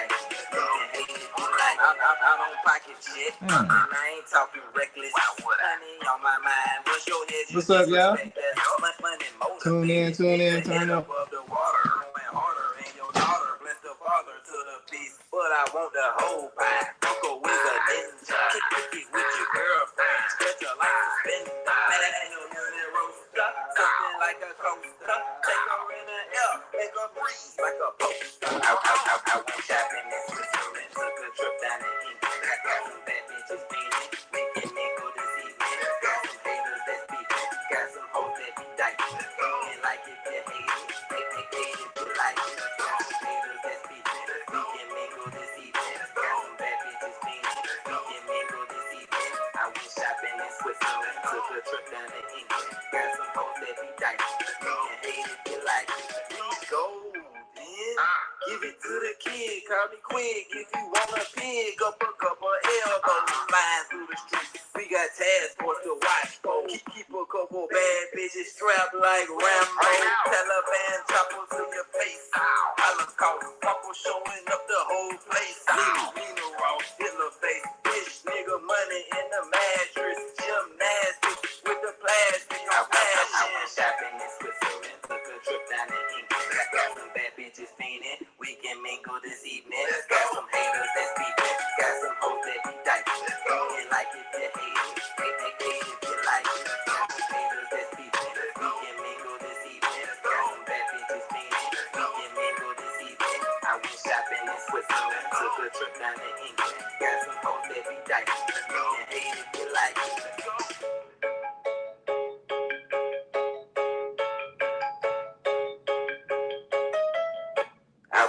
like it. You can hate it if you like it. I don't pocket shit, and I ain't talking reckless. Honey on my mind, what's your head? What's up, y'all? Money Tune in, turn up. Above the water, going harder, and your daughter bless the father to the peace. But I want the whole pie. Go with a ninja. Kick it with your girlfriend. Stretch her like a spin. Man, ain't no unit roaster. Something like a coaster. Take her in the air. Make her breeze like a poster. I went shopping in Switzerland. Took a trip down to England. Got some bad bitches beating. Making me go this evening. Got some haters that speaking. Got some hoes that be dicing. And like it, you hate it. Hate it if you like it. Got some haters that speaking. We can mingle this evening. Got some bad bitches beating. We can mingle this evening. I went shopping in Switzerland. Took a trip down to England. Got some hoes that be dicing. We can hate if you like it. Please go then. Give it to the kid. Call me quick if you wanna pick up a couple elbows. Flying through the streets. We got task force to watch for. Keep a couple bad bitches strapped like Rambo. Taliban choppers to your face. Holocaust, Papa showing up the whole place. Nina Ross, Hitler face. Bitch, nigga, money in the mattress. Gymnastics with the plastic. I'm flashing. Shopping in Switzerland. Took a trip down to England. Got some bad bitches fiending. We can mingle this evening. Got some haters that's beefing. Got some hoes that be dicing. You can like it, you hate it. Hate if you like it. Got some haters that's beefing. We can mingle this evening. Got some bad bitches fiending. We can mingle this evening. I went shopping in Switzerland. Took a trip down to England. Got some hoes that be dicing. You can hate if you like it. I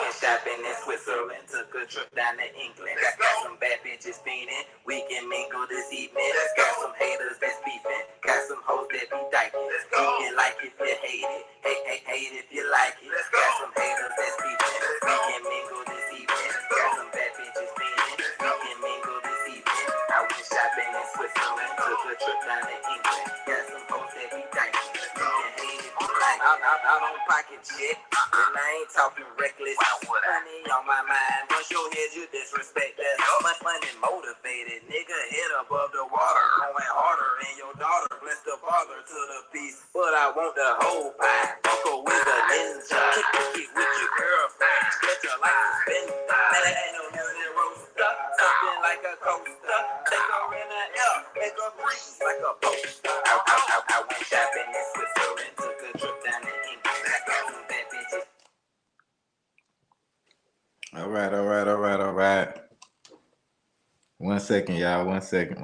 went shopping in Switzerland, took a trip down to England. Got some bad bitches fiending, we can mingle this evening. Got some haters that's beefing, got some hoes that be diking. You can like it if you hate it, hate if you like it. Got some haters that's beefing, we can mingle this evening. Got some bad bitches fiending, we can mingle this evening. I went shopping in Switzerland, took a trip down to England. Got some hoes that be diking, you can hate if you like it. I don't pocket shit, and I ain't talking reckless. Honey on my mind, once your head you disrespect that. Money motivated, nigga head above the water, going harder, and your daughter bless the father to the peace. But I want the whole pie, go with a ninja. Kick it with your girlfriend, stretch her like a spin. Man, ain't no unit roaster, something like a coaster. Take her in the air, make her breeze like a poster. I went shopping in Switzerland, took a trip down to England. Got some bad bitches. All right. 1 second, y'all. 1 second.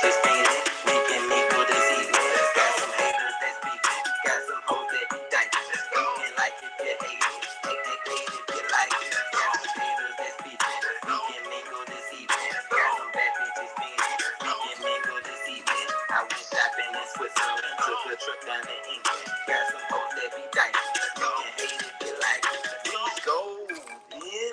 Just ain't it. We can mingle this evening. Got some haters that's beefing. Got some hoes that be dicing. You can like it, you hate it. Hate if you like it. Got some haters that's beefing. We can mingle this evening. Got some bad bitches fiending. We can mingle this evening. I went shopping in Switzerland. Took a trip down to England. Got some hoes that be dicing. You can hate if you like it. Please go then.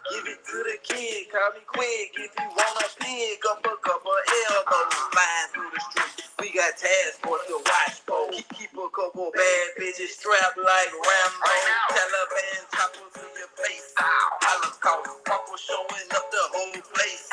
Give it to the kid. Call me quick if you wanna pick up a couple elbows. Flying through the streets. We got task force to watch for. Keep a couple bad bitches strapped like Rambo. Taliban choppers to your face. Holocaust, Papa showing up the whole place.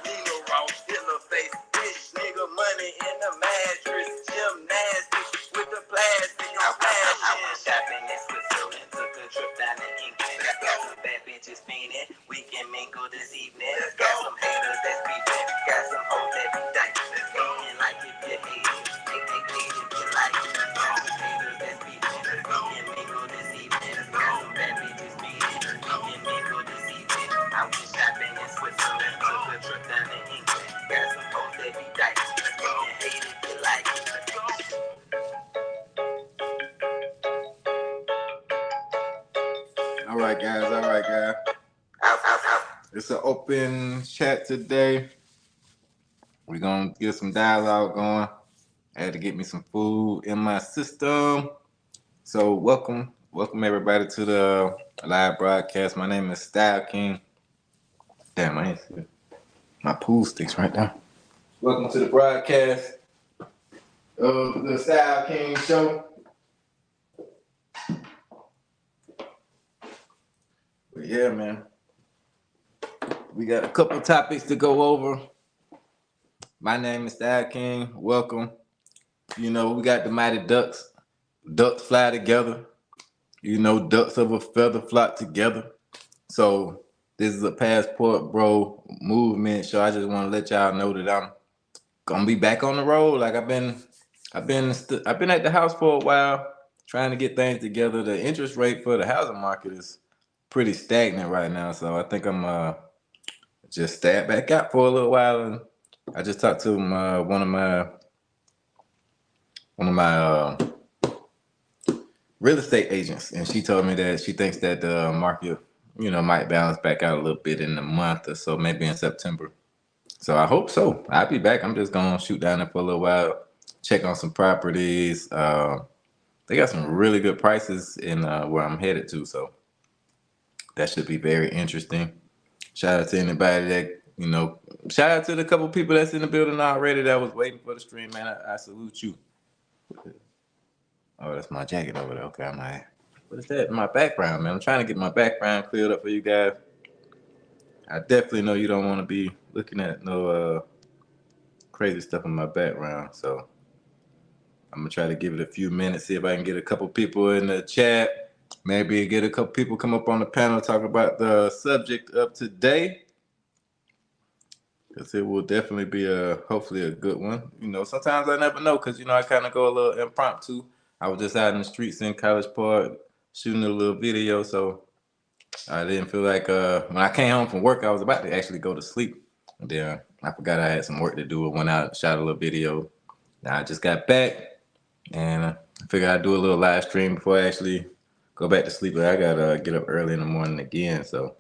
Nina Ross, Hitler face. Bitch, nigga, money in the mattress. Gymnastics with the plastic. I'm flashing. Shopping in Switzerland, took a trip down to England. Got some bad bitches fiending. We can mingle this evening. Got some haters that's beefing. Got some hoes that be dicing. You can like it, you hate it. Hate if you like it. Got some haters that's beefing. We can mingle this evening. Got some bad bitches fiending. We can mingle this evening. I went shopping in Switzerland. Took a trip down to England. Got some hoes that be dicing. You can hate if you like it. All right, guys. It's an open chat today. We're gonna get some dialogue going. I had to get me some food in my system. So welcome everybody to the live broadcast. My name is Style King. Damn, I ain't see my pool sticks right now. Welcome to the broadcast of the Style King Show. But yeah, man. We got a couple topics to go over. My name is Star King. Welcome. You know, we got the Mighty Ducks. Ducks fly together. You know, ducks of a feather flock together. So this is a passport bro movement. So I just want to let y'all know that I'm gonna be back on the road. Like I've been at the house for a while, trying to get things together. The interest rate for the housing market is pretty stagnant right now. So I think I'm just stay back out for a little while. And I just talked to one of my real estate agents, and she told me that she thinks that the market, you know, might balance back out a little bit in a month or so, maybe in September. So I hope so. I'll be back. I'm just gonna shoot down there for a little while, check on some properties. They got some really good prices in where I'm headed to, so that should be very interesting. Shout out to anybody that you know. Shout out to the couple people that's in the building already that was waiting for the stream, man. I salute you. Oh, that's my jacket over there. Okay, I'm like, what is that in my background, man? I'm trying to get my background cleared up for you guys. I definitely know you don't want to be looking at no crazy stuff in my background, so I'm gonna try to give it a few minutes, see if I can get a couple people in the chat. Maybe get a couple people come up on the panel talk about the subject of today. Because it will definitely be hopefully a good one. You know, sometimes I never know because, you know, I kind of go a little impromptu. I was just out in the streets in College Park shooting a little video. So I didn't feel like when I came home from work, I was about to actually go to sleep. And then I forgot I had some work to do. I went out, shot a little video. Now I just got back and I figured I'd do a little live stream before I actually go back to sleep. But I got to get up early in the morning again. So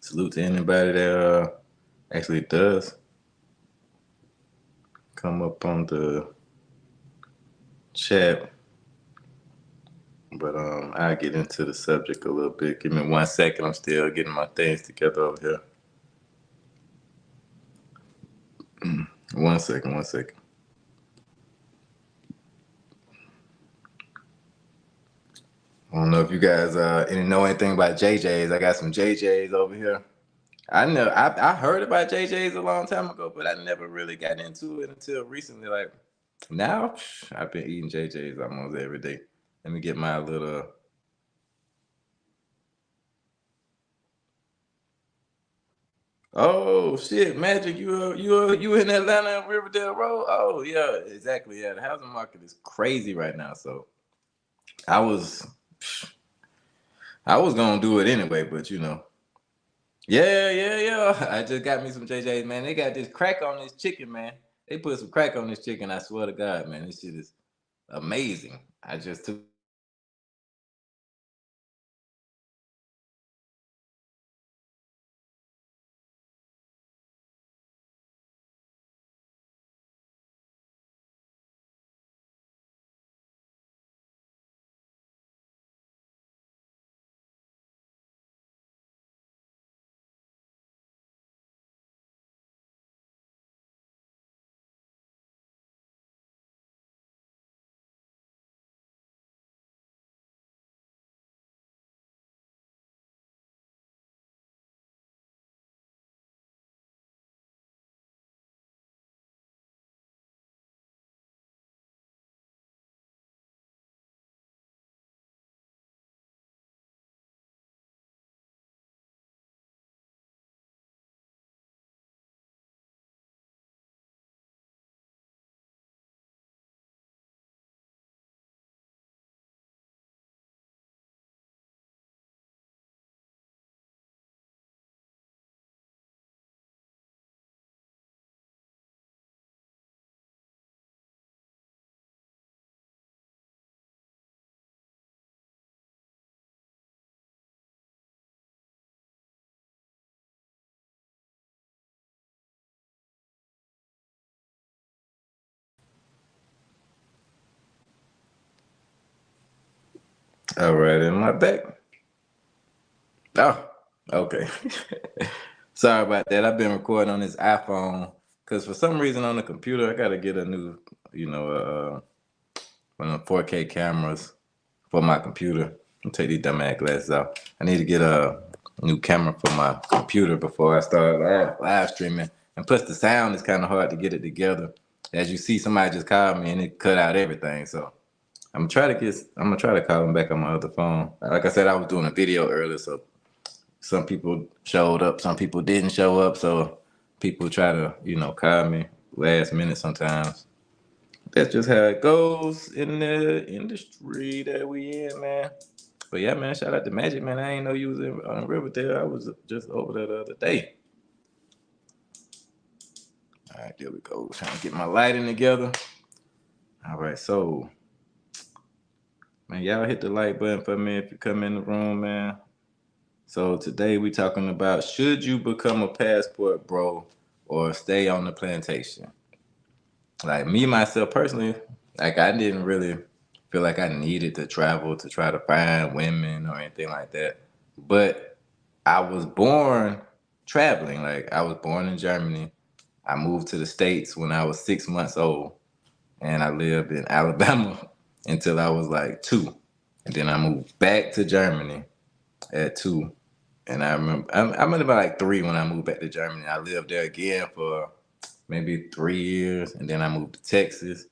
salute to anybody that actually does come up on the chat. But I'll get into the subject a little bit. Give me 1 second. I'm still getting my things together over here. 1 second, 1 second. I don't know if you guys know anything about JJ's. I got some JJ's over here. I heard about JJ's a long time ago, but I never really got into it until recently. Like now, I've been eating JJ's almost every day. Let me get my little. Oh shit, Magic! You in Atlanta on Riverdale Road? Oh yeah, exactly. Yeah, the housing market is crazy right now. So I was I was gonna do it anyway, but you know, yeah. I just got me some JJ's, man. They got this crack on this chicken, man. They put some crack on this chicken. I swear to God, man, this shit is amazing. I just took. All right, in my back. Oh, okay. Sorry about that. I've been recording on this iPhone because for some reason on the computer I gotta get a new, you know, one of the 4K cameras for my computer. take these dumbass glasses off. I need to get a new camera for my computer before I start live streaming. And plus, the sound is kind of hard to get it together. As you see, somebody just called me and it cut out everything. So I'm gonna try to call them back on my other phone. Like I said, I was doing a video earlier, so some people showed up, some people didn't show up. So people try to, call me last minute sometimes. That's just how it goes in the industry that we in, man. But yeah, man, shout out to Magic, man. I ain't know you was on Riverdale. I was just over there the other day. All right, there we go. Trying to get my lighting together. All right, so man, y'all hit the like button for me if you come in the room, man. So today we talking about, should you become a passport bro or stay on the plantation? Like me myself personally, like I didn't really feel like I needed to travel to try to find women or anything like that. But I was born traveling. Like I was born in Germany. I moved to the States when I was 6 months old, and I lived in Alabama until I was like 2. And then I moved back to Germany at 2. And I remember I'm about like 3 when I moved back to Germany. I lived there again for maybe 3 years, and then I moved to Texas.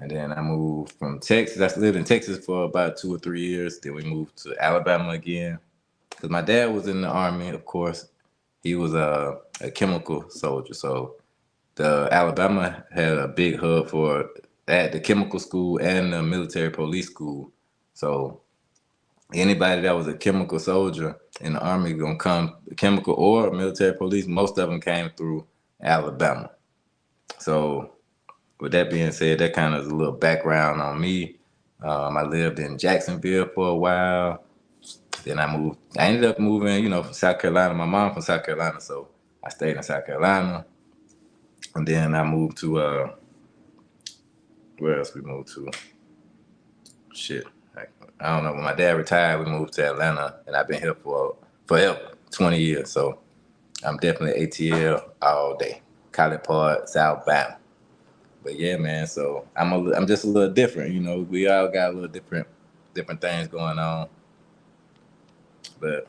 And then I moved from Texas. I lived in Texas for about 2 or 3 years. Then we moved to Alabama again. Because my dad was in the Army, of course. He was a chemical soldier. So the Alabama had a big hub for at the chemical school and the military police school. So anybody that was a chemical soldier in the Army gonna come, chemical or military police, most of them came through Alabama. So with that being said, that kind of is a little background on me. I lived in Jacksonville for a while. Then I moved. I ended up moving, from South Carolina. My mom from South Carolina, so I stayed in South Carolina. And then I moved to where else we moved to? Shit, I don't know. When my dad retired, we moved to Atlanta, and I've been here for forever, 20 years. So I'm definitely ATL all day. College Park, South Bama. But yeah, man. So I'm just a little different. We all got a little different things going on. But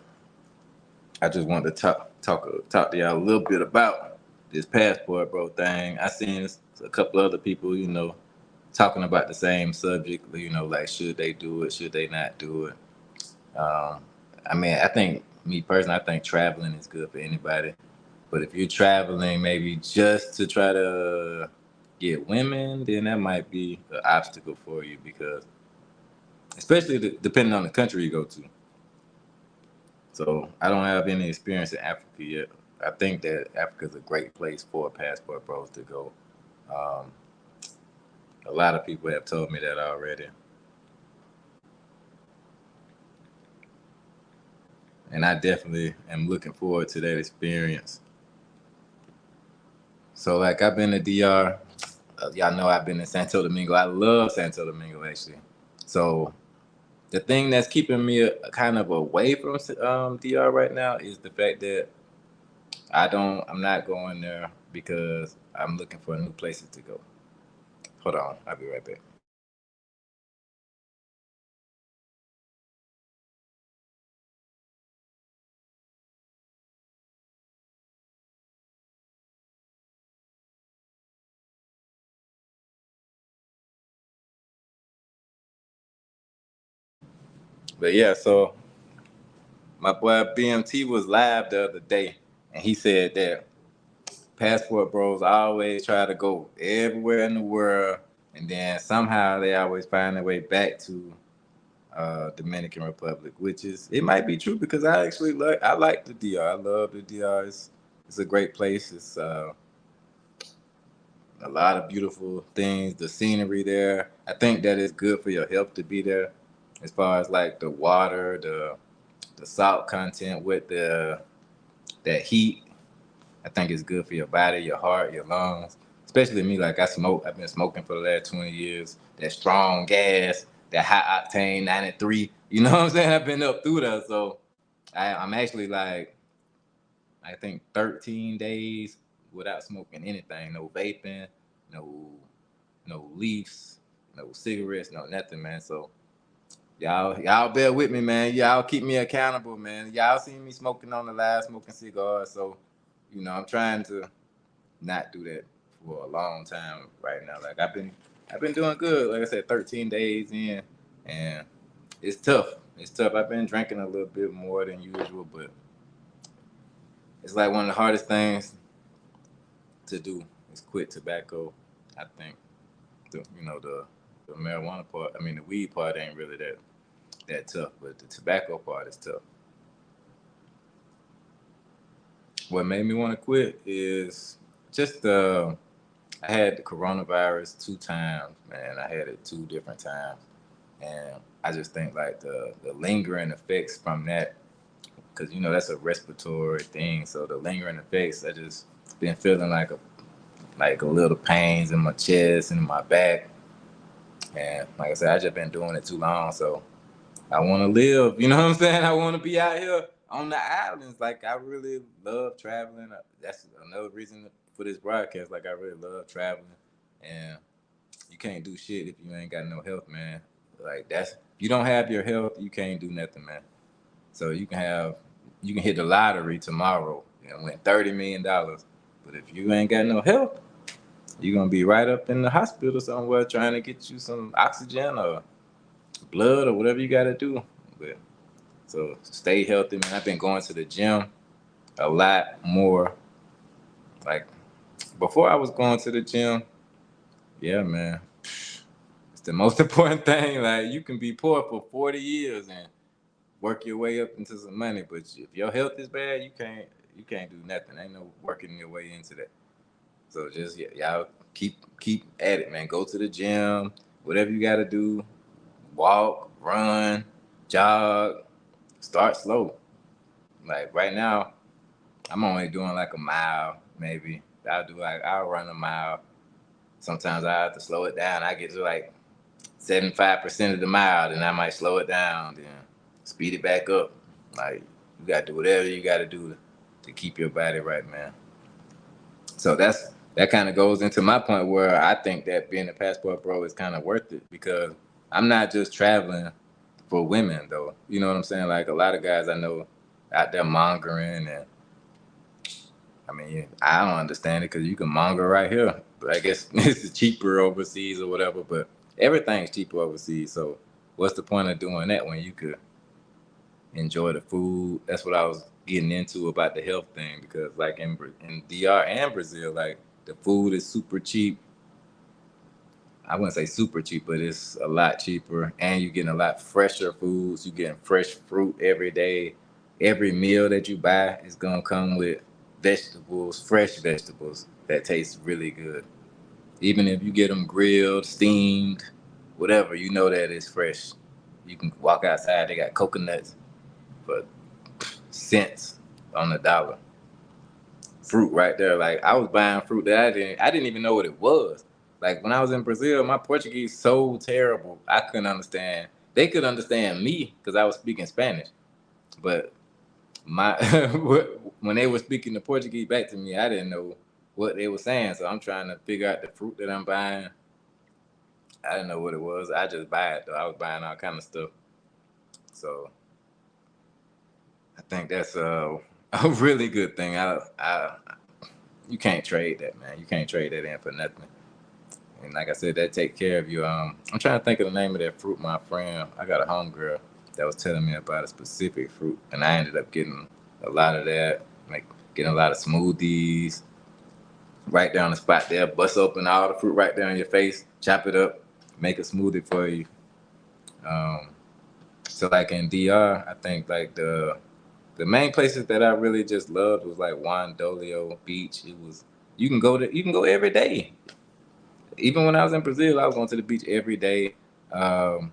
I just wanted to talk to y'all a little bit about this passport bro thing. I seen a couple other people, talking about the same subject. Like should they do it? Should they not do it? Um, I mean, I think me personally, I think traveling is good for anybody. But if you're traveling maybe just to try to get women, then that might be an obstacle for you because, especially depending on the country you go to. So I don't have any experience in Africa yet. I think that Africa is a great place for passport bros to go. Um, a lot of people have told me that already, and I definitely am looking forward to that experience. So, like, I've been to DR. Y'all know I've been in Santo Domingo. I love Santo Domingo actually. So the thing that's keeping me kind of away from DR right now is the fact that I'm not going there because I'm looking for new places to go. Hold on, I'll be right back. But yeah, so my boy BMT was live the other day, and he said that passport bros always try to go everywhere in the world, and then somehow they always find their way back to Dominican Republic, which is it might be true because I like the DR. I love the DR. It's a great place. It's a lot of beautiful things. The scenery there. I think that it's good for your health to be there, as far as like the water, the salt content with the that heat. I think it's good for your body, your heart, your lungs. Especially me, like I smoke. I've been smoking for the last 20 years. That strong gas, that high octane 93. You know what I'm saying? I've been up through that, so I'm actually like I think 13 days without smoking anything. No vaping, no no leaves, no cigarettes, no nothing, man. So Y'all bear with me, man. Y'all keep me accountable, man. Y'all seen me smoking on the live, smoking cigars, so I'm trying to not do that for a long time right now. Like I've been doing good. Like I said, 13 days in, and it's tough. It's tough. I've been drinking a little bit more than usual, but it's like one of the hardest things to do is quit tobacco. I think the marijuana part. I mean, the weed part ain't really that tough, but the tobacco part is tough. What made me want to quit is just I had the coronavirus 2 times, man. I had it 2 different times, and I just think like the lingering effects from that, because that's a respiratory thing. So the lingering effects, I just been feeling like a little pains in my chest and in my back, and like I said, I just been doing it too long. So I want to live. You know what I'm saying? I want to be out here on the islands. Like I really love traveling. That's another reason for this broadcast. Like I really love traveling, and you can't do shit if you ain't got no health, man. Like if you don't have your health, you can't do nothing, man. So you can hit the lottery tomorrow and win $30 million, but if you ain't got no health, you're gonna be right up in the hospital somewhere trying to get you some oxygen or blood or whatever you gotta do. But so stay healthy, man. I've been going to the gym a lot more. Like before I was going to the gym, yeah, man. It's the most important thing. Like you can be poor for 40 years and work your way up into some money, but if your health is bad, you can't do nothing. Ain't no working your way into that. So just y'all keep at it, man. Go to the gym, whatever you gotta do. Walk, run, jog. Start slow. Like right now, I'm only doing like a mile, maybe. I'll run a mile. Sometimes I have to slow it down. I get to like 75% of the mile, then I might slow it down, then speed it back up. Like you gotta do whatever you gotta do to keep your body right, man. So that kind of goes into my point where I think that being a passport bro is kind of worth it because I'm not just traveling for women though. You know what I'm saying? Like a lot of guys I know out there mongering, and I mean I don't understand it because you can monger right here, but I guess it's cheaper overseas or whatever. But everything's cheaper overseas, so what's the point of doing that when you could enjoy the food? That's what I was getting into about the health thing because like in DR and Brazil, like the food is super cheap. I wouldn't say super cheap, but it's a lot cheaper, and you're getting a lot fresher foods. You're getting fresh fruit every day. Every meal that you buy is gonna come with vegetables, fresh vegetables that taste really good. Even if you get them grilled, steamed, whatever, you know that it's fresh. You can walk outside. They got coconuts for cents on the dollar. Fruit right there. Like I was buying fruit that I didn't even know what it was. Like when I was in Brazil, my Portuguese so terrible. I couldn't understand. They could understand me because I was speaking Spanish, but my when they were speaking the Portuguese back to me, I didn't know what they were saying. So I'm trying to figure out the fruit that I'm buying. I didn't know what it was. I just buy it though. I was buying all kind of stuff. So I think that's a really good thing. I you can't trade that, man. You can't trade that in for nothing. And like I said, that take care of you. I'm trying to think of the name of that fruit. My friend, I got a homegirl that was telling me about a specific fruit, and I ended up getting a lot of that, like getting a lot of smoothies right there on the spot there. Bust open all the fruit right there in your face, chop it up, make a smoothie for you. Um, so like in DR, I think like the main places that I really just loved was like Juan Dolio Beach. It was you can go every day. Even when I was in Brazil, I was going to the beach every day. Um,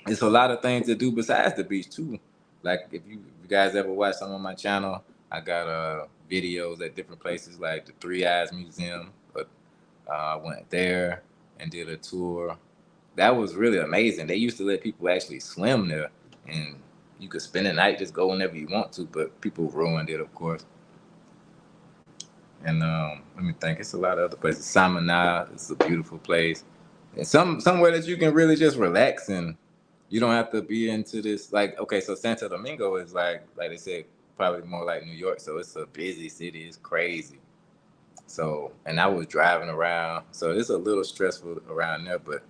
it's a lot of things to do besides the beach too. Like if you guys ever watch some of my channel, I got videos at different places like the Three Eyes Museum. But I went there and did a tour. That was really amazing. They used to let people actually swim there, and you could spend the night, just go whenever you want to. But people ruined it, of course. And let me think. It's a lot of other places. Samana is a beautiful place, and somewhere that you can really just relax and You don't have to be into this. Like, okay, so Santo Domingo is like they said, probably more like New York. So it's a busy city. It's crazy. So, and I was driving around, so it's a little stressful around there. But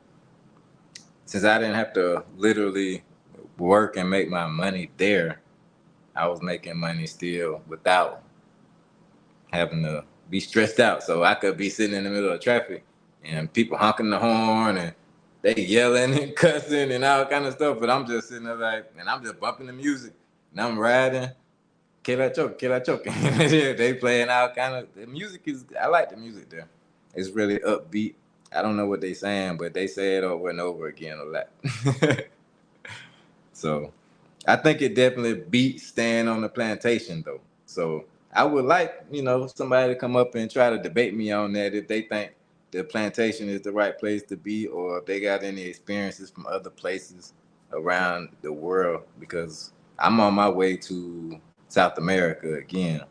since I didn't have to literally work and make my money there, I was making money still without having to be stressed out. So I could be sitting in the middle of traffic and people honking the horn and they yelling and cussing and all kind of stuff. But I'm just sitting there like, and I'm just bumping the music and I'm riding. Kill that choke. They playing all kind of, the music is, I like the music there. It's really upbeat. I don't know what they saying, but they say it over and over again a lot. So I think it definitely beats staying on the plantation though. So I would like, somebody to come up and try to debate me on that if they think the plantation is the right place to be or if they got any experiences from other places around the world because I'm on my way to South America again,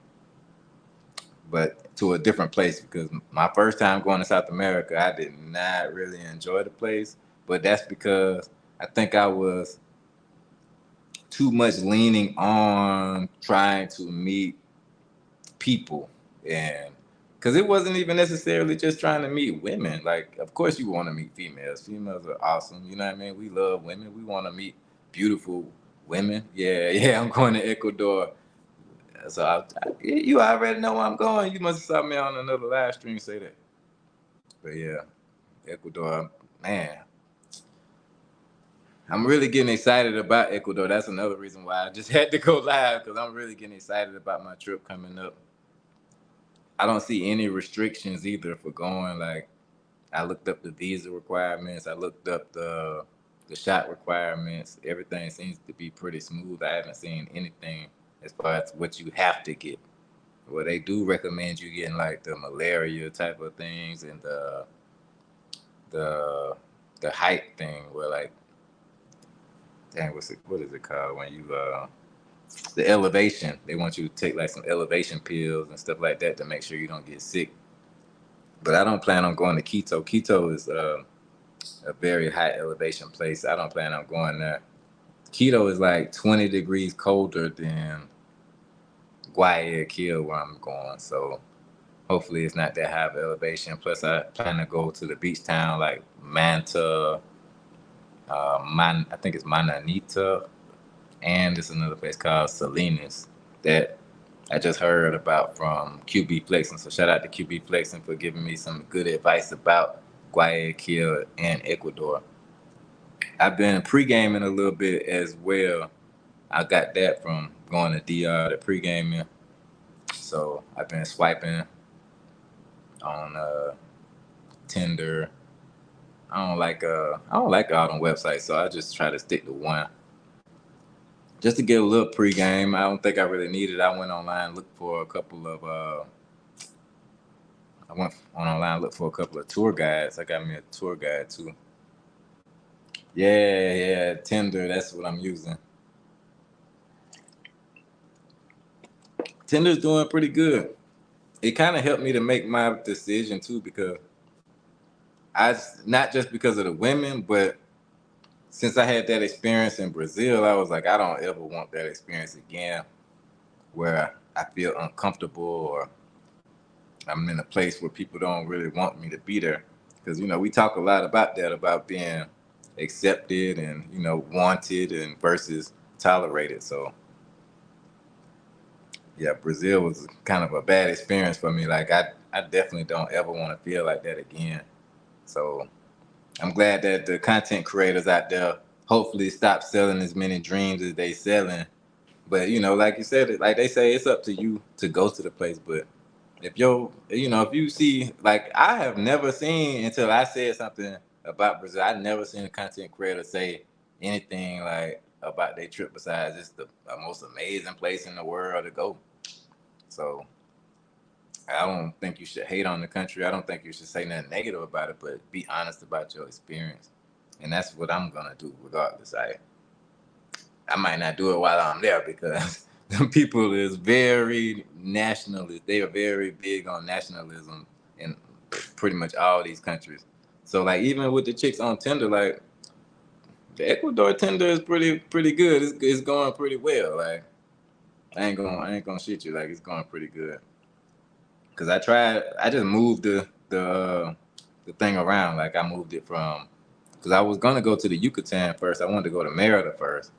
but to a different place because my first time going to South America, I did not really enjoy the place, but that's because I think I was too much leaning on trying to meet people and because it wasn't even necessarily just trying to meet women. Like, of course you want to meet females. Females are awesome. You know what I mean? We love women. We want to meet beautiful women. Yeah, yeah, I'm going to Ecuador. So you already know where I'm going. You must have saw me on another live stream say that. But yeah, Ecuador, man, I'm really getting excited about Ecuador. That's another reason why I just had to go live because I'm really getting excited about my trip coming up. I don't see any restrictions either for going. Like I looked up the visa requirements. I looked up the shot requirements. Everything seems to be pretty smooth. I haven't seen anything as far as what you have to get. Well, they do recommend you getting like the malaria type of things and the the height thing where like dang what is it called when you the elevation. They want you to take like some elevation pills and stuff like that to make sure you don't get sick. But I don't plan on going to Quito. Quito is a very high elevation place. I don't plan on going there. Quito is like 20 degrees colder than Guayaquil where I'm going. So hopefully it's not that high of elevation. Plus I plan to go to the beach town like Manta, I think it's Mananita, and there's another place called Salinas that I just heard about from QB Flexing. So shout out to QB Flexing for giving me some good advice about Guayaquil and Ecuador. I've been pre-gaming a little bit as well. I got that from going to DR to pre-gaming. So I've been swiping on Tinder. I don't like all them websites, so I just try to stick to one. Just to get a little pregame. I don't think I really need it. I went online look for a couple of tour guides. I got me a tour guide too. Yeah, yeah, Tinder. That's what I'm using. Tinder's doing pretty good. It kind of helped me to make my decision too because not just because of the women, but since I had that experience in Brazil, I was like, I don't ever want that experience again, where I feel uncomfortable or I'm in a place where people don't really want me to be there. Because we talk a lot about that, about being accepted and wanted and versus tolerated. So yeah, Brazil was kind of a bad experience for me. Like I definitely don't ever want to feel like that again. So I'm glad that the content creators out there hopefully stop selling as many dreams as they selling. But like you said, like they say, it's up to you to go to the place. But if you see, like I have never seen until I said something about Brazil, I never seen a content creator say anything like about their trip besides it's the most amazing place in the world to go. So I don't think you should hate on the country. I don't think you should say nothing negative about it, but be honest about your experience. And that's what I'm gonna do regardless. I might not do it while I'm there because the people is very nationalist. They are very big on nationalism in pretty much all these countries. So like even with the chicks on Tinder, like The Ecuador tender is pretty good. It's going pretty well. Like I ain't gonna shit you. Like it's going pretty good. Cause I just moved the thing around. Like I moved it from, cause I was gonna go to the Yucatan first. I wanted to go to Merida first.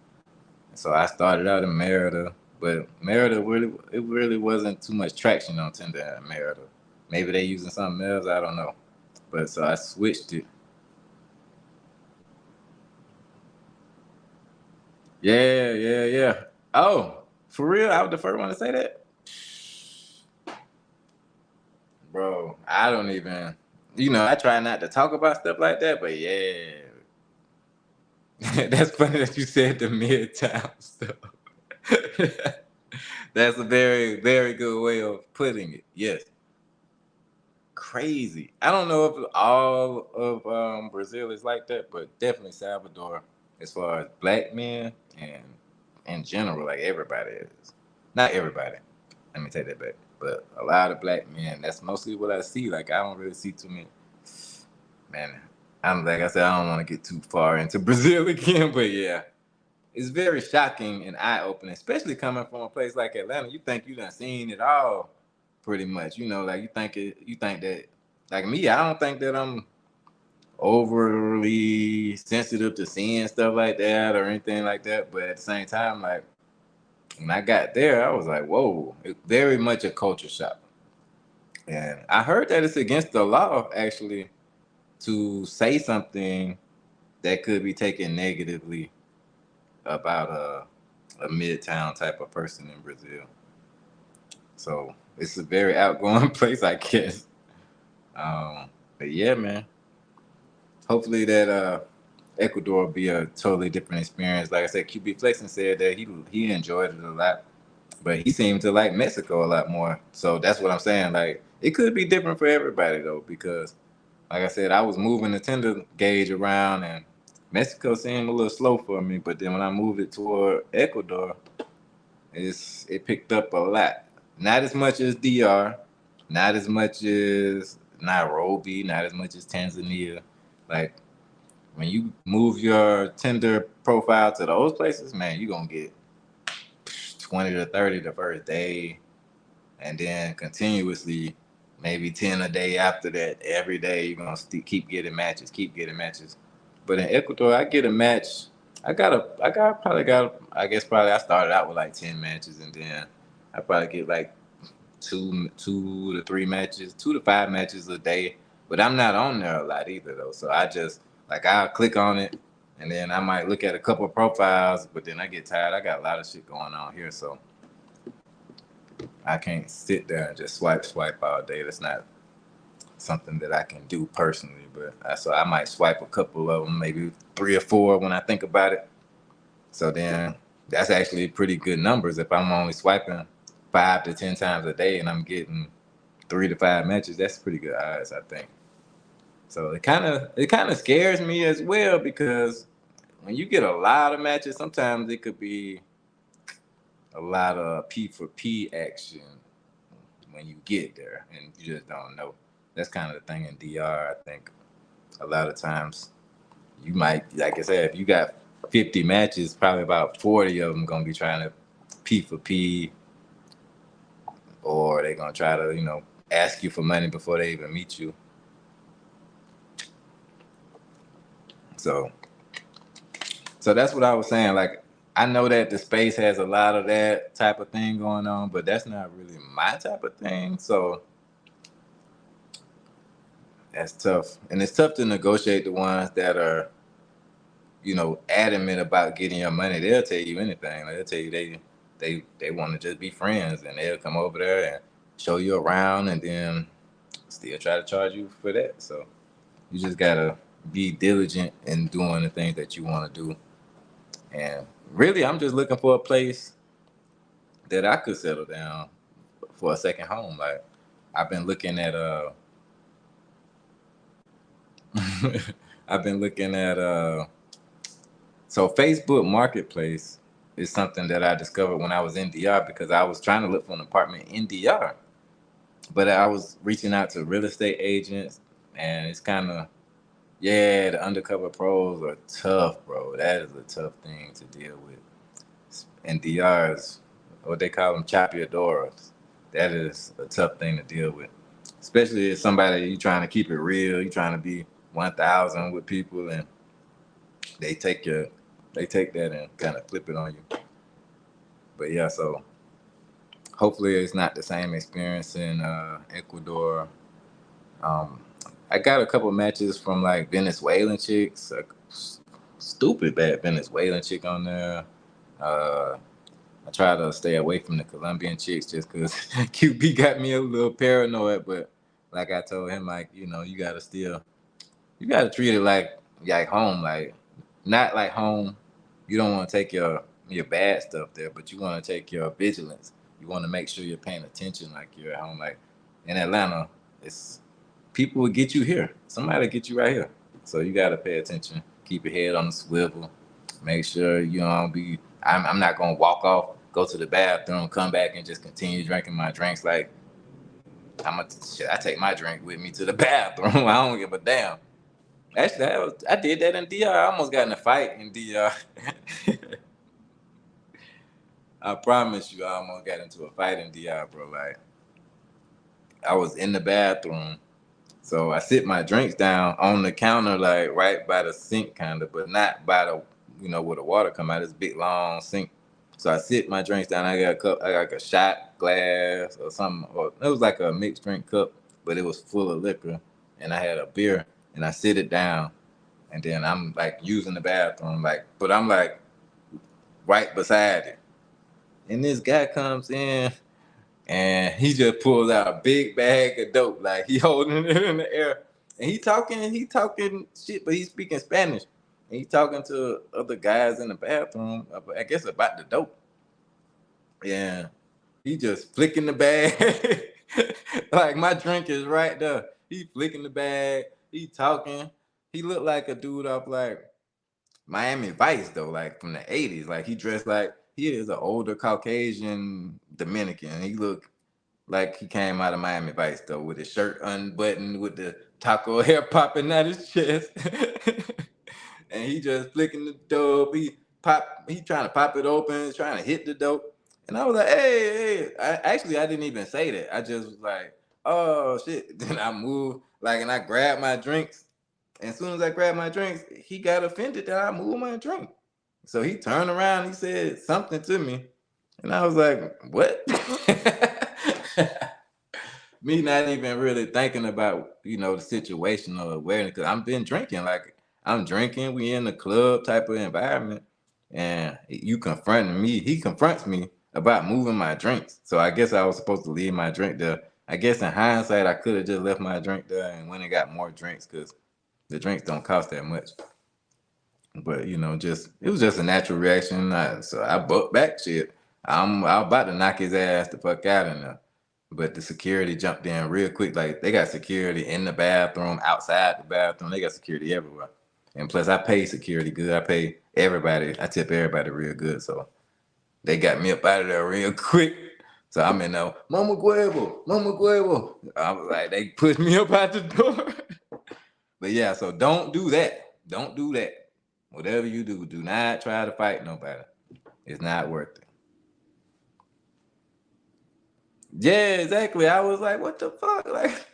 So I started out in Merida, but Merida really wasn't too much traction on Tinder in Merida. Maybe they using something else. I don't know. But so I switched it. Yeah. Oh, for real? I was the first one to say that? Bro, I don't even, I try not to talk about stuff like that, but yeah. That's funny that you said the midtown stuff. That's a very, very good way of putting it. Yes. Crazy. I don't know if all of Brazil is like that, but definitely Salvador, as far as black men and in general, like everybody is. Not everybody. Let me take that back. But a lot of black men. That's mostly what I see. Like I don't really see too many. Man, I'm like I said, I don't want to get too far into Brazil again, but yeah, it's very shocking and eye opening, especially coming from a place like Atlanta. You think you done seen it all, pretty much. Like you think that, like me, I don't think that I'm overly sensitive to seeing stuff like that or anything like that. But at the same time, like when I got there, I was like, whoa, it's very much a culture shock. And I heard that it's against the law actually to say something that could be taken negatively about a midtown type of person in Brazil. So it's a very outgoing place, I guess. But yeah, man. Hopefully that Ecuador will be a totally different experience. Like I said, QB Flexen said that he enjoyed it a lot, but he seemed to like Mexico a lot more. So that's what I'm saying. Like it could be different for everybody though, because like I said, I was moving the tender gauge around and Mexico seemed a little slow for me, but then when I moved it toward Ecuador, it picked up a lot. Not as much as DR, not as much as Nairobi, not as much as Tanzania. Like when you move your Tinder profile to those places, man, you're gonna get 20 to 30 the first day, and then continuously maybe 10 a day after that. Every day you're gonna keep getting matches, keep getting matches. But in Ecuador, I get a match. I guess probably I started out with like 10 matches, and then I probably get like two to three matches, 2 to 5 matches a day. But I'm not on there a lot either though. So I just like I'll click on it, and then I might look at a couple of profiles, but then I get tired. I got a lot of shit going on here, so I can't sit there and just swipe all day. That's not something that I can do personally. But so I might swipe a couple of them, maybe 3 or 4 when I think about it. So then that's actually pretty good numbers if I'm only swiping 5 to 10 times a day and I'm getting 3 to 5 matches. That's pretty good odds, I think. So it kind of scares me as well because when you get a lot of matches, sometimes it could be a lot of P for P action when you get there and you just don't know. That's kind of the thing in DR. I think a lot of times you might, like I said, if you got 50 matches, probably about 40 of them gonna be trying to P for P, or they're gonna try to, ask you for money before they even meet you. So, so that's what I was saying. Like, I know that the space has a lot of that type of thing going on, but that's not really my type of thing. So that's tough, and it's tough to negotiate the ones that are, adamant about getting your money. They'll tell you anything. They'll tell you they want to just be friends, and they'll come over there and show you around, and then still try to charge you for that. So you just gotta be diligent in doing the things that you want to do. And really, I'm just looking for a place that I could settle down for a second home. Like I've been looking at I've been looking at so Facebook Marketplace is something that I discovered when I was in DR because I was trying to look for an apartment in DR, but I was reaching out to real estate agents, and it's kind of Yeah, the undercover pros are tough, bro. That is a tough thing to deal with. And DRs, what they call them, chapeadoras. That is a tough thing to deal with, especially if somebody you trying to keep it real, you trying to be 1,000 with people, and they take your, they take that and kind of flip it on you. But yeah, so hopefully it's not the same experience in Ecuador. Um, I got a couple matches from like Venezuelan chicks, stupid bad Venezuelan chick on there. Uh, I try to stay away from the Colombian chicks just because QB got me a little paranoid. But like I told him, like you gotta still, you gotta treat it like home, like not like home. You don't want to take your bad stuff there, but you want to take your vigilance. You want to make sure you're paying attention, like you're at home. Like in Atlanta, it's people will get you here. Somebody will get you right here. So you gotta pay attention. Keep your head on the swivel. Make sure you don't be. I'm not gonna walk off, go to the bathroom, come back, and just continue drinking my drinks. Like I take my drink with me to the bathroom. I don't give a damn. Actually, I did that in DR. I almost got in a fight in DR. I promise you, I almost got into a fight in DR, bro. Like I was in the bathroom. So I sit my drinks down on the counter, like right by the sink, kind of, but not by the, where the water come out. This big long sink. So I sit my drinks down. I got a cup. I got like a shot glass or something. Or it was like a mixed drink cup, but it was full of liquor. And I had a beer, and I sit it down, and then I'm like using the bathroom, like, but I'm like right beside it. And this guy comes in and he just pulls out a big bag of dope, like he holding it in the air, and he talking shit, but he's speaking Spanish, and he talking to other guys in the bathroom, I guess about the dope. Yeah, he just flicking the bag, like my drink is right there. He flicking the bag, he talking. He looked like a dude off like Miami Vice though, like from the '80s. Like he dressed like he is an older Caucasian Dominican. He looked like he came out of Miami Vice though, with his shirt unbuttoned, with the taco hair popping out his chest, and he just flicking the dope. He trying to pop it open, trying to hit the dope. And I was like, hey, hey. I didn't even say that. I just was like, oh shit. Then I moved, like, and I grabbed my drinks. And as soon as I grabbed my drinks, he got offended that I moved my drink. So he turned around, he said something to me, and I was like, what? Me not even really thinking about the situational awareness, because I've been drinking, like I'm drinking, we in the club type of environment, and you confronting me, he confronts me about moving my drinks. So I guess I was supposed to leave my drink there. I guess in hindsight I could have just left my drink there and went and got more drinks, because the drinks don't cost that much. But just it was just a natural reaction. So I bucked back. Shit, I was about to knock his ass the fuck out in there, but the security jumped in real quick. Like they got security in the bathroom, outside the bathroom. They got security everywhere. And plus, I pay security good. I pay everybody. I tip everybody real good. So they got me up out of there real quick. So I'm in there, Mama Guevo, Mama Guevo. I was like, they pushed me up out the door. But yeah, so don't do that. Don't do that. Whatever you do, do not try to fight nobody. It's not worth it. Yeah, exactly. I was like, what the fuck? Like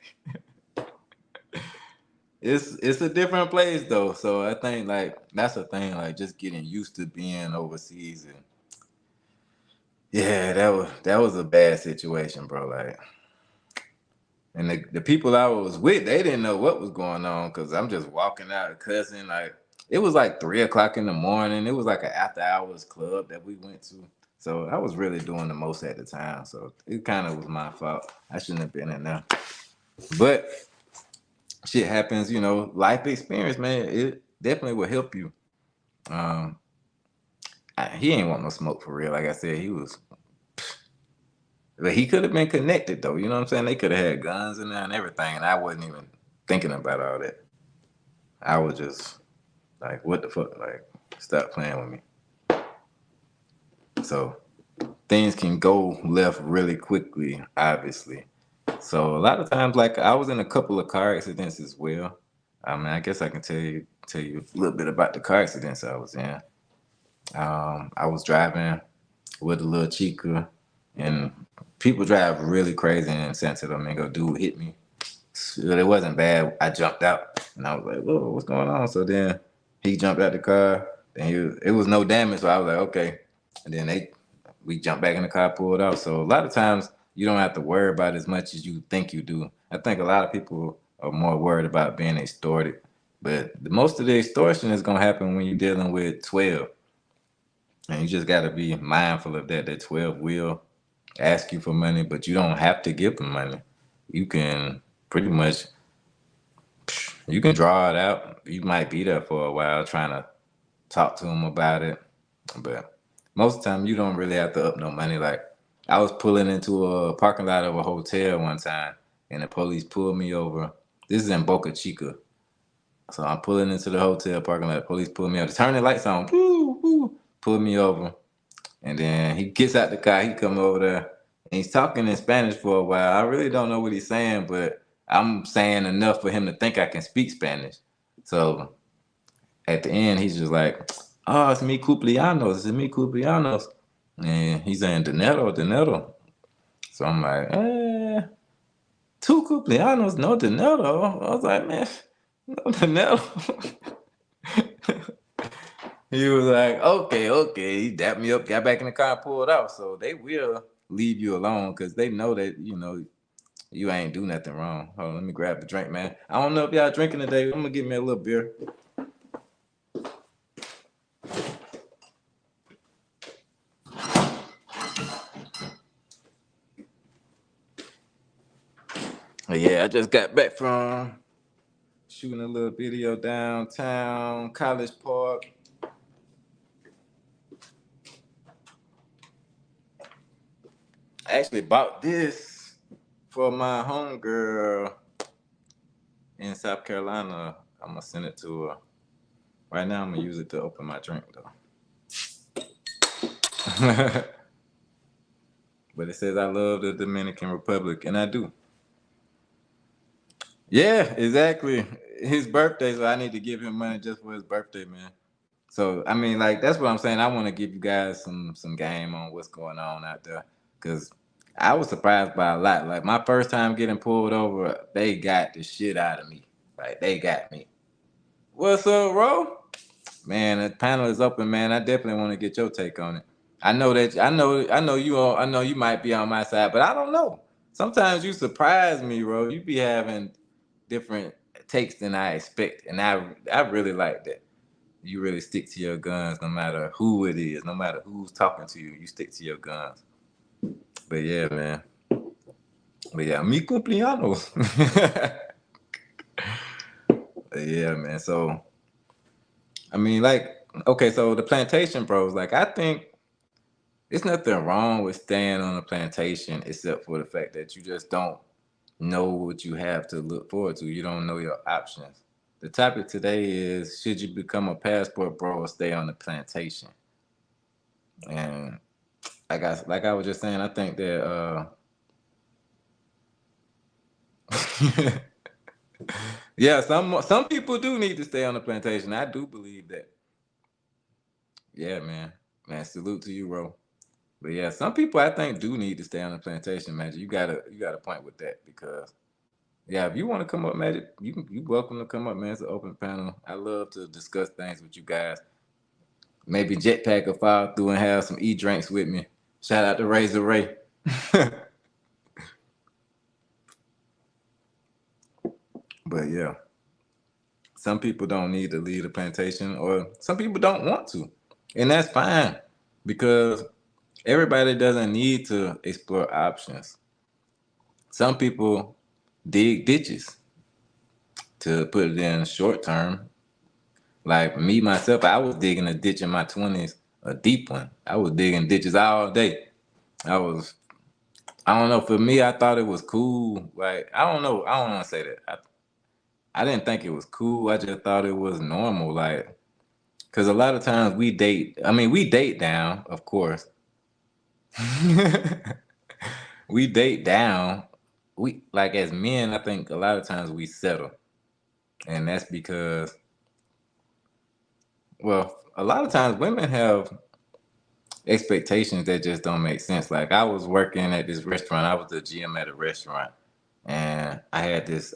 it's a different place though. So I think like that's a thing, like just getting used to being overseas. And yeah, that was a bad situation, bro. Like, and the people I was with, they didn't know what was going on, because I'm just walking out cussing. Like it was like 3 o'clock in the morning. It was like an after hours club that we went to. So I was really doing the most at the time. So it kind of was my fault. I shouldn't have been in there. But shit happens, life experience, man. It definitely will help you. Um, he ain't want no smoke for real. Like I said, he was, but he could have been connected though. You know what I'm saying? They could have had guns in there and everything, and I wasn't even thinking about all that. I was just like, what the fuck? Like, stop playing with me. So things can go left really quickly, obviously. So a lot of times, like I was in a couple of car accidents as well. I mean, I guess I can tell you a little bit about the car accidents I was in. I was driving with a little chica, and people drive really crazy in Santa Domingo. Dude hit me. So it wasn't bad. I jumped out, and I was like, "Whoa, what's going on?" So then he jumped out the car, and it was no damage. So I was like, "Okay." And then we jumped back in the car, pulled off. So a lot of times you don't have to worry about as much as you think you do. I think a lot of people are more worried about being extorted, but most of the extortion is gonna happen when you're dealing with 12, and you just got to be mindful of that. That 12 will ask you for money, but you don't have to give them money. You can pretty much you can draw it out. You might be there for a while trying to talk to them about it, but most of the time you don't really have to up no money. Like I was pulling into a parking lot of a hotel one time, and the police pulled me over. This is in Boca Chica, so I'm pulling into the hotel parking lot. The police pulled me over. Turn the lights on. Woo, woo, pulled me over, and then he gets out the car. He come over there, and he's talking in Spanish for a while. I really don't know what he's saying, but I'm saying enough for him to think I can speak Spanish. So at the end, he's just like, "Oh, it's mi cumpleaños, it's mi cumpleaños," and he's saying dinero, dinero. So I'm like, two cumpleaños, no dinero. I was like, man, no dinero. He was like, okay, okay. He dapped me up, got back in the car, and pulled out. So they will leave you alone because they know that you ain't do nothing wrong. Hold on, let me grab a drink, man. I don't know if y'all drinking today. I'm gonna get me a little beer. But yeah, I just got back from shooting a little video downtown College Park. I actually bought this for my homegirl in South Carolina. I'm gonna send it to her. Right now, I'm gonna use it to open my drink though. But it says I love the Dominican Republic, and I do. Yeah, exactly. His birthday, so I need to give him money just for his birthday, man. So I mean, like that's what I'm saying. I want to give you guys some game on what's going on out there, because I was surprised by a lot. Like my first time getting pulled over, they got the shit out of me. Like they got me. What's up, bro? Man, the panel is open, man. I definitely want to get your take on it. I know you might be on my side, but I don't know. Sometimes you surprise me, bro. You be having different takes than I expect, and I really like that. You really stick to your guns no matter who it is, no matter who's talking to you. You stick to your guns. But yeah, man. But yeah, mi cumpleaños. Yeah, man. So I mean, like, okay, so the plantation bros, like, I think there's nothing wrong with staying on a plantation except for the fact that you just don't know what you have to look forward to. You don't know your options. The topic today is should you become a passport bro or stay on the plantation? And like I was just saying, I think that yeah, some people do need to stay on the plantation. I do believe that. Yeah, man. Man, salute to you, bro. But yeah, some people I think do need to stay on the plantation, Magic. You got a point with that because yeah, if you want to come up, Magic, you welcome to come up, man. It's an open panel. I love to discuss things with you guys. Maybe Jetpack will file through and have some drinks with me. Shout out to Razor Ray. But yeah, some people don't need to leave the plantation, or some people don't want to, and that's fine because everybody doesn't need to explore options. Some people dig ditches to put it in short term. Like me myself, I was digging a ditch in my 20s, a deep one. I was digging ditches all day. I was, I don't know. For me, I thought it was cool. Like I don't know. I don't want to say that. I didn't think it was cool. I just thought it was normal. Like, cause a lot of times we date. I mean, we date down, of course. We date down. We like as men. I think a lot of times we settle. And that's because, well, a lot of times women have expectations that just don't make sense. Like I was working at this restaurant. I was the GM at a restaurant, and I had this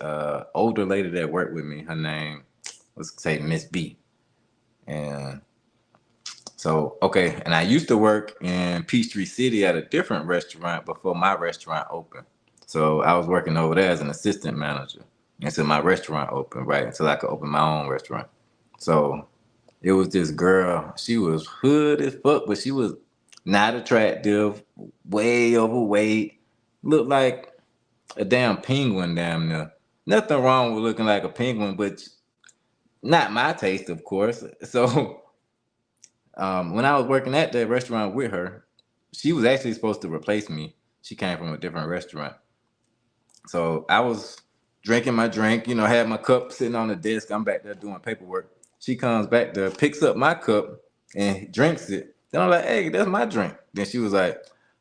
older lady that worked with me. Her name, let's say Miss B, and so okay. And I used to work in Peachtree City at a different restaurant before my restaurant opened. So I was working over there as an assistant manager until my restaurant opened, right? Until I could open my own restaurant. So it was this girl. She was hood as fuck, but she was not attractive, way overweight, looked like a damn penguin damn near. Nothing wrong with looking like a penguin, but not my taste, of course. So when I was working at the restaurant with her, she was actually supposed to replace me. She came from a different restaurant. So I was drinking my drink, had my cup sitting on the desk. I'm back there doing paperwork. She comes back there, picks up my cup and drinks it. Then I'm like, hey, that's my drink. Then she was like,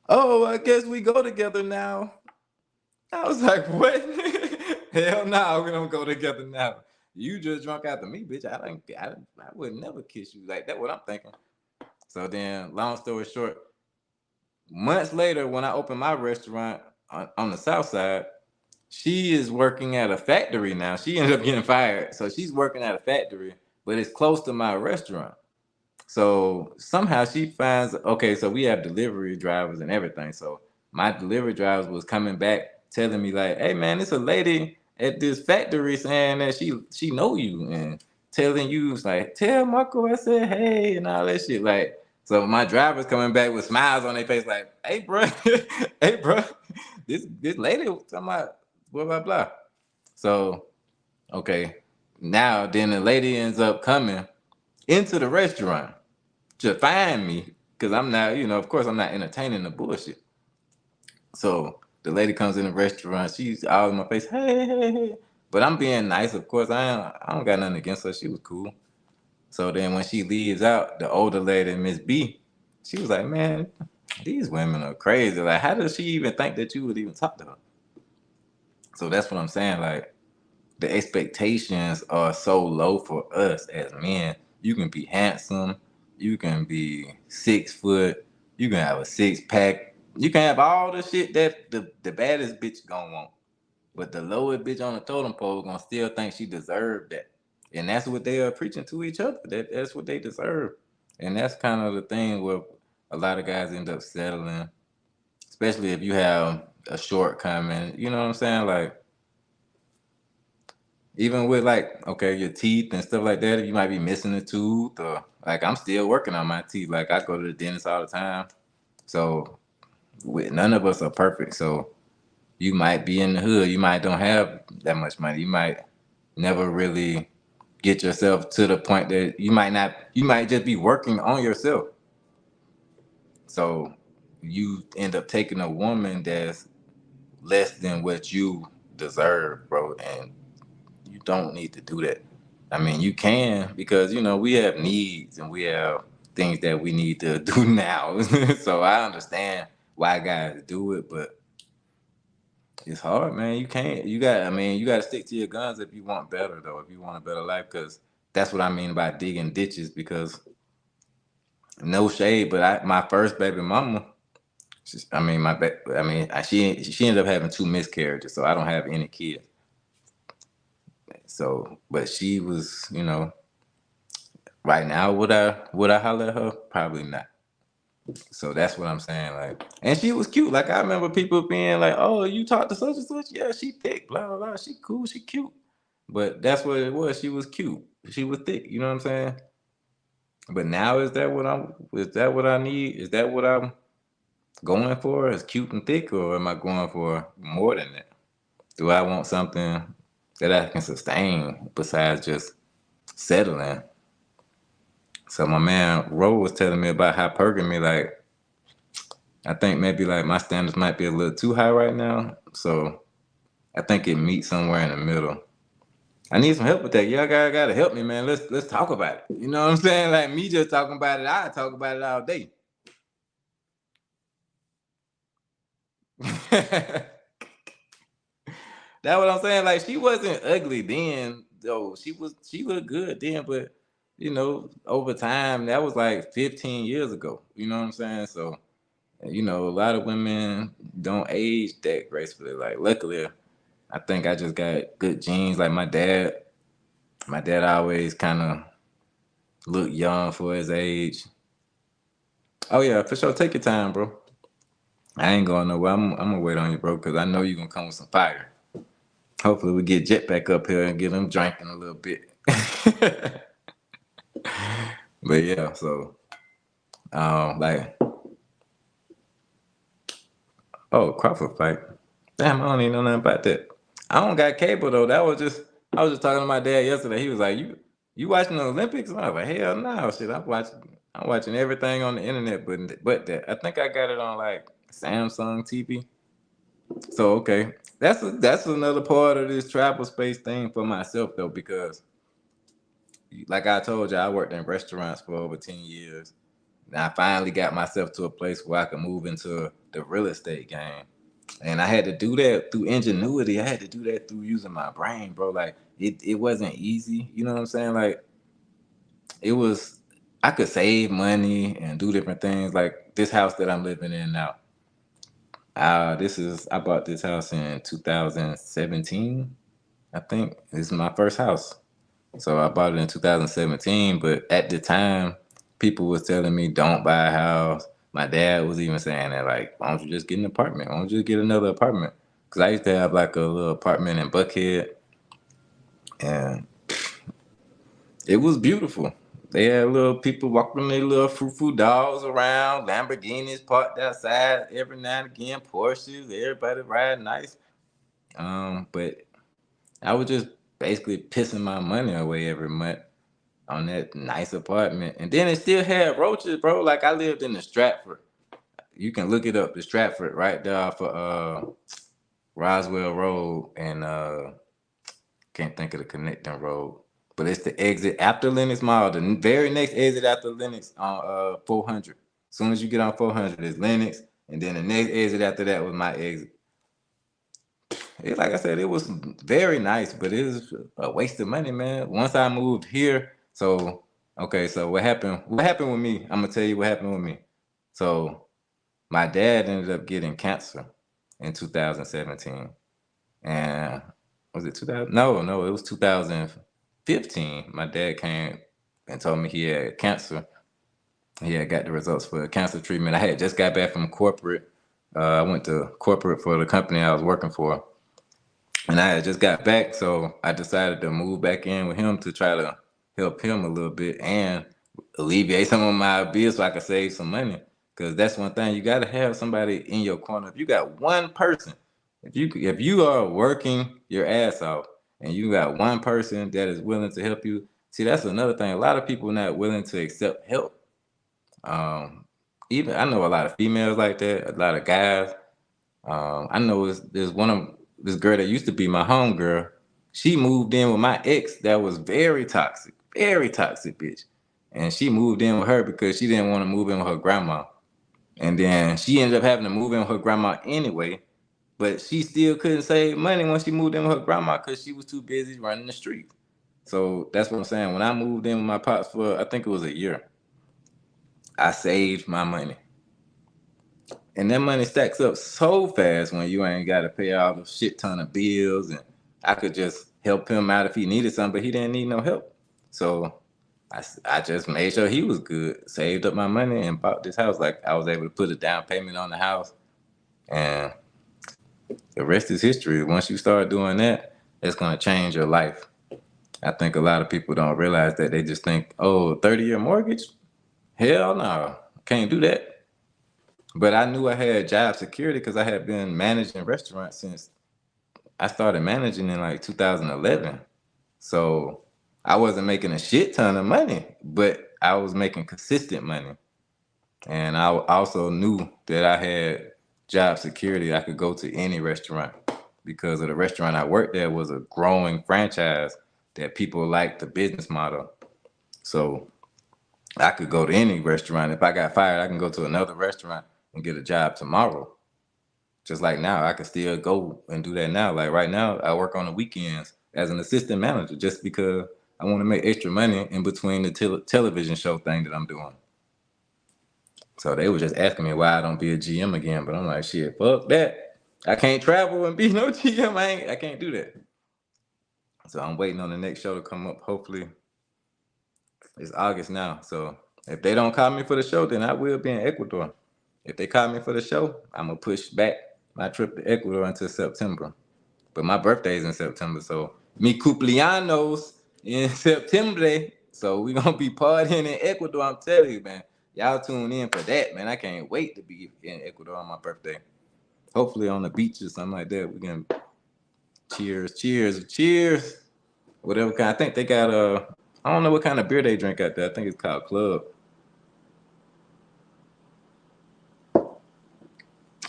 oh, I guess we go together now. I was like, what? Hell no, we don't go together now. You just drunk after me, bitch. I would never kiss you like that. What I'm thinking. So then, long story short, months later, when I opened my restaurant on the south side, she is working at a factory now. She ended up getting fired. So she's working at a factory, but it's close to my restaurant. So somehow she finds, okay, so we have delivery drivers and everything. So my delivery drivers was coming back telling me like, hey man, it's a lady at this factory saying that she know you and telling you like, tell Marco I said hey and all that shit. Like, so my driver's coming back with smiles on their face like, hey bro, hey bro, this lady was talking about blah blah blah. So okay, now then the lady ends up coming into the restaurant to find me because I'm not, of course, I'm not entertaining the bullshit. So the lady comes in the restaurant, she's all in my face, hey, hey, hey. But I'm being nice, of course. I don't got nothing against her. She was cool. So then when she leaves out, the older lady, Miss B, she was like, man, these women are crazy. Like, how does she even think that you would even talk to her? So that's what I'm saying. Like, the expectations are so low for us as men. You can be handsome, you can be 6 foot, you can have a 6 pack, you can have all the shit that the baddest bitch gonna want. But the lowest bitch on the totem pole gonna still think she deserved that. And that's what they are preaching to each other. That's what they deserve. And that's kind of the thing where a lot of guys end up settling, especially if you have a shortcoming. You know what I'm saying? Like, even with like, okay, your teeth and stuff like that, you might be missing a tooth or like I'm still working on my teeth. Like I go to the dentist all the time. So none of us are perfect. So you might be in the hood. You might don't have that much money. You might never really get yourself to the point that you might not, you might just be working on yourself. So you end up taking a woman that's less than what you deserve, bro. And you don't need to do that. I mean, you can because we have needs and we have things that we need to do now. So I understand why guys do it, but it's hard, man. You can't. You got. I mean, you got to stick to your guns if you want better, though. If you want a better life, because that's what I mean by digging ditches. Because no shade, but my first baby mama. I mean, she ended up having 2 miscarriages, so I don't have any kids. So, but she was, right now, would I holler at her? Probably not. So that's what I'm saying. Like, and she was cute. Like I remember people being like, "Oh, you talked to such and such? Yeah, she thick. Blah blah blah. She cool. She cute." But that's what it was. She was cute. She was thick. You know what I'm saying? But now is that what I'm? Is that what I need? Is that what I'm going for? Is cute and thick, or am I going for more than that? Do I want something that I can sustain besides just settling? So my man Ro was telling me about hypergamy. Like I think maybe like my standards might be a little too high right now. So I think it meets somewhere in the middle. I need some help with that. Y'all gotta help me, man. Let's talk about it. You know what I'm saying? Like me just talking about it, I talk about it all day. That's what I'm saying. Like she wasn't ugly then, though. She looked good then, but over time, that was like 15 years ago. You know what I'm saying? So, a lot of women don't age that gracefully. Like, luckily, I think I just got good genes. Like my dad always kind of looked young for his age. Oh yeah, for sure. Take your time, bro. I ain't going nowhere. I'm gonna wait on you, bro, because I know you're gonna come with some fire. Hopefully, we get Jet back up here and get him drinking a little bit. But yeah, so like, oh, Crawford fight. Damn, I don't even know nothing about that. I don't got cable though. I was just talking to my dad yesterday. He was like, "You watching the Olympics?" And I was like, "Hell no, shit! I'm watching everything on the internet, but that I think I got it on like Samsung TV." So okay, that's another part of this travel space thing for myself though, because like I told you, I worked in restaurants for over 10 years. And I finally got myself to a place where I could move into the real estate game. And I had to do that through ingenuity. I had to do that through using my brain, bro. Like it wasn't easy. You know what I'm saying? Like it was I could save money and do different things. Like this house that I'm living in now. I bought this house in 2017. I think this is my first house. So I bought it in 2017, but at the time, people was telling me don't buy a house. My dad was even saying that like, why don't you just get an apartment? Why don't you just get another apartment? Because I used to have like a little apartment in Buckhead, and it was beautiful. They had little people walking their little frou-frou dolls around, Lamborghinis parked outside every now and again, Porsches, everybody riding nice. But I was just basically pissing my money away every month on that nice apartment. And then it still had roaches, bro. Like I lived in the Stratford. You can look it up, the Stratford, right there for Roswell Road and can't think of the connecting road. But it's the exit after Lenox Mall. The very next exit after Lenox on 400. As soon as you get on 400, it's Lenox, and then the next exit after that was my exit. Like I said, it was very nice, but it was a waste of money, man. Once I moved here, so okay, so what happened? What happened with me? I'm gonna tell you what happened with me. So my dad ended up getting cancer in 2017, and was it 2000? No, it was 2015. My dad came and told me he had cancer. He had got the results for cancer treatment. I had just got back from corporate. I went to corporate for the company I was working for. And I had just got back, so I decided to move back in with him to try to help him a little bit and alleviate some of my bills so I could save some money. Because that's one thing, you got to have somebody in your corner. If you got one person, if you are working your ass off and you got one person that is willing to help you, see that's another thing. A lot of people not willing to accept help. Um, Even I know a lot of females like that, a lot of guys. I know there's one of this girl that used to be my home girl. She moved in with my ex that was very toxic bitch. And she moved in with her because she didn't want to move in with her grandma. And then she ended up having to move in with her grandma anyway. But she still couldn't save money when she moved in with her grandma because she was too busy running the streets. So that's what I'm saying. When I moved in with my pops for I think it was a year, I saved my money. And that money stacks up so fast when you ain't got to pay all the shit ton of bills. And I could just help him out if he needed something, but he didn't need no help. So I just made sure he was good, saved up my money, and bought this house. Like I was able to put a down payment on the house. And the rest is history. Once you start doing that, it's going to change your life. I think a lot of people don't realize that. They just think, oh, 30-year mortgage? Hell no, can't do that. But I knew I had job security because I had been managing restaurants since I started managing in like 2011. So I wasn't making a shit ton of money, but I was making consistent money. And I also knew that I had job security. I could go to any restaurant because of the restaurant I worked at was a growing franchise that people liked the business model. So I could go to any restaurant. If I got fired, I can go to another restaurant and get a job tomorrow. Just like now, I can still go and do that now. Like right now, I work on the weekends as an assistant manager just because I want to make extra money in between the television show thing that I'm doing. So they were just asking me why I don't be a GM again, but I'm like, shit, fuck that. I can't travel and be no GM. I can't do that. So I'm waiting on the next show to come up. Hopefully, it's August now. So if they don't call me for the show, then I will be in Ecuador. If they call me for the show, I'm gonna push back my trip to Ecuador until September. But my birthday is in September, so mi cumpleaños in September. So we gonna be partying in Ecuador. I'm telling you, man. Y'all tune in for that, man. I can't wait to be in Ecuador on my birthday. Hopefully on the beach or something like that. We can cheers. Whatever kind. I think they got I don't know what kind of beer they drink out there. I think it's called Club.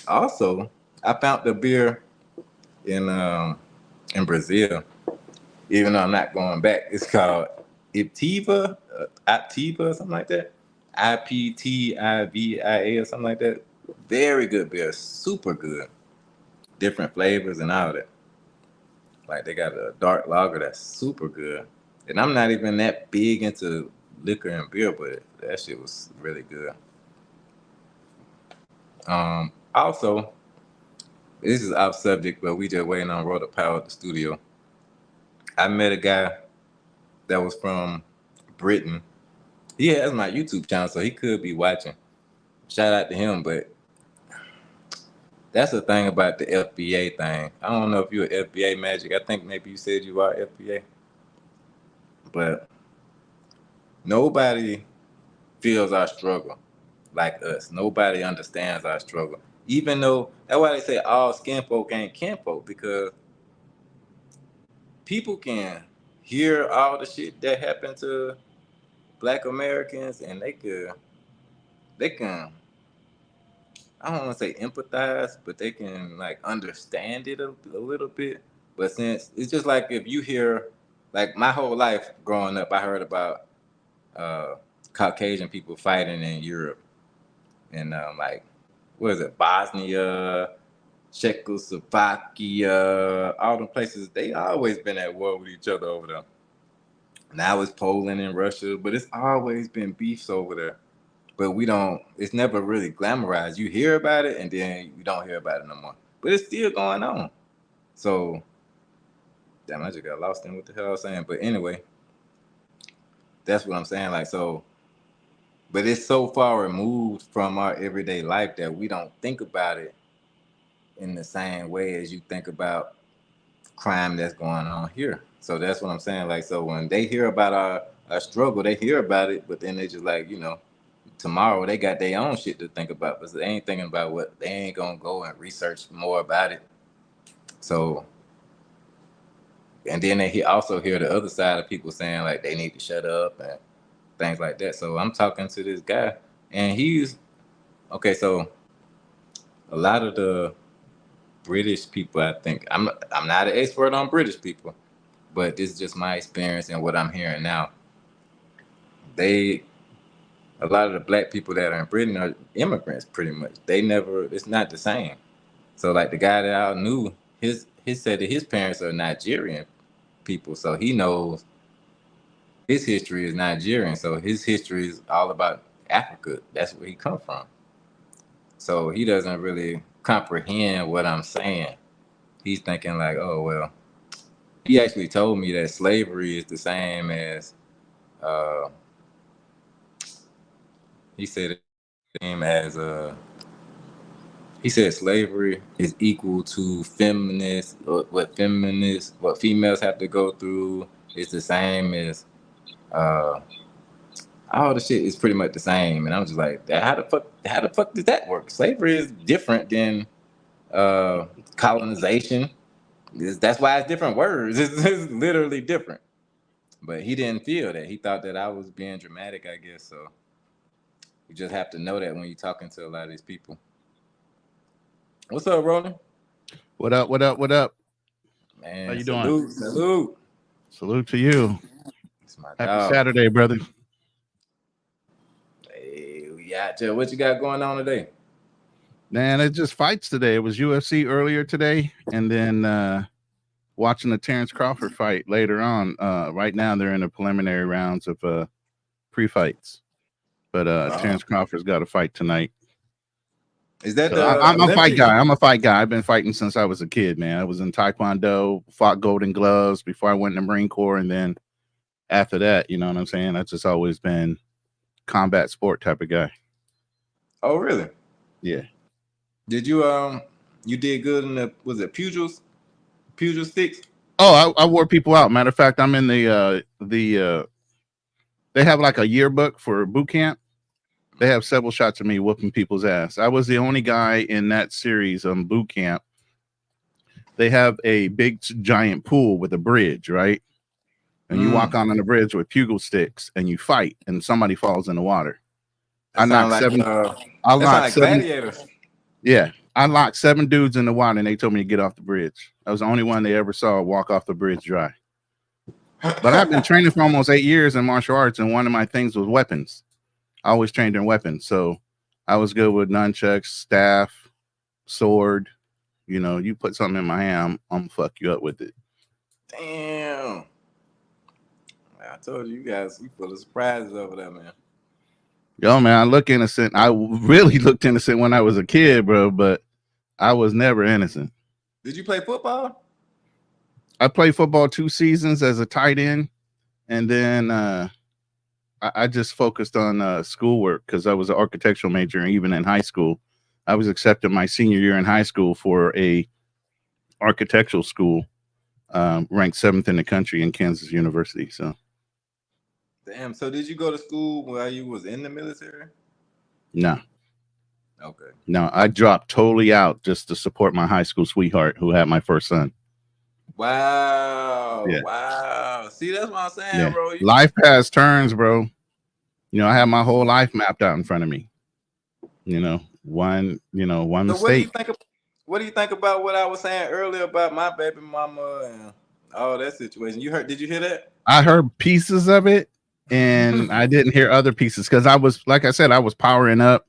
Also, I found the beer in Brazil. Even though I'm not going back, it's called Aptiva, something like that. IPTIVIA or something like that. Very good beer, super good. Different flavors and all that. Like they got a dark lager that's super good. And I'm not even that big into liquor and beer, but that shit was really good. Also, this is off subject, but we just waiting on Roll the Power at the studio. I met a guy that was from Britain. He has my YouTube channel, so he could be watching. Shout out to him, but that's the thing about the FBA thing. I don't know if you're FBA Magic. I think maybe you said you are FBA, but nobody feels our struggle like us. Nobody understands our struggle. Even though that's why they say all skin folk ain't kinfolk, because people can hear all the shit that happened to Black Americans, and they can I don't want to say empathize, but they can like understand it a little bit. But since it's just like if you hear, like my whole life growing up, I heard about uh, Caucasian people fighting in Europe and like what is it, Bosnia, Czechoslovakia, all the places. They always been at war with each other over there. Now it's Poland and Russia, but it's always been beefs over there. But we don't. It's never really glamorized. You hear about it, and then you don't hear about it no more. But it's still going on. So, damn, I just got lost in what the hell I was saying. But anyway, that's what I'm saying. Like, so, but it's so far removed from our everyday life that we don't think about it in the same way as you think about crime that's going on here. So that's what I'm saying. Like, so when they hear about our struggle, they hear about it, but then they just like, tomorrow they got their own shit to think about, but they ain't thinking about what they ain't gonna go and research more about it. So, and then they also hear the other side of people saying like they need to shut up and things like that. So I'm talking to this guy, and he's okay. So a lot of the British people, I think I'm not an expert on British people, but this is just my experience and what I'm hearing now. They A lot of the black people that are in Britain are immigrants, pretty much. It's not the same. So like the guy that I knew, he said that his parents are Nigerian people, so he knows his history is Nigerian. So his history is all about Africa. That's where he come from. So he doesn't really comprehend what I'm saying. He's thinking like, oh well. He actually told me that slavery is the same as uh, he said it same as he said slavery is equal to what females have to go through. It's the same as uh, all the shit is pretty much the same. And I'm just like, how the fuck does that work? Slavery is different than uh, colonization. That's why it's different words. It's literally different. But he didn't feel that. He thought that I was being dramatic, I guess. So you just have to know that when you're talking to a lot of these people. What's up, Roland? What up? What up? What up? How Man, you doing? salute. Salute to you. It's my Happy dog. Saturday, brother. Hey, yeah, what you got going on today? Man, it just fights today. It was UFC earlier today, and then watching the Terrence Crawford fight later on. Right now, they're in the preliminary rounds of pre-fights, but Terrence Crawford's got a fight tonight. Is that So I'm a fight guy. I'm a fight guy. I've been fighting since I was a kid, man. I was in Taekwondo, fought Golden Gloves before I went in the Marine Corps, and then after that, you know what I'm saying? I've just always been combat sport type of guy. Oh, really? Yeah. Did you you did good in the pugil sticks? Oh, I wore people out. Matter of fact, I'm in the they have like a yearbook for boot camp. They have several shots of me whooping people's ass. I was the only guy in that series on boot camp. They have a big giant pool with a bridge, right? And you walk on the bridge with pugil sticks and you fight, and somebody falls in the water. I knocked seven. I locked seven. Gladiators. Yeah, I locked 7 dudes in the water, and they told me to get off the bridge. I was the only one they ever saw walk off the bridge dry. But I've been training for almost 8 years in martial arts, and one of my things was weapons. I always trained in weapons, so I was good with nunchucks, staff, sword. You know, you put something in my hand, I'm gonna fuck you up with it. Damn. I told you guys, you full of surprises over there, man. Yo, man, I look innocent. I really looked innocent when I was a kid, bro, but I was never innocent. Did you play football? I played football 2 seasons as a tight end, and then I just focused on schoolwork because I was an architectural major, and even in high school, I was accepted my senior year in high school for a architectural school, ranked 7th in the country in Kansas University. So, damn. So, did you go to school while you was in the military? No. Okay. No, I dropped totally out just to support my high school sweetheart who had my first son. Wow. Yeah. Wow. See, that's what I'm saying, bro. Life has turns, bro. You know, I have my whole life mapped out in front of me. You know, one mistake. What do you think about what I was saying earlier about my baby mama and all that situation? Did you hear that? I heard pieces of it, and I didn't hear other pieces because I was, like I said, I was powering up.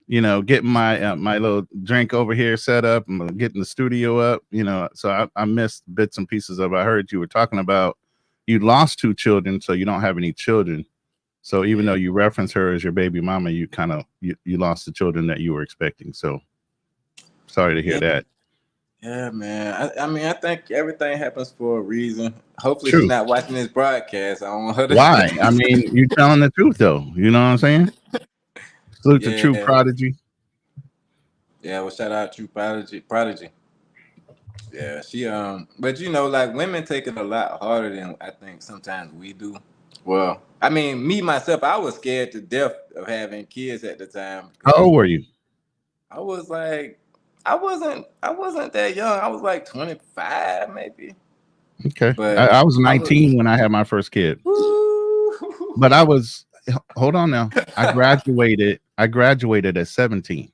You know, getting my my little drink over here set up, and getting the studio up. You know, so I missed bits and pieces of. I heard you were talking about you lost 2 children, so you don't have any children. So even though you reference her as your baby mama, you kind of you lost the children that you were expecting. So sorry to hear that. Yeah, man. I mean, I think everything happens for a reason. Hopefully, she's not watching this broadcast. I don't want her to. Why? I mean, you're telling the truth, though. You know what I'm saying? Salute to True Prodigy. Yeah, well, shout out True Prodigy. Yeah, she but you know, like women take it a lot harder than I think sometimes we do. Well, I mean, me myself, I was scared to death of having kids at the time. How old were you? I was like, I wasn't that young. I was like 25, maybe. Okay, but I was 19 when I had my first kid. But I was. Hold on now. I graduated at 17.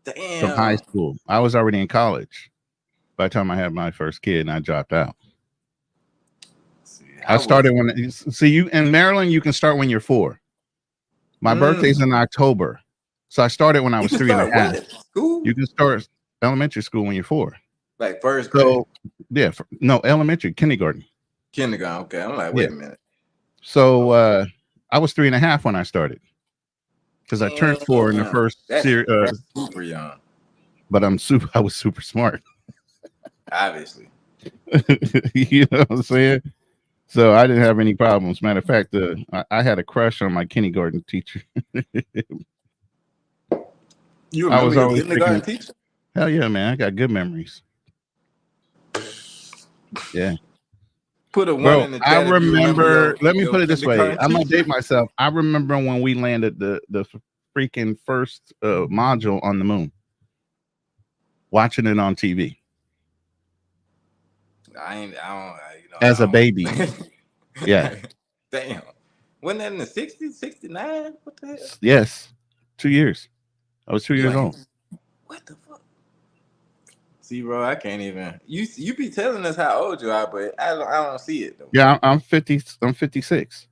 Damn. From high school. I was already in college by the time I had my first kid, and I dropped out. I started when you in Maryland, you can start when you're 4. My birthday's in October. So I started when I was 3.5. You can start elementary school when you're 4. Like first grade. So yeah, elementary, kindergarten. Kindergarten, okay. I'm like, wait a minute. So I was 3.5 when I started because I turned 4 in the first series. That's super young. But I was super smart. Obviously. You know what I'm saying? So I didn't have any problems. Matter of fact, I had a crush on my kindergarten teacher. You remember your kindergarten teacher? Hell yeah, man. I got good memories. Yeah. Put a 1 in the chat. I remember. Let me put it this way. I'm gonna date myself. I remember when we landed the freaking first module on the moon. Watching it on TV. As a baby. Yeah. Damn. Wasn't that in the 60s, 69? What the hell? Yes. 2 years. I was 2 years old. What the fuck? See, bro, I can't even. You be telling us how old you are, but I don't see it though. Yeah, I'm 50. I'm 56.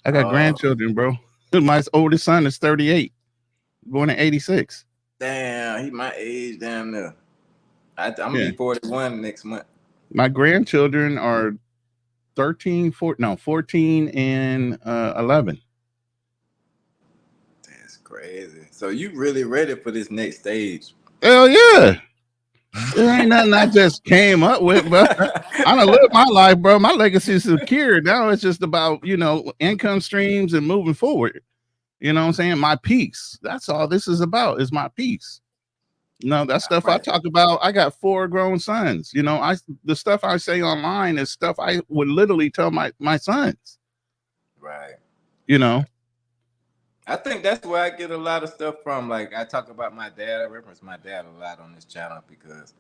I got grandchildren, bro. My oldest son is 38, born in 86. Damn, he my age damn near. I'm gonna Yeah. be 41 next month. My grandchildren are 14 and 11. That's crazy. So you really ready for this next stage? Hell yeah. It ain't nothing I just came up with, bro. I done lived my life, bro. My legacy is secure. Now it's just about, income streams and moving forward. You know what I'm saying? My peace. That's all this is about, is my peace. That stuff I talk about. I got 4 grown sons. The stuff I say online is stuff I would literally tell my sons. Right. I think that's where I get a lot of stuff from. Like, I talk about my dad. I reference my dad a lot on this channel because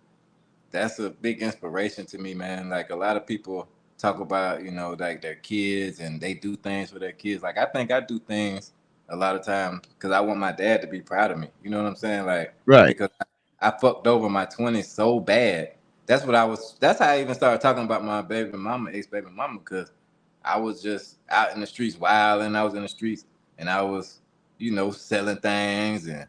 that's a big inspiration to me, man. Like, a lot of people talk about, like their kids and they do things for their kids. Like, I think I do things a lot of times because I want my dad to be proud of me. You know what I'm saying? Like, right. Because I fucked over my 20s so bad. That's how I even started talking about my baby mama, ex-baby mama, because I was just out in the streets wilding. I was in the streets and I was, selling things and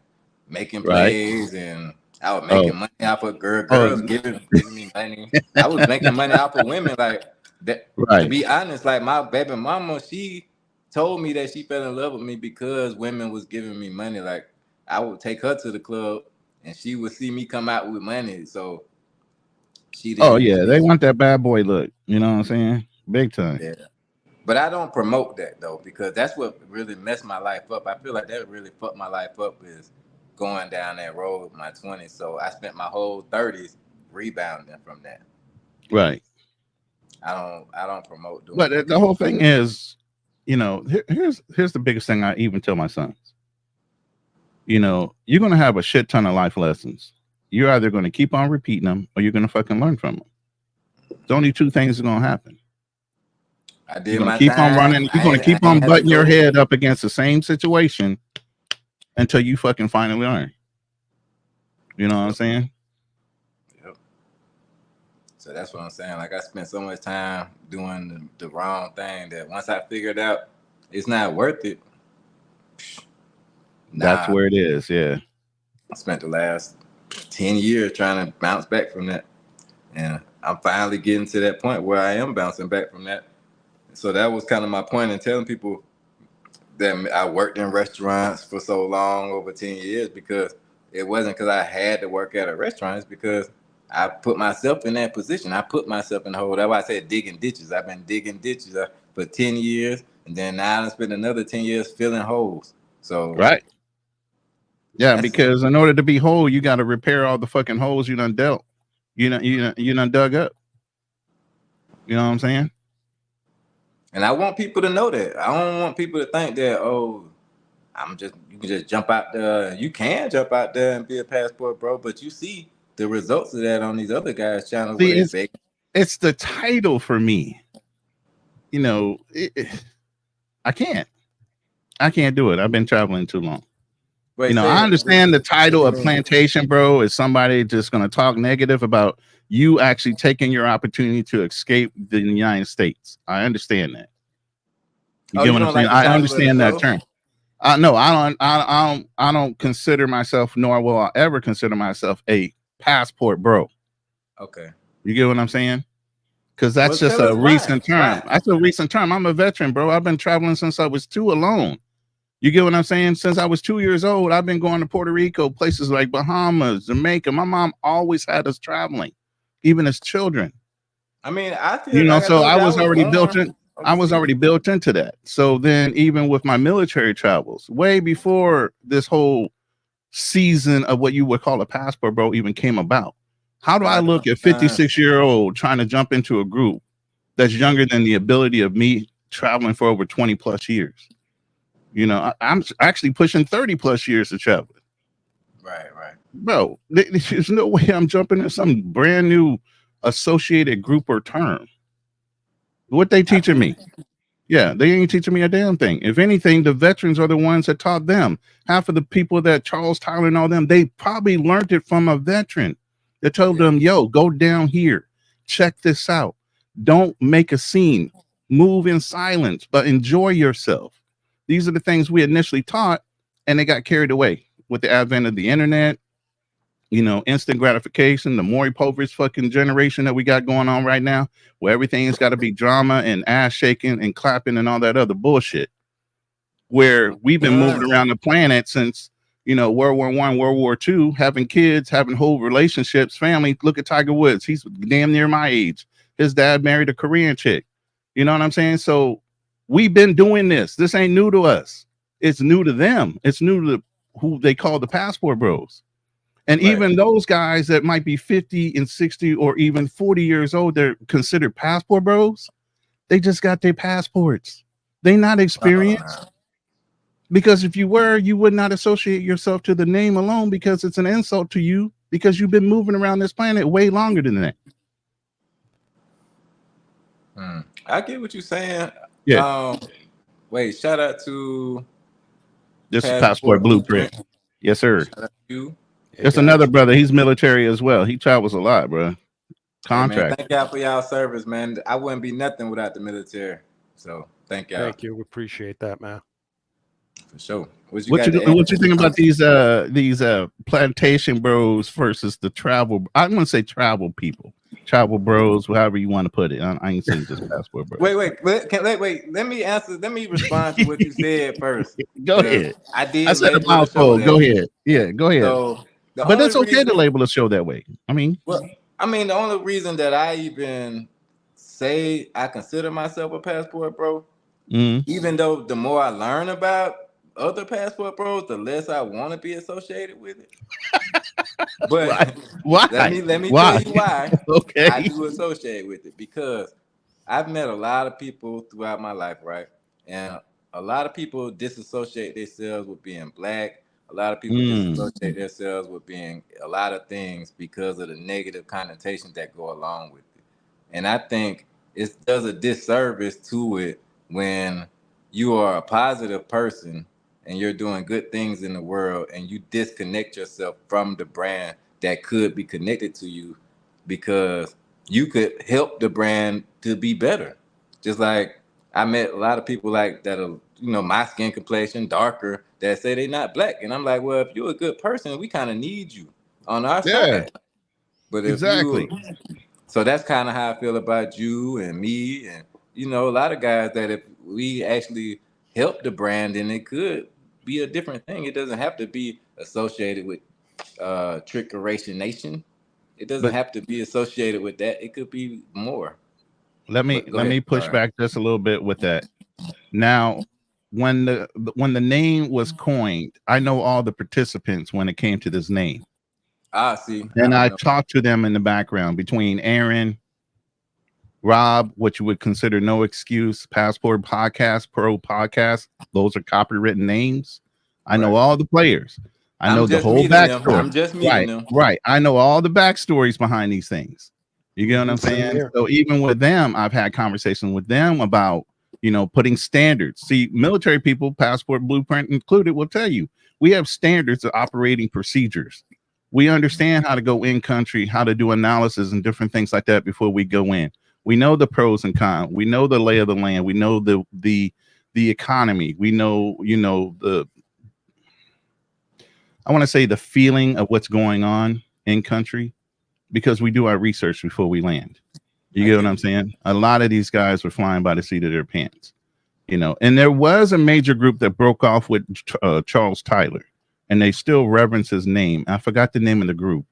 making plays, and I was making money off of girls giving me money. I was making money off of women. Like that. Right. To be honest, like my baby mama, she told me that she fell in love with me because women was giving me money. Like I would take her to the club and she would see me come out with money. So she didn't. Oh yeah, they want that bad boy look. You know what I'm saying? Big time. Yeah. But I don't promote that though, because that's what really messed my life up. I feel like that really fucked my life up, is going down that road with my 20s. So I spent my whole 30s rebounding from that. Right. I don't promote doing But the whole thing is, here's the biggest thing I even tell my sons. You're gonna have a shit ton of life lessons. You're either gonna keep on repeating them or you're gonna fucking learn from them. There's only 2 things that are gonna happen. I did You're gonna my keep time. on running. You're gonna keep on butting your head up against the same situation until you fucking finally learn. You know what I'm saying? Yep. So that's what I'm saying. Like I spent so much time doing the wrong thing that once I figured out it's not worth it. That's where it is. Yeah. I spent the last 10 years trying to bounce back from that, and I'm finally getting to that point where I am bouncing back from that. So that was kind of my point in telling people that I worked in restaurants for so long, over 10 years, because it wasn't because I had to work at a restaurant. It's because I put myself in that position. I put myself in the hole. That's why I said digging ditches. I've been digging ditches for 10 years, and then now I spent another 10 years filling holes. So right. Yeah, because in order to be whole, you got to repair all the fucking holes you done dealt. You done dug up. You know what I'm saying? And I want people to know that. I don't want people to think that, you can just jump out there. You can jump out there and be a passport bro, but you see the results of that on these other guys' channels. See, it's the title for me. I can't do it. I've been traveling too long. Wait, I understand the title of plantation, bro, is somebody just going to talk negative about you actually taking your opportunity to escape the United States. I understand that. You get what I'm saying? I understand that term. No, I don't consider myself, nor will I ever consider myself a passport bro. Okay. You get what I'm saying? Because that's just a recent term. That's a recent term. I'm a veteran, bro. I've been traveling since I was 2 alone. You get what I'm saying? Since I was 2 years old, I've been going to Puerto Rico, places like Bahamas, Jamaica. My mom always had us traveling, even as children. I mean, I feel so I was already built in. I was already built into that. So then, even with my military travels, way before this whole season of what you would call a passport bro even came about, how do I look at 56-year-old trying to jump into a group that's younger than the ability of me traveling for over 20 plus years? I'm actually pushing 30 plus years to travel. Right. Bro, there's no way I'm jumping in some brand new associated group or term. What they teaching me? Yeah, they ain't teaching me a damn thing. If anything, the veterans are the ones that taught them. Half of the people that Charles Tyler and all them, they probably learned it from a veteran that told them, yo, go down here. Check this out. Don't make a scene. Move in silence, but enjoy yourself. These are the things we initially taught, and they got carried away with the advent of the internet, instant gratification, the Maury Povich fucking generation that we got going on right now, where everything's got to be drama and ass shaking and clapping and all that other bullshit. Where we've been moving around the planet since World War I, World War II, having kids, having whole relationships, family. Look at Tiger Woods; he's damn near my age. His dad married a Korean chick. You know what I'm saying? So we've been doing this. This ain't new to us. It's new to them. It's new to who they call the passport bros. And even those guys that might be 50 and 60 or even 40 years old, they're considered passport bros. They just got their passports. They not experienced. Because if you were, you would not associate yourself to the name alone, because it's an insult to you, because you've been moving around this planet way longer than that. I get what you're saying. Yeah. Wait, shout out to this Passport Blueprint. Yes, sir. Shout out to you. There's another brother. He's military as well. He travels a lot, bro. Contract. Hey, man, thank y'all for y'all service, man. I wouldn't be nothing without the military. So thank y'all. Thank you. We appreciate that, man. For sure. What you think about these plantation bros versus the travel? I'm gonna say travel people, travel bros, however you want to put it. I ain't saying just passport bros. Wait. Let me answer. Let me respond to what you said first. Go ahead. I said a mouthful. Go ahead. Yeah, go ahead. So, but it's okay to label a show that way. The only reason that I even say I consider myself a passport bro, even though the more I learn about other passport bros, the less I want to be associated with it. But why? Let me tell you why. Okay. I do associate with it, because I've met a lot of people throughout my life, right? And a lot of people disassociate themselves with being black. A lot of people disassociate themselves with being a lot of things because of the negative connotations that go along with it. And I think it does a disservice to it when you are a positive person and you're doing good things in the world and you disconnect yourself from the brand that could be connected to you, because you could help the brand to be better. Just like I met a lot of people like that are, my skin complexion, darker, that say they're not black. And I'm like, well, if you're a good person, we kind of need you on our side. But if so that's kind of how I feel about you and me. And, a lot of guys that if we actually help the brand, then it could be a different thing. It doesn't have to be associated with Trickeration Nation. It doesn't have to be associated with that. It could be more. Let me push back just a little bit with that. Now, when the name was coined, I know all the participants when it came to this name. See. And I talked to them in the background between Aaron, Rob, what you would consider No Excuse, Passport Podcast, Pro Podcast. Those are copywritten names. I know all the players. I know the whole backstory. I'm just meeting them. Right. I know all the backstories behind these things. You get what I'm saying? So even with them, I've had conversations with them about, putting standards. See, military people, Passport Blueprint included, will tell you, we have standards of operating procedures. We understand how to go in country, how to do analysis and different things like that before we go in. We know the pros and cons. We know the lay of the land. We know the economy. We know, I want to say the feeling of what's going on in country, because we do our research before we land. You get what I'm saying? A lot of these guys were flying by the seat of their pants, and there was a major group that broke off with Charles Tyler, and they still reverence his name. I forgot the name of the group.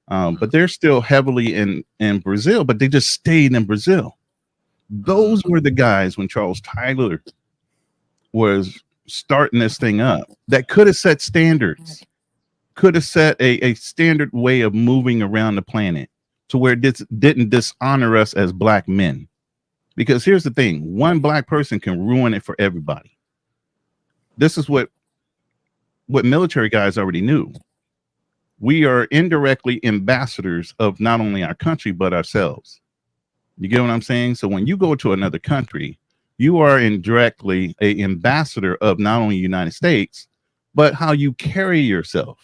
But they're still heavily in Brazil, but they just stayed in Brazil. Those were the guys when Charles Tyler was starting this thing up that could have set standards, could have set a standard way of moving around the planet to where it didn't dishonor us as black men. Because here's the thing, one black person can ruin it for everybody. This is what military guys already knew. We are indirectly ambassadors of not only our country, but ourselves. You get what I'm saying? So when you go to another country, you are indirectly an ambassador of not only the United States, but how you carry yourself.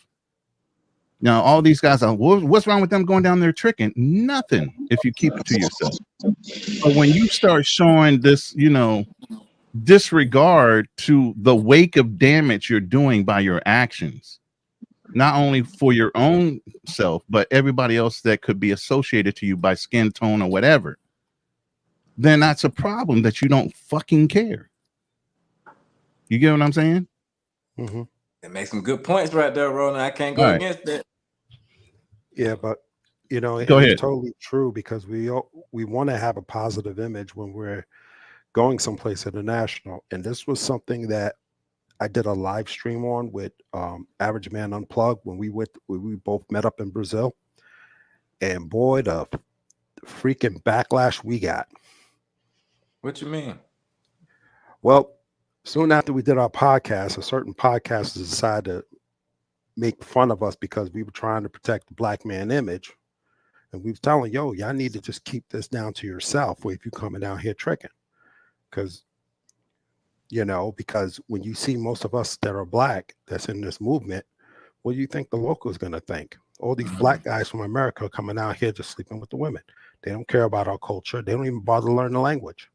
Now, all these guys are, what's wrong with them going down there tricking? Nothing if you keep it to yourself. But when you start showing this, disregard to the wake of damage you're doing by your actions, not only for your own self, but everybody else that could be associated to you by skin tone or whatever, then that's a problem that you don't fucking care. You get what I'm saying? Mm-hmm. It makes some good points right there, Roland. I can't go All right. against that. Yeah, but you know, and Go it's ahead. totally true because we want to have a positive image when we're going someplace international. And this was something that I did a live stream on with Average Man Unplugged when we both met up in Brazil. And boy, the freaking backlash we got. What you mean? Well, soon after we did our podcast, a certain podcast decided to make fun of us because we were trying to protect the black man image. And we was telling, yo, y'all need to just keep this down to yourself if you coming down here tricking. Because, you know, because when you see most of us that are black that's in this movement, what do you think the locals going to think? All these black guys from America coming out here just sleeping with the women. They don't care about our culture. They don't even bother to learn the language.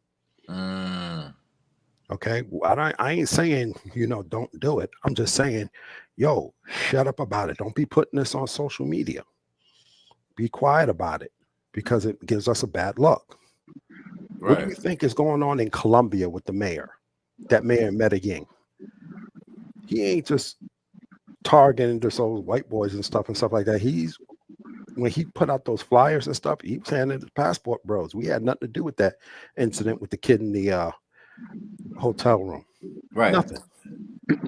Okay. I ain't saying, you know, don't do it. I'm just saying, yo, shut up about it. Don't be putting this on social media. Be quiet about it because it gives us a bad look. Right. What do you think is going on in Colombia with the mayor? That mayor in Medellin. He ain't just targeting just old white boys and stuff like that. When he put out those flyers and stuff, he was handing the passport bros. We had nothing to do with that incident with the kid in the hotel room. Right. Nothing.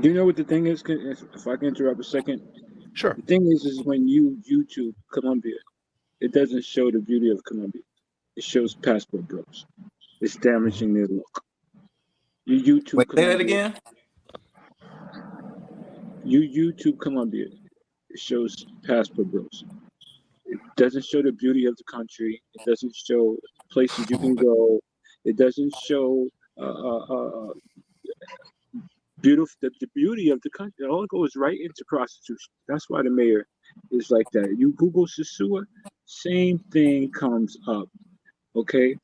Do you know what the thing is? If I can interrupt a second. Sure. The thing is when you YouTube Colombia, it doesn't show the beauty of Colombia. It shows passport bros. It's damaging their look. You YouTube Wait, say that Colombia. again? You YouTube Colombia. It shows passport bros. It doesn't show the beauty of the country. It doesn't show places you can go. It doesn't show the beauty of the country. It all goes right into prostitution. That's why the mayor is like that. You Google Sisua, same thing comes up. Okay,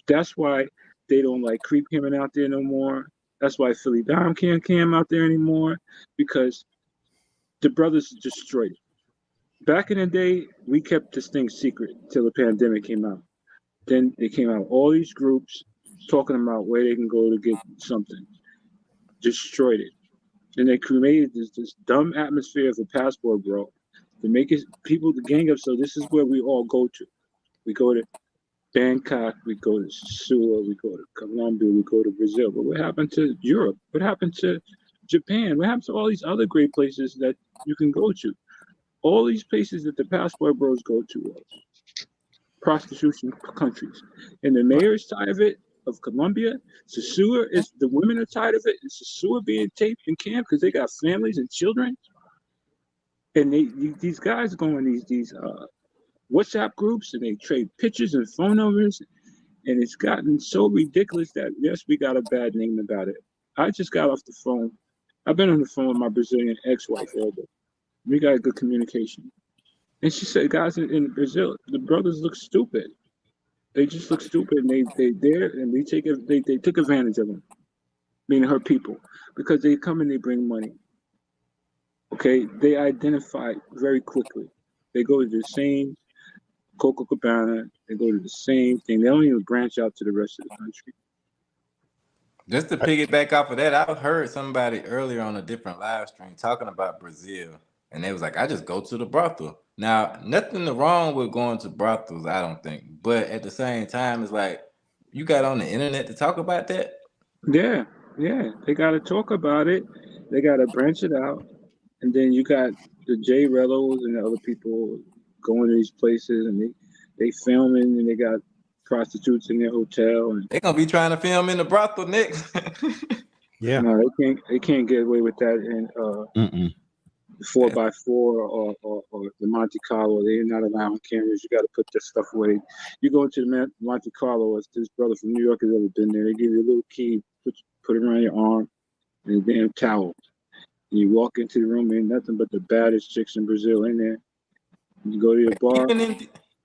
that's why they don't like Creep Cameron out there no more. That's why Philly Dime can't cam out there anymore, because the brothers destroyed it. Back in the day, we kept this thing secret till the pandemic came out. Then they came out all these groups talking about where they can go to get something. Destroyed it. And they created this dumb atmosphere of a passport, bro, to make it people to gang up. So this is where we all go to. We go to Bangkok, we go to Seoul, we go to Colombia, we go to Brazil. But what happened to Europe? What happened to Japan? What happened to all these other great places that you can go to? All these places that the passport bros go to are prostitution countries. And the mayor's tired of it, of Colombia. Sisua is the women are tired of it. And Sisua being taped in camp because they got families and children. And these guys go in these WhatsApp groups and they trade pictures and phone numbers. And it's gotten so ridiculous that, yes, we got a bad name about it. I just got off the phone. I've been on the phone with my Brazilian ex-wife, Elder. We got good communication. And she said, guys in Brazil, the brothers look stupid. They just look stupid, and they there, and they took advantage of them, meaning her people, because they come and they bring money. Okay, they identify very quickly. They go to the same Copacabana. They go to the same thing. They don't even branch out to the rest of the country. Just to piggyback off of that, I heard somebody earlier on a different live stream talking about Brazil, and they was like, I just go to the brothel. Now, nothing wrong with going to brothels, I don't think. But at the same time, it's like, you got on the internet to talk about that? Yeah. They got to talk about it. They got to branch it out. And then you got the J Rellos and the other people going to these places, and they filming, and they got prostitutes in their hotel, and They're gonna be trying to film in the brothel next. Yeah. no, they can't get away with that in 4x4 or the Monte Carlo. They're not allowing cameras. You got to put this stuff away. You go into the Monte Carlo, as this brother from New York has ever been there. They give you a little key, put it around your arm, and a damn towel. And you walk into the room, ain't nothing but the baddest chicks in Brazil in there. You go to your bar.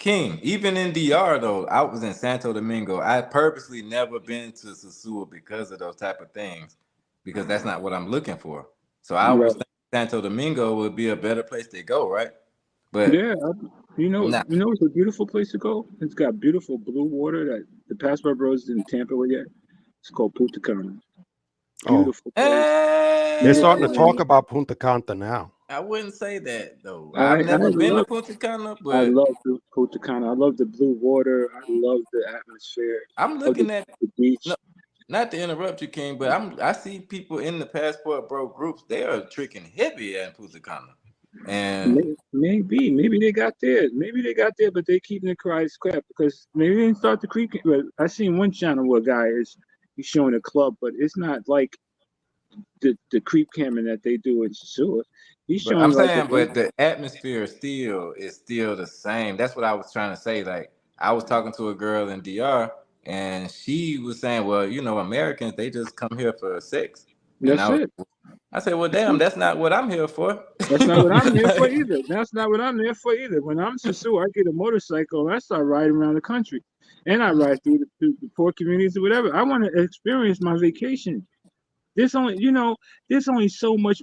Even in DR though, I was in Santo Domingo. I purposely never been to Sisua because of those type of things, because that's not what I'm looking for. So I was thinking Santo Domingo would be a better place to go, right? But Yeah, nah, it's a beautiful place to go. It's got beautiful blue water that the Passport Bros didn't tamper with yet. It's called Punta Cana. Oh, Beautiful place. they're starting Beautiful to eh, talk land. about Punta Cana now. I wouldn't say that though. I I've I never been to love Punta Cana, I but love Punta Cana. I love the blue water. I love the atmosphere I'm of looking at the beach. no, not to interrupt you, King, but I see people in the Passport Bro groups. They are tricking heavy at Punta Cana, and Maybe they got there. Maybe they got there, but they keeping the cries crap because maybe they didn't start the creek. But I seen one channel where a guy he's showing a club, but it's not like the creep camming that they do in Sasua. He's but I'm showing like saying, but the atmosphere still is still the same. That's what I was trying to say. Like I was talking to a girl in DR, and she was saying, "Well, Americans they just come here for sex," and that's it. I said, "Well, damn, that's not what I'm here for." That's not what I'm there for Like, either. That's not what I'm there for either. When I'm Sasua, I get a motorcycle and I start riding around the country, and I ride through the poor communities or whatever. I want to experience my vacation. There's only, there's only so much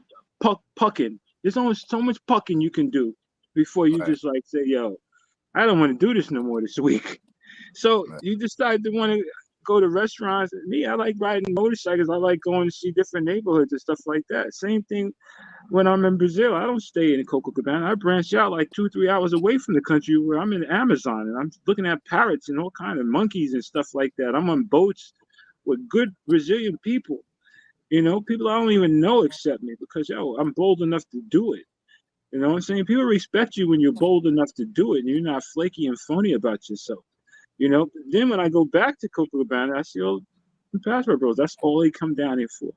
pucking. There's only so much pucking you can do before you right, just like say, yo, I don't want to do this no more this week. So right. you decide to want to go to restaurants. Me, I like riding motorcycles. I like going to see different neighborhoods and stuff like that. Same thing when I'm in Brazil. I don't stay in Copacabana. I branch out like 2-3 hours away from the country where I'm in Amazon and I'm looking at parrots and all kind of monkeys and stuff like that. I'm on boats with good Brazilian people. People I don't even know accept me because I'm bold enough to do it. You know what I'm saying? People respect you when you're bold enough to do it and you're not flaky and phony about yourself. Then when I go back to Copacabana, I see all the Passport Bros. That's all they come down here for.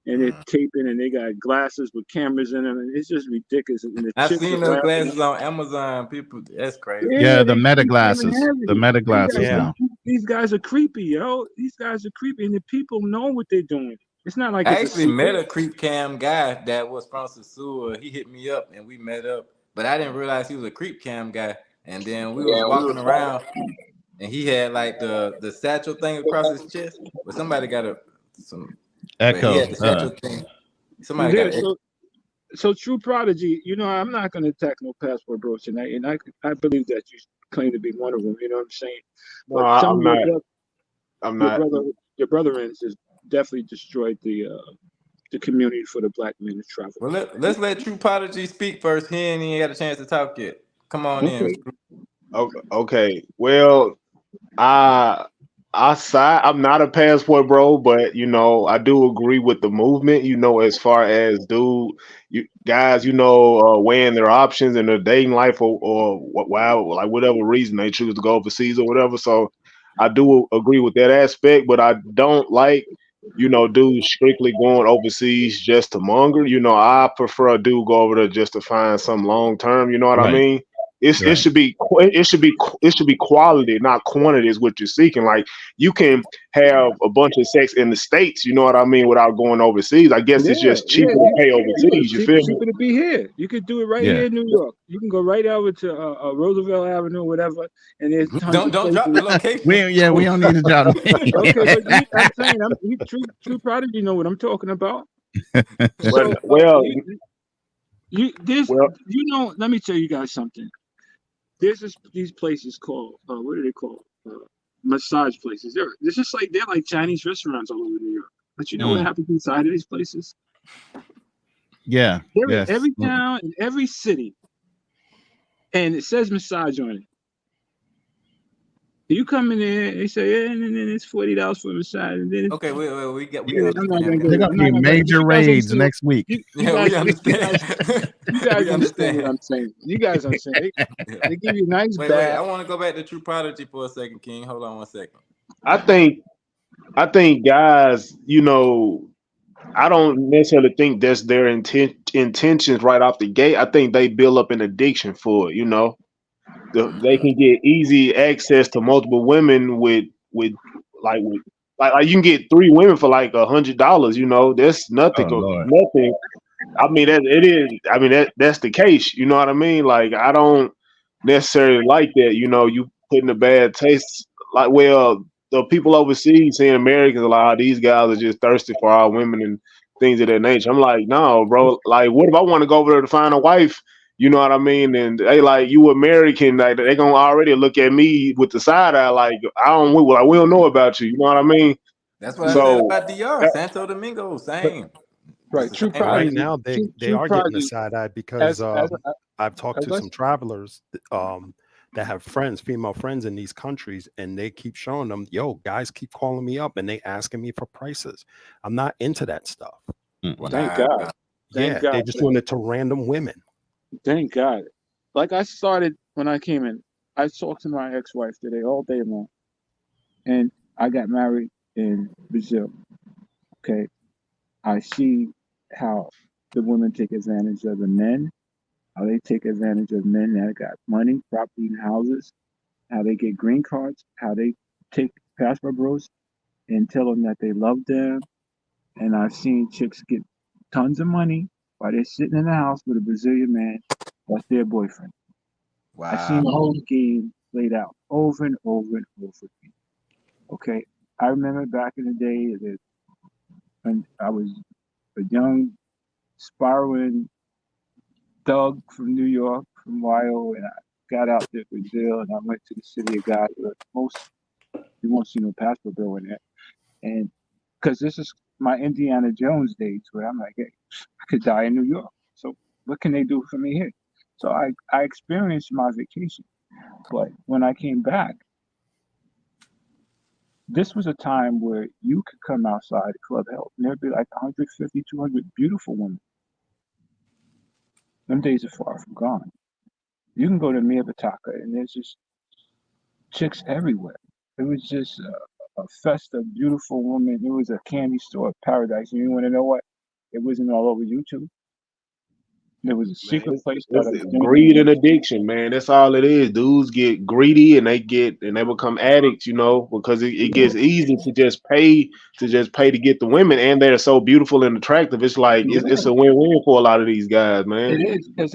And they're taping and they got glasses with cameras in them. And it's just ridiculous. And the I chicks seen are those laughing. glasses on Amazon. People, that's crazy. Yeah, Yeah, the meta they creepy glasses. The heavy. meta glasses Yeah. now. These guys are creepy, yo. These guys are creepy. And the people know what they're doing. It's not like I it's a actually met secret. a creep cam guy that was from Sasua. He hit me up and we met up, but I didn't realize he was a creep cam guy. And then we was walking around, and he had like the satchel thing across his chest. But somebody got but he Echo. had the satchel thing. Somebody got Yeah, it. so True Prodigy, I'm not going to attack no Passport Bros tonight, and I believe that you claim to be one of them. You know what I'm saying? No, But some I'm of not. I'm your not. brethren has definitely destroyed the community for the black men to travel. Well, let's let True Prodigy speak first. He ain't even got a chance to talk yet. Come on in. Okay, Okay. Well, I I'm not a passport bro, but I do agree with the movement. As far as you guys, weighing their options in their dating life, or wow, like whatever reason they choose to go overseas or whatever. So I do agree with that aspect, but I don't like dudes strictly going overseas just to monger. I prefer a dude go over there just to find some long term. You know what I Right. mean? It Right. should be quality, not quantity, is what you're seeking. Like you can have a bunch of sex in the States, you know what I mean, without going overseas. I guess it's yeah, just cheaper to pay overseas. You feel me? cheaper to be here. You could do it right Yeah. here in New York. You can go right over to Roosevelt Avenue, whatever, and there's tons of Don't drop places. the location. We don't need to drop Okay, but names. I'm saying, True Prodigy know what I'm talking about. Well, So well, well. let me tell you guys something. There's these places called what are they called? Massage places. They're like Chinese restaurants all over New York. But you know what happens inside of these places? Yeah. Yes. Every town and every city, and it says massage on it. You come in there, they say, yeah, and then it's $40 for a massage, and then Okay, we I'm not gonna understand. go. They're gonna I'm be not gonna go. major You guys raids understand next week. you Yeah, guys, we understand. you guys We understand what understand. I'm saying. You guys understand. They give you a nice Wait. bath. I want to go back to True Prodigy for a second, King. Hold on one second. I think guys, I don't necessarily think that's their intentions right off the gate. I think they build up an addiction for it. They can get easy access to multiple women with like with like you can get 3 women for like $100. That's nothing. Oh Lord. Nothing. I mean that it is. I mean that's the case. You know what I mean? Like I don't necessarily like that. You putting a bad taste. Like the people overseas seeing Americans a lot. These guys are just thirsty for our women, and things of that nature. I'm like, no, bro. Like, what if I want to go over there to find a wife? You know what I mean? And they like, you American, like they gonna already look at me with the side eye, like we don't know about you. You know what I mean? That's what I said So about DR, that- Santo Domingo, but same. It's right, the true same Right way. prodigy, now, they true are getting the prodigy. side eye because As I've talked to I some travelers that have friends, female friends in these countries, and they keep showing them, yo, guys keep calling me up and they asking me for prices. I'm not into that stuff. thank Wow. God, thank Yeah, God, they're just doing it to random women. thank God. Like I started when I came in, I talked to my ex-wife today all day long, and I got married in Brazil. Okay, I see how the women take advantage of the men, how they take advantage of men that got money, property, and houses, how they get green cards, how they take passport bros and tell them that they love them. And I've seen chicks get tons of money while they're sitting in the house with a Brazilian man that's their boyfriend. I've seen Wow. the whole game played out over and over and over again. Okay, I remember back in the day that when I was a young, spiraling thug from New York, from YO, and I got out to Brazil, and I went to the city of God. Where most you won't see no passport bro in there, and because this is my Indiana Jones days, where I'm like, hey, I could die in New York. So what can they do for me here? So I experienced my vacation, but when I came back, this was a time where you could come outside Club Health, and there'd be like 150, 200 beautiful women. Them days are far from gone. You can go to Mia Bataka, and there's just chicks everywhere. It was just a fest of beautiful women. It was a candy store paradise. And you want to know what? It wasn't all over YouTube. There was a man, secret place that it's I was doing greed it. and addiction, man. That's all it is. Dudes get greedy and they become addicts, you know, because it gets easy to just pay to get the women, and they're so beautiful and attractive. It's like it's a win-win for a lot of these guys, man. It is because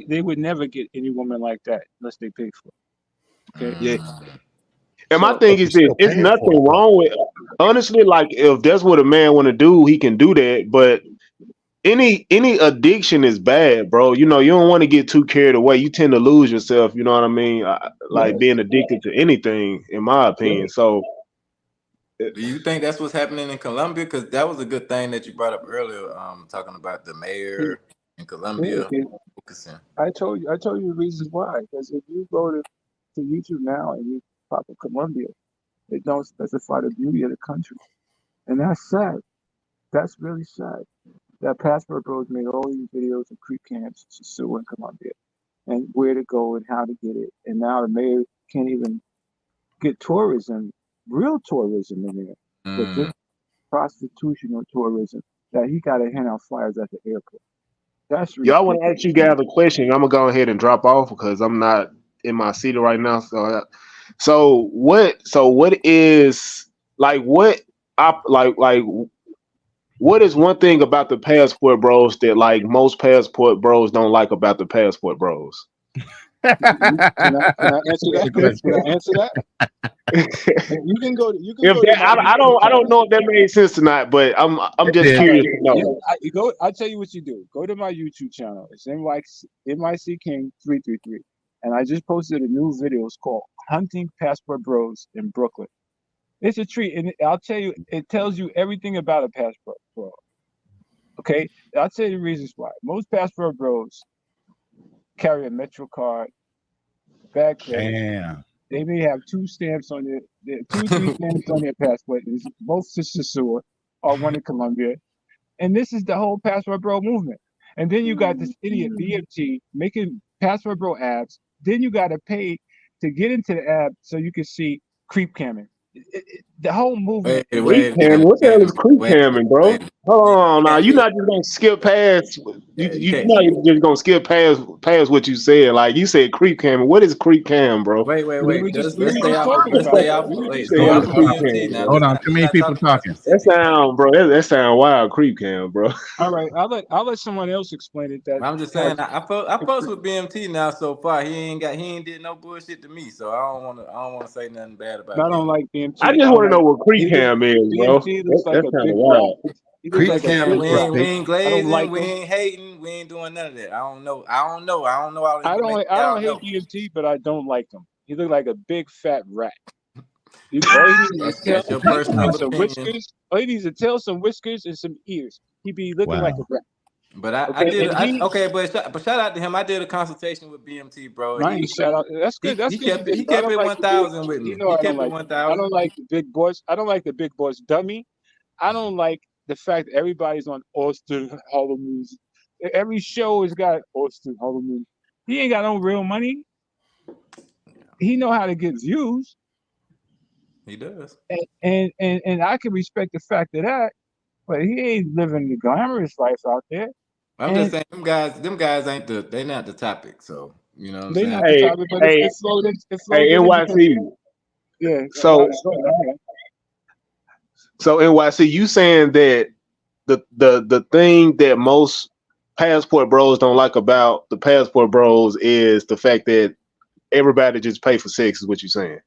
they would never get any woman like that unless they pay for it. Okay, Yeah. Mm. And my so thing But you're is this: still it's paying for it nothing though. wrong with honestly. Like if that's what a man want to do, he can do that. But any addiction is bad, bro. You know, you don't want to get too carried away. You tend to lose yourself. You know what I mean? Like right, being addicted to anything, in my opinion. right. So Do you think that's what's happening in Colombia? Because that was a good thing that you brought up earlier, talking about the mayor in Colombia Okay. focusing. I told you the reasons why. Because if you go to YouTube now and you pop up Colombia, it don't specify the beauty of the country, and that's sad. That's really sad. That Passport Bros made all these videos of creep camps in Sue in Colombia and where to go and how to get it. And now the mayor can't even get tourism, real tourism in there, but Mm. just prostitutional tourism that he got to hand out flyers at the airport. That's y'all want to ask ridiculous. you guys a question. I'm gonna go ahead and drop off because I'm not in my seat right now. So what is like what op like what is one thing about the passport bros that like most passport bros don't like about the passport bros? Can I answer That's that? a question. Can I answer that? You can go. You can If go to that my YouTube I don't channel. know if that made sense or not, but I'm It just did. All curious right. to Yeah. know. You go. I'll tell you what you do. Go to my YouTube channel. It's NYC King 333, and I just posted a new video. It's called "Hunting Passport Bros in Brooklyn." It's a treat, and I'll tell you. It tells you everything about a passport bro. Okay. I'll tell you the reasons why. Most passport bros carry a Metro card, bad credit. Damn. They may have two stamps on their two, three stamps on their passport. It's both Sister Sewer or one in Colombia. And this is the whole Passport Bro movement. And then you got this idiot BMT making Passport Bro ads. Then you got to pay to get into the app so you can see creep camming. The whole movement Wait, is Creep wait, camming? wait, What the hell is wait, creep wait, camming, wait. bro? Hold on, now Can't you're just, not just gonna skip past you you can't. not just gonna skip past what you said. Like you said creep camming. What is creep cam, bro? Wait. we Let's were stay just off. talking Let's about stay it. off. We were Wait, just Say stay what off is talking of creep about it. BMT cam, now. bro? Hold on. Too We're many not people talking about talking. That specific people. sound, bro. That sound wild, creep cam, bro. All right, I'll let someone else explain it that I'm just saying, has I fucks with BMT now so far. He ain't did no bullshit to me, so I don't wanna say nothing bad I about don't BMT. like I BMT. just I want to like know what creep he look cam is, bro. BMT looks like That's a kind of big rat. wild. He looks Creep like a Yeah, big we rat. ain't, we ain't I don't glazing, like we him. ain't hating, we ain't doing none of that. I don't know all the information I y'all don't hate know. BMT, but I don't like him. He looked like a big fat rat. All he needs is a tail That's your personal and some opinion. whiskers. All he needs is a tail, some whiskers, and some ears. He be looking like a Wow. rat. But I Okay, did and he. okay, but shout out to him. I did a consultation with BMT, bro. I ain't shout out. That's good. That's He good. You kept did he it. But I kept don't it like the big. 1,000 with You me. know He I don't kept it like. I 1,000. don't like the big boys. I don't like the big boys dummy. I don't like the fact that everybody's on Austin Holloman. Every show has got Austin Holloman. He ain't got no real money. He know how to get views, He does. and I can respect the fact of that. But he ain't living the glamorous life out there. I'm just And saying them guys ain't they not the topic. So you know what I'm they saying? not the Hey, topic, but hey, it flowed in. It hey, flowed in because NYC. yeah. So, Okay. so NYC, you saying that the thing that most passport bros don't like about the passport bros is the fact that everybody just pay for sex, is what you're saying?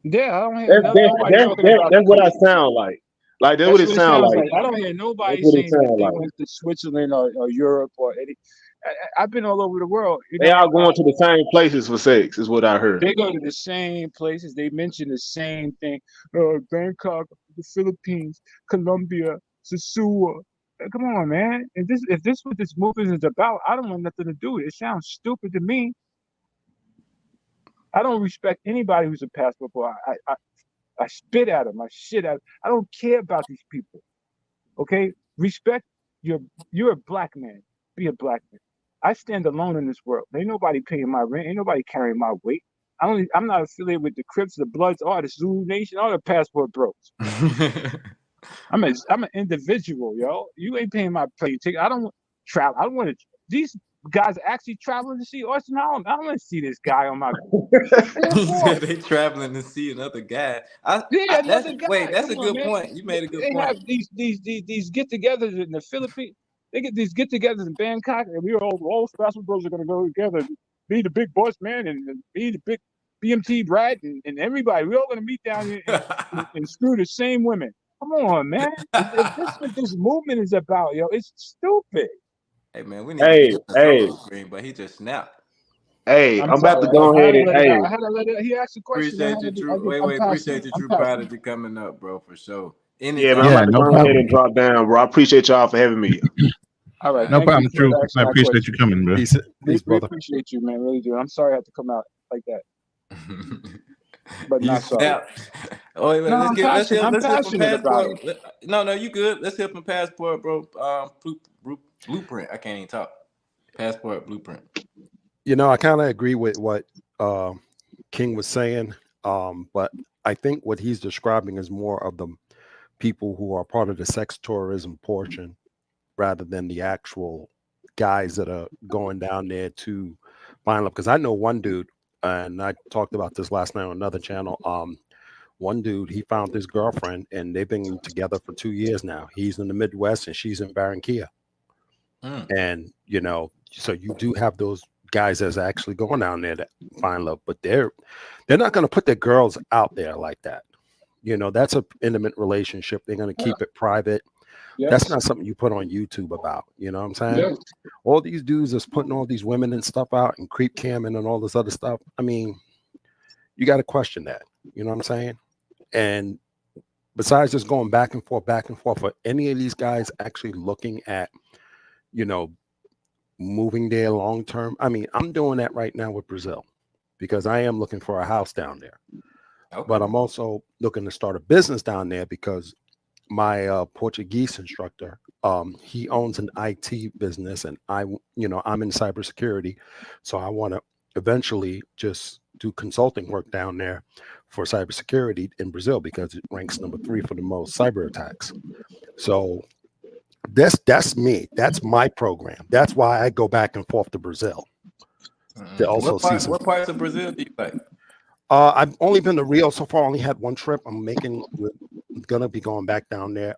Yeah, I don't hear nobody talking about That's what I sound like. Like that's what that's it what it sound sounds like. like. I don't hear That's nobody what it saying that sound they like. went to Switzerland or Europe or any. I've been all over the world. You They know, all going to the same places for sex, is what I heard. they go to the same places. They mention the same thing. Bangkok, the Philippines, Colombia, Sasua. Come on, man. If this what this movement is about, I don't want nothing to do with it. It sounds stupid to me. I don't respect anybody who's a passport boy. I spit at them. I shit at them. I don't care about these people. Okay, respect your. You're a black man. Be a black man. I stand alone in this world. Ain't nobody paying my rent. Ain't nobody carrying my weight. I'm not affiliated with the Crips, the Bloods, or the Zulu Nation, or the Passport Bros. I'm an individual, yo. You ain't paying my plane ticket. I don't travel. I don't want to. These guys are actually traveling to see Austin Holland. I don't want to see this guy on my. What He for? said they traveling to see another guy. Yeah, another guy. That's Come a on, good man. point. You made a good They point. have these get-togethers in the Philippines. They get these get-togethers in Bangkok, and we're all Special Bros are gonna go together. Be the big boss man and be the big BMT Brad and everybody. We're all gonna meet down here and screw the same women. Come on, man. If this is what this movement is about, yo, it's stupid. Hey man, we need to Hey, get him a hey, solo screen, but he just snapped. hey, I'm I'm about sorry. to go I had ahead to and let it hey, out. I had to let it. He asked a question. Appreciate you, True. I'm Appreciate passionate. you, I'm True passionate. Prodigy coming up, bro, for sure. yeah, man, I'm Anytime. Yeah, about to no go ahead and problem. drop down, bro. I appreciate y'all for having me. All right. No Thank you problem, for True. asking I that appreciate you question. coming, bro. Peace, We brother. appreciate you, man. Really do. I'm sorry I had to come out like that, but You not sorry. snapped. Oh, wait, No, I'm let's hear from passionate about passport. it. No, you good. Let's hear from passport, bro. Blueprint. I can't even talk. Passport blueprint. You know, I kind of agree with what King was saying, but I think what he's describing is more of the people who are part of the sex tourism portion rather than the actual guys that are going down there to find love. Because I know one dude, and I talked about this last night on another channel. One dude, he found his girlfriend, and they've been together for 2 years now. He's in the Midwest, and she's in Barranquilla. And you know, so you do have those guys that's actually going down there to find love, but they're not going to put their girls out there like that. You know, that's a intimate relationship. They're going to keep it private. That's Yes. not something you put on YouTube about. You know what I'm saying? Yes. All these dudes that's putting all these women and stuff out and creep camming and all this other stuff. I mean, you got to question that. You know what I'm saying? And besides just going back and forth, for any of these guys actually looking at, you know, moving there long term. I mean, I'm doing that right now with Brazil because I am looking for a house down there. Okay. But I'm also looking to start a business down there because my Portuguese instructor, he owns an IT business, and I'm in cybersecurity, so I want to eventually just do consulting work down there for cybersecurity in Brazil because it ranks number 3 for the most cyber attacks. So that's me. That's my program. That's why I go back and forth to Brazil to also see some. What parts of Brazil do you like? I've only been to Rio so far. I only had one trip. We're gonna be going back down there.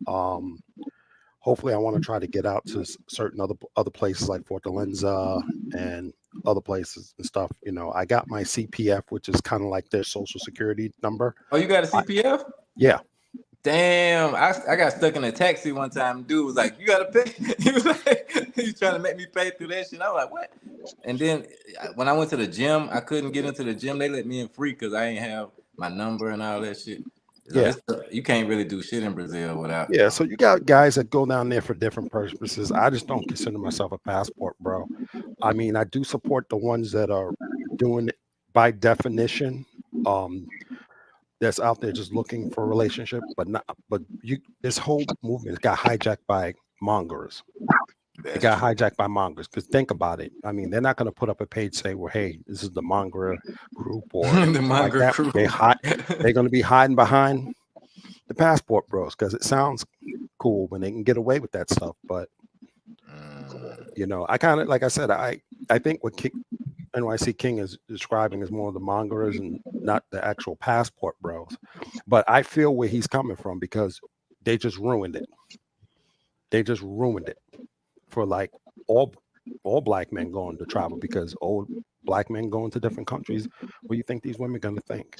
Hopefully, I want to try to get out to certain other places like Fortaleza and other places and stuff. You know, I got my CPF, which is kind of like their social security number. Oh, you got a CPF? Yeah. Damn, I got stuck in a taxi one time. Dude was like, "You gotta pay." He was like, he was trying to make me pay through that shit. I was like, "What?" And then when I went to the gym, I couldn't get into the gym. They let me in free because I ain't have my number and all that shit. So Yeah. you can't really do shit in Brazil without. Yeah, so you got guys that go down there for different purposes. I just don't consider myself a passport, bro. I mean, I do support the ones that are doing it by definition. Um, that's out there just looking for a relationship, but this whole movement got hijacked by mongers. It That's got true. hijacked by mongers. Because think about it. I mean, they're not going to put up a page say, "Well, hey, this is the monger group" or The anything like Munger that. crew. They're going to be hiding behind the passport bros because it sounds cool when they can get away with that stuff. But I kind of, like I said, I think what NYC King is describing is more of the mongers and not the actual passport bros. But I feel where he's coming from because they just ruined it. They just ruined it for like all black men going to travel because old black men going to different countries. What do you think these women are going to think?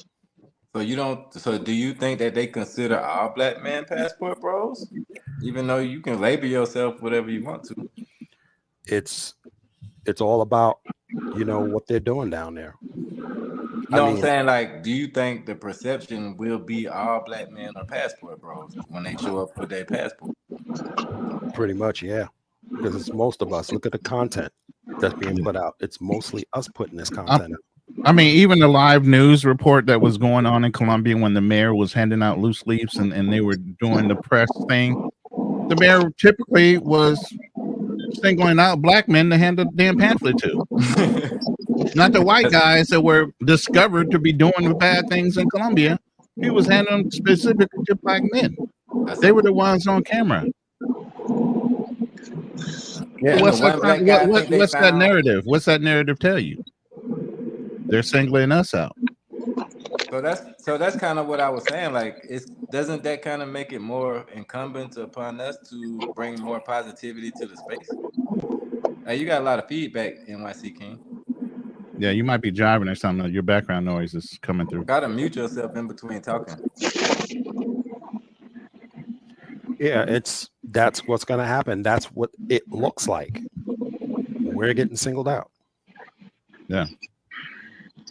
So you don't. So do you think that they consider all black men passport bros, even though you can label yourself whatever you want to? It's all about what they're doing down there. No, I'm saying like, do you think the perception will be all black men are passport bros when they show up with their passport? Pretty much, yeah. Because it's most of us. Look at the content that's being put out. It's mostly us putting this content out. I mean, even the live news report that was going on in Colombia when the mayor was handing out loose leaves and they were doing the press thing, the mayor typically was singling out black men to hand the damn pamphlet to. Not the white guys that were discovered to be doing the bad things in Colombia. He was handing them specifically to black men. They were the ones on camera. Yeah, What's that found. narrative? What's that narrative tell you? They're singling us out. So that's kind of what I was saying. Like, doesn't that kind of make it more incumbent upon us to bring more positivity to the space? You got a lot of feedback, NYC King. Yeah, you might be driving or something. Your background noise is coming through. Gotta mute yourself in between talking. Yeah, that's what's going to happen. That's what it looks like. We're getting singled out. Yeah.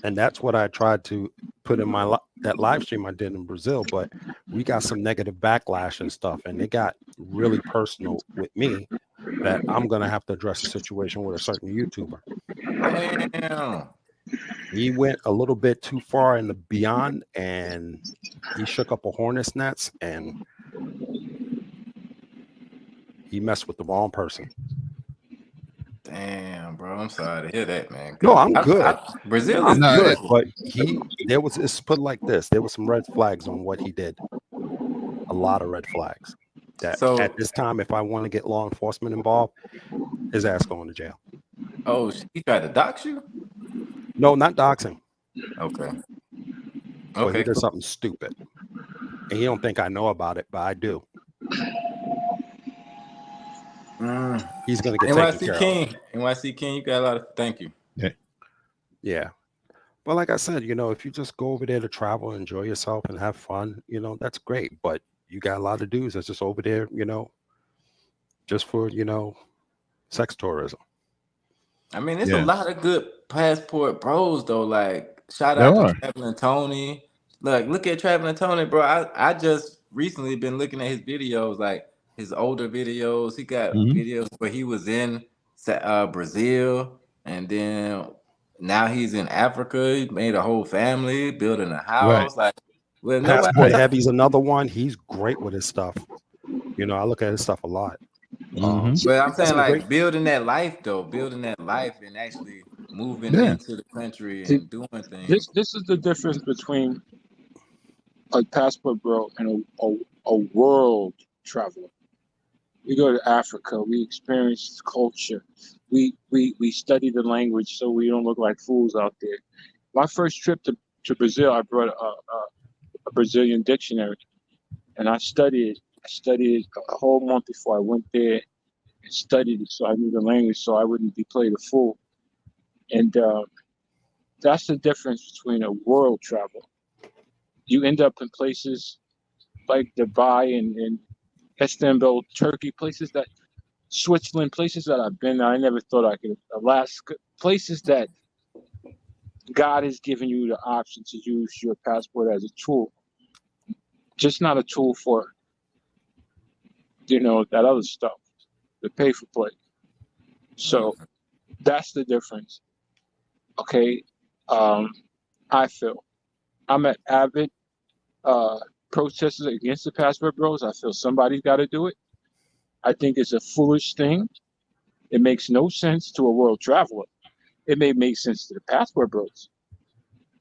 And that's what I tried to put in that live stream I did in Brazil, but we got some negative backlash and stuff, and it got really personal with me that I'm going to have to address the situation with a certain YouTuber. Damn. He went a little bit too far in the beyond, and he shook up a hornet's nest, and he messed with the wrong person. Damn, bro. I'm sorry to hear that, man. No, I'm good. Brazil is good, beautiful. but it's put like this. There was some red flags on what he did. A lot of red flags. That at this time, if I want to get law enforcement involved, his ass going to jail. Oh, he tried to dox you? No, not doxing. Okay. But he did something stupid. And he don't think I know about it, but I do. He's going to get taken care of. NYC King, you got a lot of thank you. Yeah. But like I said, if you just go over there to travel, enjoy yourself and have fun, that's great. But you got a lot of dudes that's just over there, just for, sex tourism. I mean, there's a lot of good passport bros though. Like, shout out to Traveling Tony. Look at Traveling Tony, bro. I just recently been looking at his videos, like his older videos. He got videos where he was in Brazil, and then now he's in Africa. He made a whole family, building a house. Like, well, Passport Heavy's another one. He's great with his stuff. I look at his stuff a lot. But I'm saying, like, building that life and actually moving into the country and doing things. This is the difference between a passport bro and a world traveler. We go to Africa. We experience culture. We study the language so we don't look like fools out there. My first trip to Brazil, I brought a Brazilian dictionary, and I studied it a whole month before I went there and studied it so I knew the language so I wouldn't be played a fool. And that's the difference between a world travel. You end up in places like Dubai and Istanbul, Turkey, places that Switzerland, places that I've been. I never thought I could. Alaska, places that God has given you the option to use your passport as a tool, just not a tool for that other stuff, the pay for play. So that's the difference. Okay, I feel I'm an avid protester against the passport bros. I feel somebody's got to do it. I think it's a foolish thing. It makes no sense to a world traveler. It may make sense to the passport bros,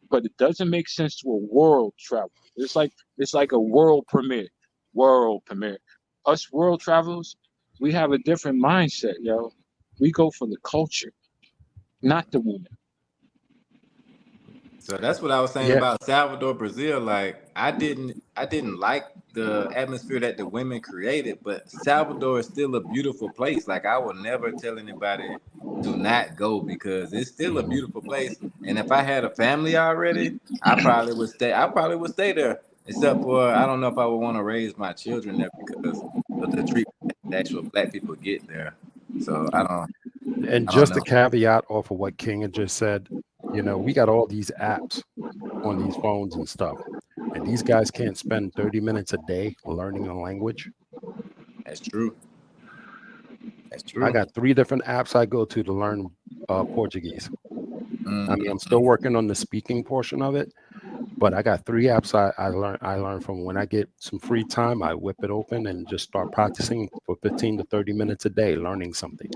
but it doesn't make sense to a world traveler. It's like a world premiere. World premiere. Us world travelers, we have a different mindset, yo. We go for the culture, not the woman. So that's what I was saying Yeah, about Salvador, Brazil. Like I didn't like the atmosphere that the women created, but Salvador is still a beautiful place. Like I will never tell anybody to not go because it's still a beautiful place. And if I had a family already, I probably would stay. I probably would stay there. Except for I don't know if I would want to raise my children there because of the treatment that the actual black people get there. So and I don't just a know. caveat off of what King had just said, we got all these apps on these phones and stuff, and these guys can't spend 30 minutes a day learning a language. That's true. That's I true. got 3 different apps I go to learn Portuguese. I mean, I'm still Mm-hmm. working on the speaking portion of it, but I got 3 apps I learn from. When I get some free time, I whip it open and just start practicing for 15 to 30 minutes a day, learning something.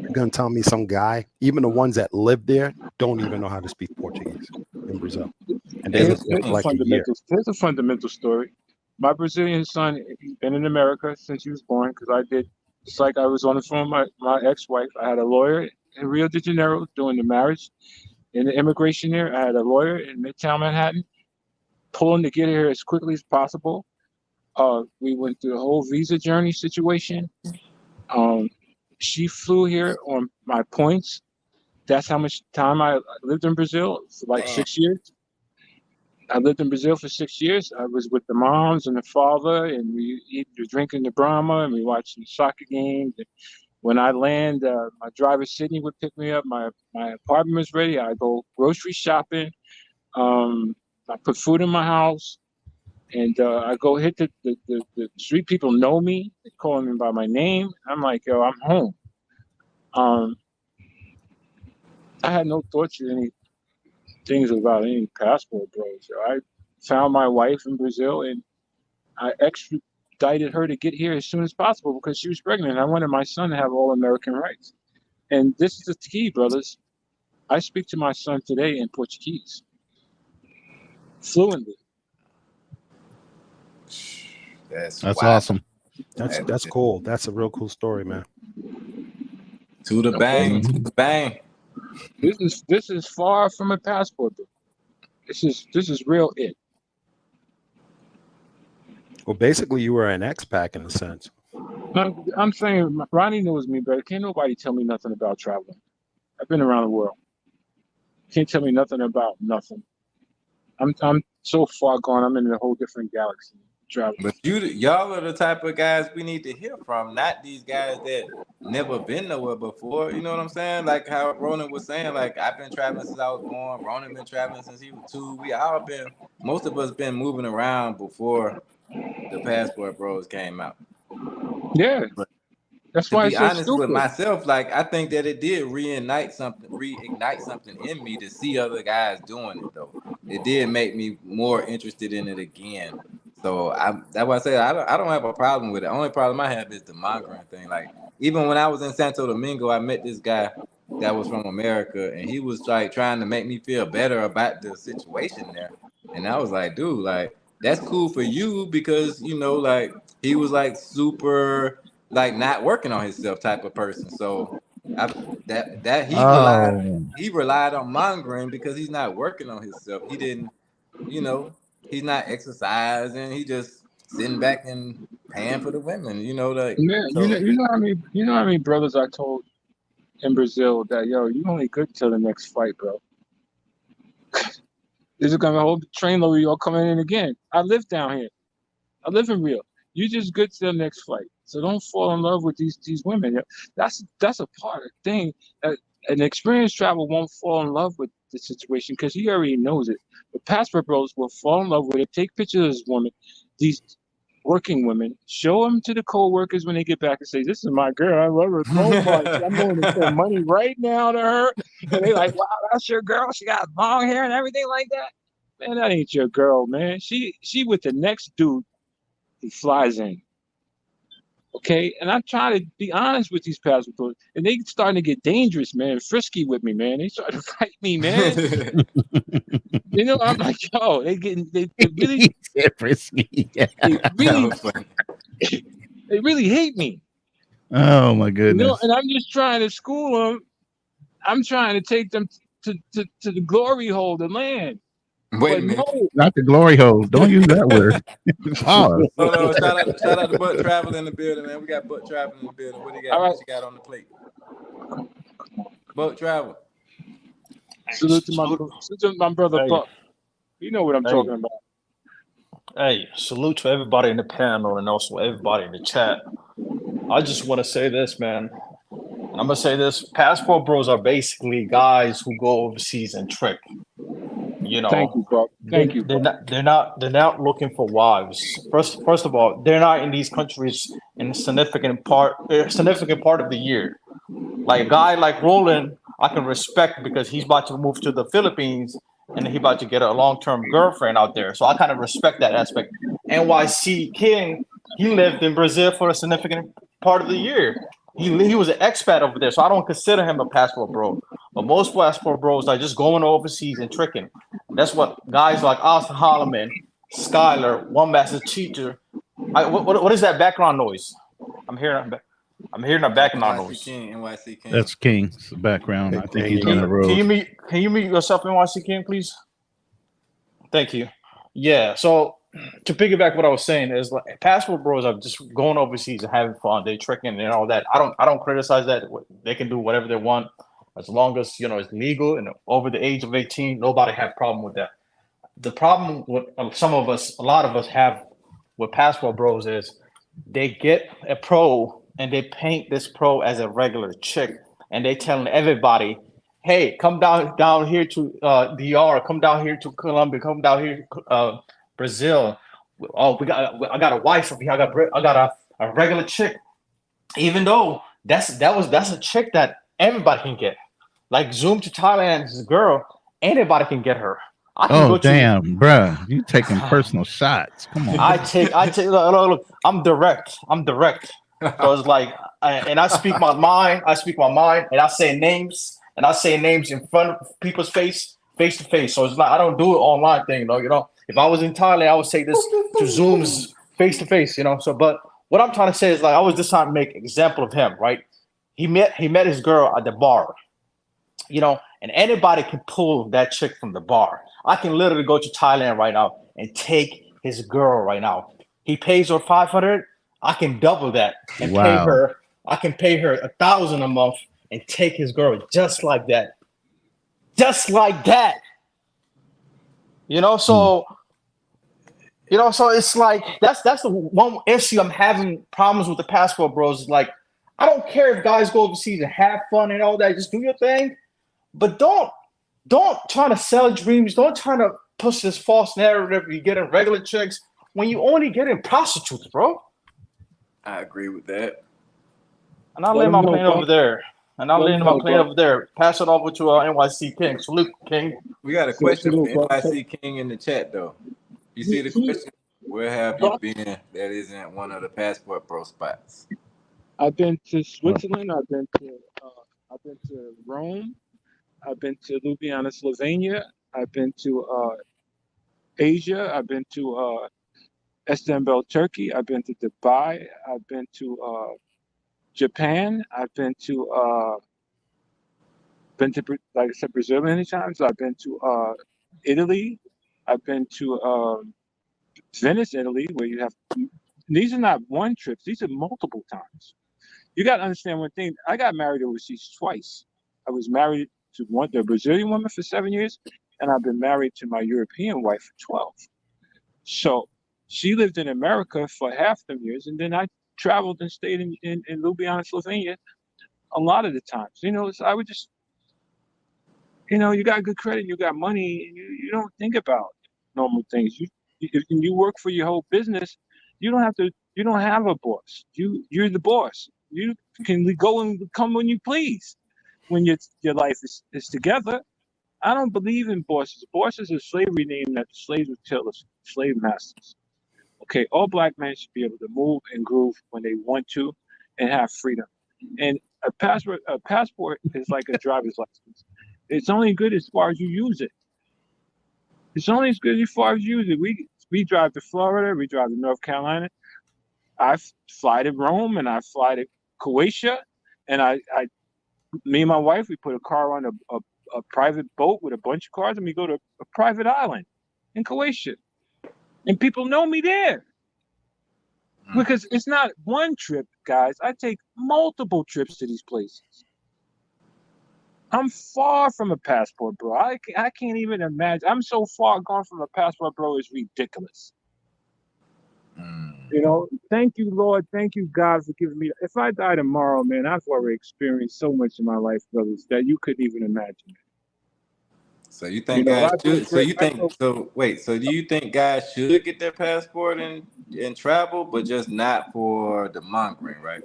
You're gonna tell me some guy, even the ones that live there, don't even know how to speak Portuguese in Brazil, and they That's live the there for thing. like a year. Here's a fundamental story. My Brazilian son, he's been in America since he was born because I did. It's like I was on the phone with my ex-wife. I had a lawyer in Rio de Janeiro doing the marriage and the immigration there. I had a lawyer in Midtown Manhattan pulling to get here as quickly as possible. We went through the whole visa journey situation. Um, she flew here on my points. That's how much time I lived in Brazil for like Damn. 6 years. I lived in Brazil for 6 years. I was with the moms and the father, and we were drinking the Brahma, and we watching the soccer games. And when I land, my driver Sydney would pick me up. My apartment was ready. I go grocery shopping. I put food in my house, and I go hit the street. People know me. They call me by my name. I'm like, yo, I'm home. Um, I had no thoughts of any things about any passport, bro. So I found my wife in Brazil, and I extradited her to get here as soon as possible because she was pregnant. I wanted my son to have all American rights. And this is the key, brothers. I speak to my son today in Portuguese fluently. That's That's wild. awesome. That's cool. That's a real cool story, man. To the bang, to the bang. This is far from a passport, bro. This is real it. Well, basically, you were an expat in a sense. I'm saying Ronnie knows me better. Can't nobody tell me nothing about traveling. I've been around the world. Can't tell me nothing about nothing. I'm so far gone. I'm in a whole different galaxy traveling. But y'all are the type of guys we need to hear from, not these guys that never been nowhere before. You know what I'm saying? Like how Ronan was saying, like I've been traveling since I was born. Ronan been traveling since he was 2. We all been, most of us been moving around before the Passport Bros came out. Yeah, But that's to why it's be so honest with stupid. myself, like I think that it did reignite something in me to see other guys doing it though. It did make me more interested in it again. So that's why I say I don't have a problem with it. The only problem I have is the mongering thing. Like even when I was in Santo Domingo, I met this guy that was from America, and he was like trying to make me feel better about the situation there. And I was like, dude, like that's cool for you because like he was like super like not working on himself type of person. So I that Oh, he relied on mongering because he's not working on himself. He didn't, you know, he's not exercising. He just sitting back and paying for the women. Like Yeah, so. you know how many brothers I told in Brazil that yo, you only good till the next fight, bro. This is gonna be a whole train load of y'all coming in again. I live down here. I live in Rio. You just good to the next flight. So don't fall in love with these women. That's a part of the thing. An experienced traveler won't fall in love with the situation because he already knows it. The passport bros will fall in love with it, take pictures of this woman, these working women, show them to the co-workers when they get back and say, "This is my girl. I love her so much. I'm going to send money right now to her." And they like, "Wow, that's your girl. She got long hair and everything like that." Man, that ain't your girl, man. She with the next dude who flies in. Okay, and I'm trying to be honest with these passport, and they starting to get dangerous, man, frisky with me, man. They start to fight me, man. You know, I'm like, yo, they really, Frisky. they That really, was funny. they really hate me. Oh my You know, goodness. and I'm just trying to school them. I'm trying to take them to the glory hole, the land. Wait a But minute. no, Not the glory hole. Don't use that word. Pause. Hold on. Shout out to Butt Travel in the building, man. We got Butt Travel in the building. What do you got? all right. What you got on the plate? Butt Travel. Salute to Salute. my brother Hey, Buck. You know what I'm hey, talking about. hey, salute to everybody in the panel and also everybody in the chat. I just want to say this, man. And I'm gonna say this: passport bros are basically guys who go overseas and trick. You Thank know, you, Buck. Thank you, Buck. they're not looking for wives. First of all, they're not in these countries in a significant part of the year. Like a guy like Roland, I can respect because he's about to move to the Philippines and he about to get a long term girlfriend out there. So I kind of respect that aspect. NYC King, he lived in Brazil for a significant part of the year. He was an expat over there, so I don't consider him a passport bro. But most passport bros are just going overseas and tricking. That's what guys like Austin Holloman, Skyler, One Master Cheater. What is that background noise? I'm hearing. I'm hearing a background NYC noise. King. NYC King. That's King's background. I think he's on the road. Can you mute yourself, NYC King, please? Thank you. Yeah. So to piggyback what I was saying is like passport bros are just going overseas and having fun. They tricking and all that. I don't criticize that. They can do whatever they want as long as it's legal and over the age of 18. Nobody have problem with that. The problem with a lot of us have with passport bros is they get a pro and they paint this pro as a regular chick and they telling everybody, hey, come down here to DR, come down here to Colombia, come down here to Brazil. Oh, I got a wife over here. I got a regular chick. Even though that's a chick that everybody can get. Like Zoom to Thailand is a girl, anybody can get her. I can Oh go to damn, bruh. You taking personal shots. Come on. I take look, I'm direct. I'm direct. So it's like and I speak my mind, and I say names in front of people's face to face. So it's like I don't do it online thing, If I was in Thailand, I would say this to Zooms face to face, So but what I'm trying to say is like I was just trying to make an example of him, right? He met his girl at the bar, and anybody can pull that chick from the bar. I can literally go to Thailand right now and take his girl right now. He pays her 500. I can double that and pay Wow. her. I can pay her 1,000 a month and take his girl just like that. Just like that. So so it's like that's the one issue I'm having problems with the passport bros. Is like I don't care if guys go overseas and have fun and all that. Just do your thing, but don't try to sell dreams. Don't try to push this false narrative. You getting regular chicks when you only getting prostitutes, bro. I agree with that. And I'll Let lay him my know, plane Buck. over there. And I'll Let lay him my know, plane Buck. over there. Pass it over to NYC King. Salute, King. We got a question for Salute, Buck. NYC King in the chat though. You see the question? Where have you been that isn't one of the passport pro spots? I've been to Switzerland. I've been to Rome. I've been to Ljubljana, Slovenia. I've been to Asia. I've been to Istanbul, Turkey. I've been to Dubai. I've been to Japan. I've been to like I said, Brazil many times. I've been to Italy. I've been to Venice, Italy, where you have. These are not one trips. These are multiple times. You got to understand one thing. I got married overseas twice. I was married to the Brazilian woman for 7 years, and I've been married to my European wife for 12. So She lived in America for half them years, and then I traveled and stayed in Ljubljana, Slovenia a lot of the times. So I would just, you got good credit, you got money, and you don't think about normal things. If you work for your whole business, you don't have a boss. You're the boss. You can go and come when you please when your life is together. I don't believe in bosses. Bosses is a slavery name that the slaves would tell us, slave masters. Okay, all black men should be able to move and groove when they want to and have freedom. And a passport is like a driver's license. It's only good as far as you use it. It's only as good as far as you use it. We drive to Florida, we drive to North Carolina. I fly to Rome and I fly to Croatia, and me and my wife, we put a car on a private boat with a bunch of cars, and we go to a private island in Croatia, and people know me there because it's not one trip, guys. I take multiple trips to these places. I'm far from a passport, bro. I can't even imagine. I'm so far gone from a passport, bro. It's ridiculous. Thank you, Lord. Thank you, God, for giving me. If I die tomorrow, man, I've already experienced so much in my life, brothers, that you couldn't even imagine. So you think guys should? So do you think guys should get their passport and travel, but just not for the mongering, right?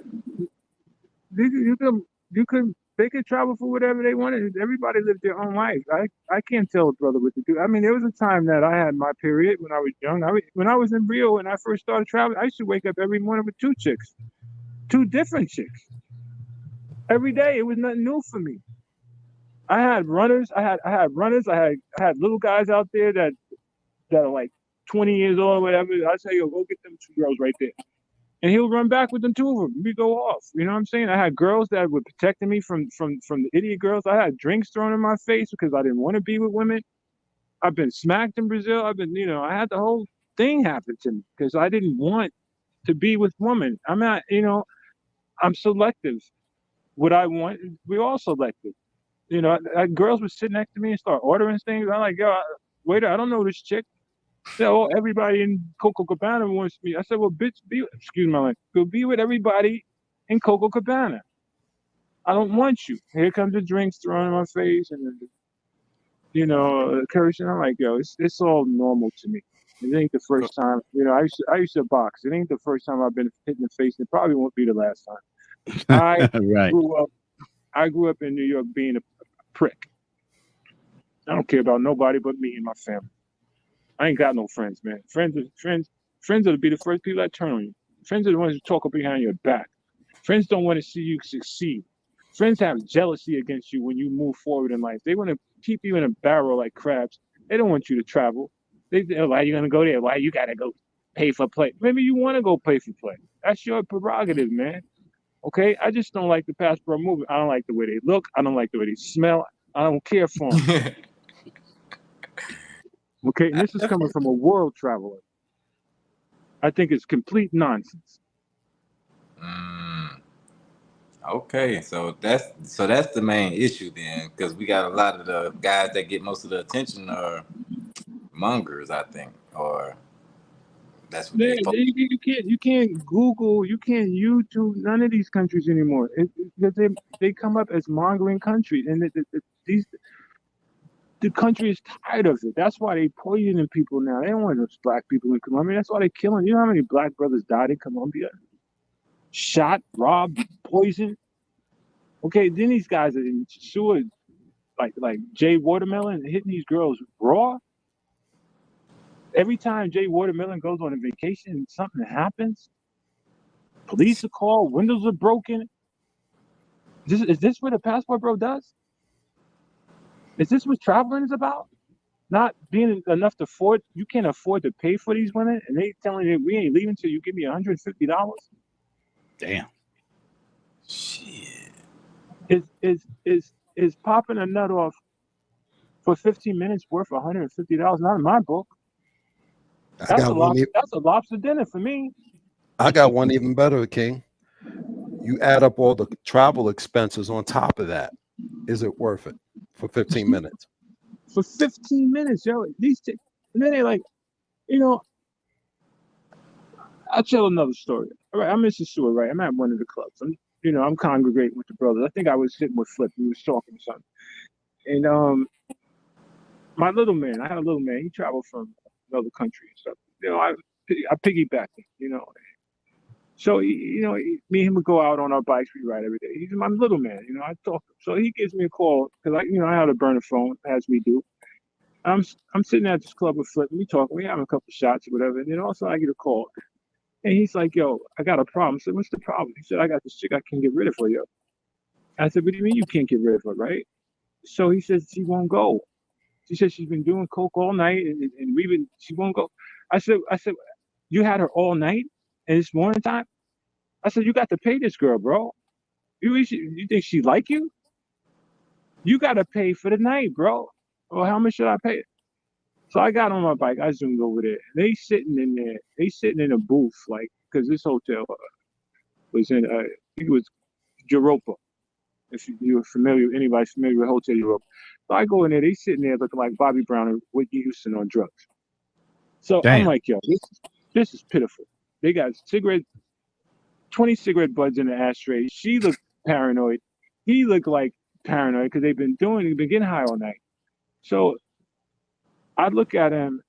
They could travel for whatever they wanted. Everybody lived their own life. I can't tell a brother what to do. I mean, there was a time that I had my period when I was young. When I was in Rio and I first started traveling, I used to wake up every morning with two different chicks. Every day, it was nothing new for me. I had runners. I had little guys out there that are like 20 years old or whatever. I say, yo, go get them two girls right there. And he'll run back with them two of them. We go off. You know what I'm saying? I had girls that were protecting me from the idiot girls. I had drinks thrown in my face because I didn't want to be with women. I've been smacked in Brazil. I had the whole thing happen to me because I didn't want to be with women. I'm not, I'm selective. What I want, we're all selective. Girls would sit next to me and start ordering things. I'm like, yo, waiter, I don't know this chick. So everybody in Coco Cabana wants me. I said, well, bitch, excuse my language, go be with everybody in Coco Cabana. I don't want you. Here comes the drinks thrown in my face and cursing. I'm like, yo, it's all normal to me. It ain't the first time. I used to box. It ain't the first time I've been hit in the face. It probably won't be the last time. I grew up in New York being a prick. I don't care about nobody but me and my family. I ain't got no friends, man. Friends will be the first people that turn on you. Friends are the ones who talk behind your back. Friends don't want to see you succeed. Friends have jealousy against you when you move forward in life. They want to keep you in a barrel like crabs. They don't want you to travel. Why are you going to go there? Why you got to go pay for play? Maybe you want to go pay for play. That's your prerogative, man. Okay? I just don't like the passport movement. I don't like the way they look. I don't like the way they smell. I don't care for them. Okay, and this is coming from a world traveler. I think it's complete nonsense. Okay, so that's the main issue then, because we got a lot of the guys that get most of the attention are mongers, I think, or that's what You can't Google, you can't YouTube none of these countries anymore. They come up as mongering countries, and the country is tired of it. That's why they poisoning people now. They don't want those black people in Colombia. That's why they killing. You know how many black brothers died in Colombia? Shot, robbed, poisoned. Okay, then these guys are in sewers like Jay Watermelon hitting these girls raw. Every time Jay Watermelon goes on a vacation, something happens. Police are called, windows are broken. Is this what a passport bro does? Is this what traveling is about? Not being enough to afford, you can't afford to pay for these women, and they telling you we ain't leaving till you give me $150. Damn. Shit. Is popping a nut off for 15 minutes worth $150? Not in my book. That's a lobster dinner for me. I got one even better, King. You add up all the travel expenses on top of that. Is it worth it for 15 minutes? For 15 minutes, yo. And then they like, I'll tell another story. All right, I'm in Sasua, right? I'm at one of the clubs. I'm congregating with the brothers. I think I was sitting with Flip. We was talking or something. And my little man, I had a little man. He traveled from another country and stuff. I piggybacked him. So me and him would go out on our bikes. We ride every day. He's my little man. I talk to him. So he gives me a call because I had a burner phone as we do. I'm sitting at this club with Flip. And we talking. We having a couple shots or whatever. And then also I get a call. And he's like, yo, I got a problem. I said, what's the problem? He said, I got this chick I can't get rid of her, yo. I said, what do you mean you can't get rid of her, right? So he says she won't go. She said she's been doing coke all night and she won't go. I said, you had her all night and it's morning time? I said, you got to pay this girl, bro. You think she like you? You got to pay for the night, bro. Well, how much should I pay? So I got on my bike. I zoomed over there. They sitting in there. They sitting in a booth, like, because this hotel was in, I think it was Europa. If you're familiar, anybody's familiar with Hotel Europa. So I go in there. They sitting there looking like Bobby Brown and Whitney Houston on drugs. So Damn. I'm like, yo, this is pitiful. They got 20 cigarette butts in the ashtray. She looked paranoid. He looked like paranoid because they've been getting high all night. So I look at him,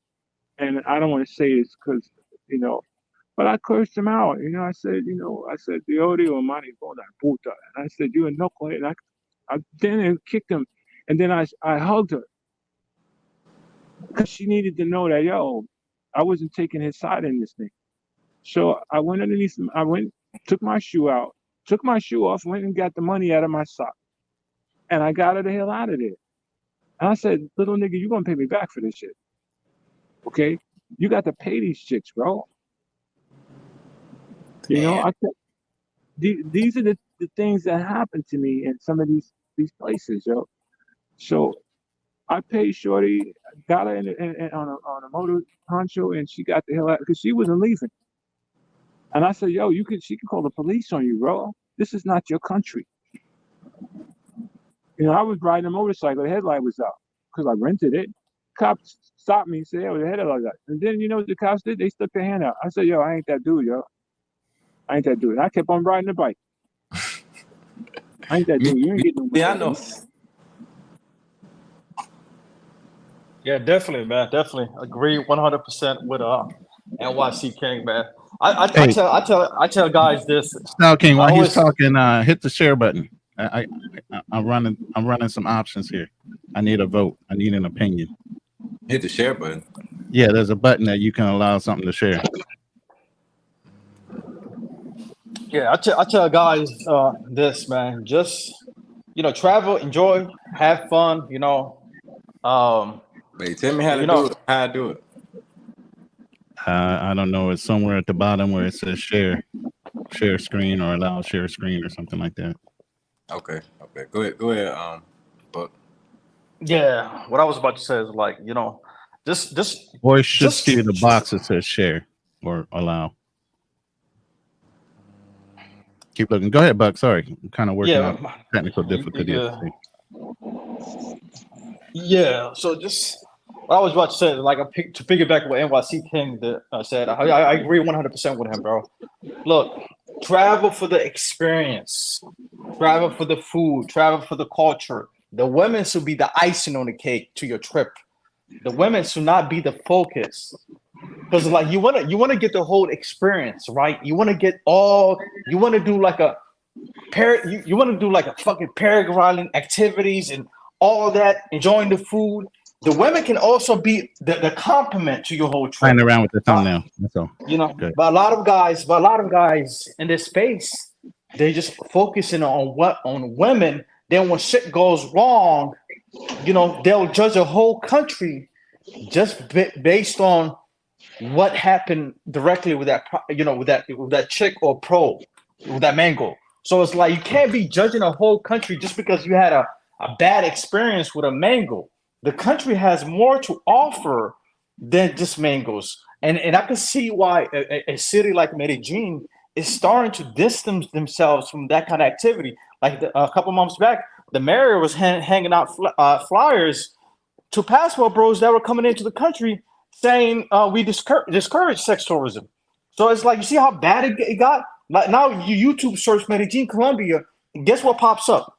and I don't want to say this because, but I cursed him out. I said, the audio money for that puta. And I said, you're a knucklehead. And I then kicked him, and then I hugged her because she needed to know that, yo, I wasn't taking his side in this thing. So I went underneath him. Took my shoe off, went and got the money out of my sock. And I got her the hell out of there. And I said, little nigga, you're going to pay me back for this shit. Okay? You got to pay these chicks, bro. These are the things that happen to me in some of these places, yo. So I paid Shorty, got her on a motor poncho, and she got the hell out because she wasn't leaving. And I said, yo, she can call the police on you, bro. This is not your country. I was riding a motorcycle. The headlight was out because I rented it. Cops stopped me and said, yo, the headlight was out. And then you know what the cops did? They stuck their hand out. I said, yo, I ain't that dude, yo. I ain't that dude. I kept on riding the bike. I ain't that dude. You ain't getting no money. Yeah, I know. Yeah, definitely, man. Definitely agree 100% with NYC King, man. I tell guys this. Now, King, while he's always- talking, hit the share button. I'm running some options here. I need a vote. I need an opinion. Hit the share button. Yeah, there's a button that you can allow something to share. Yeah, I tell guys this, man. Just travel, enjoy, have fun. Wait, tell me how to do it. How I do it. I don't know. It's somewhere at the bottom where it says share screen or allow share screen or something like that. Okay. Go ahead. But Yeah, what I was about to say is like, just Voice should see the box that says share or allow. Keep looking. Go ahead, Buck. Sorry, I'm kind of working out technical difficulties. Yeah. So just what I was about to say, like to piggyback what NYC King said, I agree 100% with him, bro. Look, travel for the experience, travel for the food, travel for the culture. The women should be the icing on the cake to your trip. The women should not be the focus. Because like you wanna get the whole experience, right? You wanna do like a you wanna do like a fucking paragliding activities and all that, enjoying the food. The women can also be the complement to your whole trip. Playing around with the thumbnail. That's all. Okay. But a lot of guys in this space, they just focusing on women. Then when shit goes wrong, they'll judge a whole country just based on what happened directly with that, with that chick or with that mango. So it's like you can't be judging a whole country just because you had a bad experience with a mango. The country has more to offer than just mangoes, and I can see why a city like Medellin is starting to distance themselves from that kind of activity. Like a couple months back, the mayor was hanging out flyers to passport bros that were coming into the country saying we discourage sex tourism. So it's like you see how bad it got. Like now, you YouTube search Medellin, Colombia. Guess what pops up?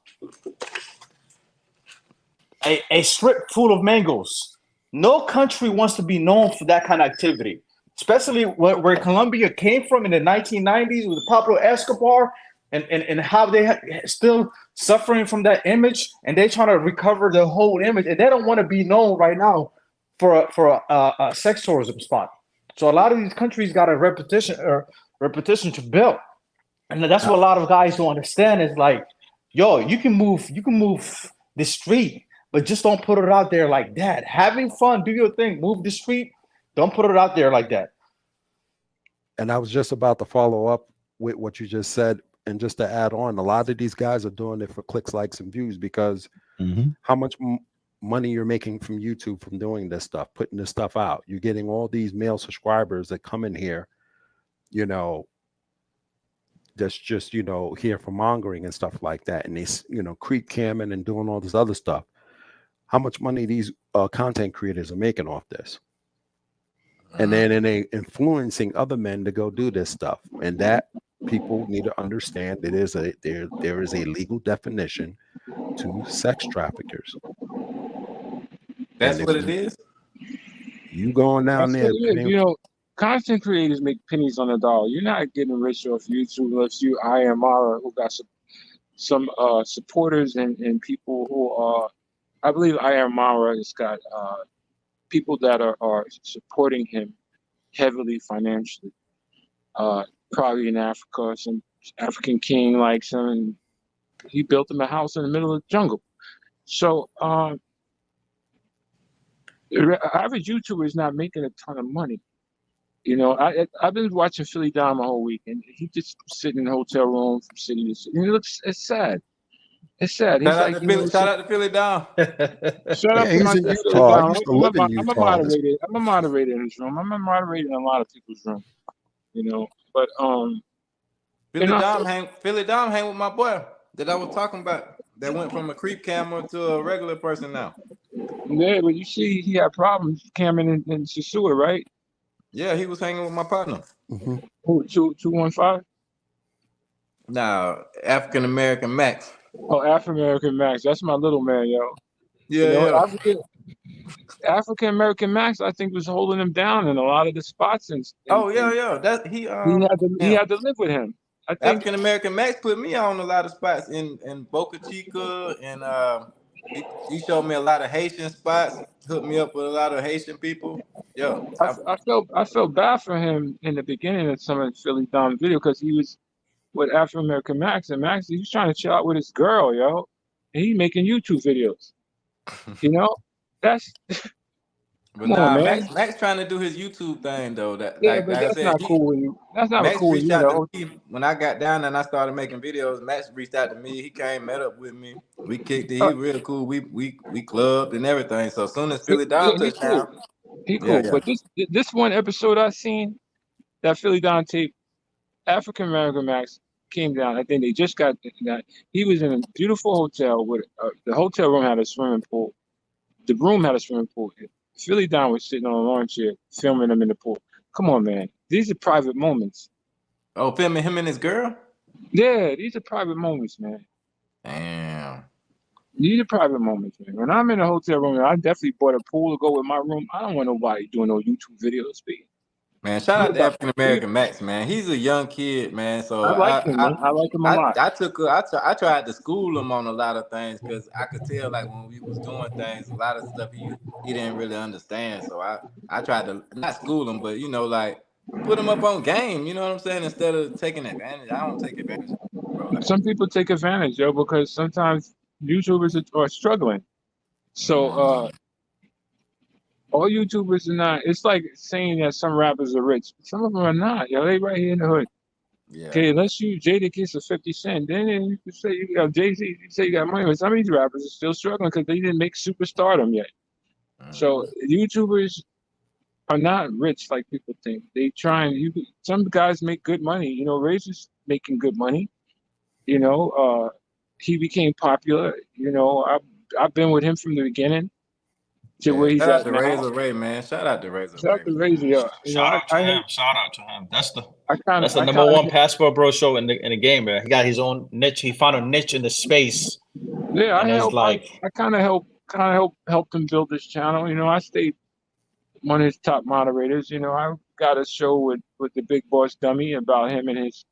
A strip full of mangoes. No country wants to be known for that kind of activity, especially where Colombia came from in the 1990s with Pablo Escobar and how they still suffering from that image, and they trying to recover the whole image, and they don't want to be known right now for a sex tourism spot. So a lot of these countries got a repetition to build, and that's what a lot of guys don't understand is like, yo, you can move the street, but just don't put it out there like that. Having fun, do your thing, move the street, don't put it out there like that. And I was just about to follow up with what you just said, and just to add on, a lot of these guys are doing it for clicks, likes, and views, because how much money you're making from YouTube from doing this stuff, putting this stuff out. You're getting all these male subscribers that come in here, you know, that's just, you know, here for mongering and stuff like that, and they, you know, creep camming and doing all this other stuff. How much money these content creators are making off this? And then they influencing other men to go do this stuff, and that people need to understand it is there is a legal definition to sex traffickers. That's what it is. You going down there, you know, content creators make pennies on the dollar. You're not getting rich off YouTube unless you IMR, who got some supporters and people who are, I believe IMR has got people that are supporting him heavily financially. Probably in Africa, some African king likes him, and he built him a house in the middle of the jungle. So the average YouTuber is not making a ton of money. You know, I've been watching Philly Dom a whole week, and he just sitting in a hotel room from city to city. And it's sad. It's sad. He's like, shout out to Philly Dom. Shut up, he's in Utah. I used to live in Utah. I'm a moderator in his room. I'm a moderator in a lot of people's room. You know, but Philly Dom hang with my boy that I was talking about. That went from a creep camera to a regular person now. Yeah, but you see, he had problems camming in Sasua, right? Yeah, he was hanging with my partner. Who, 215? Nah, African American Max. Oh, African American Max. That's my little man, yo. Yeah, you know, African American Max, I think, was holding him down in a lot of the spots. And That he had to live with him. I think African American Max put me on a lot of spots in Boca Chica, and he showed me a lot of Haitian spots. Hooked me up with a lot of Haitian people. Yeah, I felt bad for him in the beginning of some of Philly Dom's video, because he was with African American Max, and Max, he was trying to chill out with his girl, yo, and he making YouTube videos. You know, that's. But nah, Max trying to do his YouTube thing though. But that's not cool with you. That's not Max cool with reached you. out to me when I got down and I started making videos. Max reached out to me. He came, met up with me. We kicked it. He real cool. We clubbed and everything. So as soon as Philly Don touched down, he cool. Yeah. But this one episode I seen, that Philly Don tape, African American Max came down. I think they just got that. He was in a beautiful hotel with the hotel room had a swimming pool. The room had a swimming pool. Philly Don was sitting on a lawn chair filming him in the pool. Come on, man. These are private moments. Oh, filming him and his girl? Yeah, these are private moments, man. Damn. These are private moments, man. When I'm in a hotel room, I definitely bought a pool to go with my room. I don't want nobody doing no YouTube videos, baby. Man, shout out to African American Max, man. He's a young kid, man. So I like him, man. I like him a lot. I tried to school him on a lot of things, because I could tell, like, when we was doing things, a lot of stuff he didn't really understand. So I tried to not school him, but, you know, like, put him up on game. You know what I'm saying? Instead of taking advantage. I don't take advantage of people, bro. Like, some people take advantage, yo, because sometimes YouTubers are struggling. So all YouTubers are not. It's like saying that some rappers are rich. Some of them are not. Yo, they right here in the hood. Yeah. Okay, unless you Jada gets a 50 Cent, then you can say you got Jay-Z, you say you got money. But some of these rappers are still struggling because they didn't make superstardom yet. So YouTubers are not rich like people think. They try and some guys make good money. You know, Razor's making good money. You know, he became popular. You know, I've been with him from the beginning. to where Yeah, he's shout out at to now. Razor Ray, man. Shout out to Razor Shout Ray, out to man. Razor, yo. Shout out to him. Shout out to him. That's the I kind that's of, the I number kind one of, Passport Bro show in the game, man. He got his own niche. He found a niche in the space, yeah, and it's like I kind of helped him build this channel. You know, I stayed one of his top moderators. You know, I got a show with the Big Boss Dummy about him and his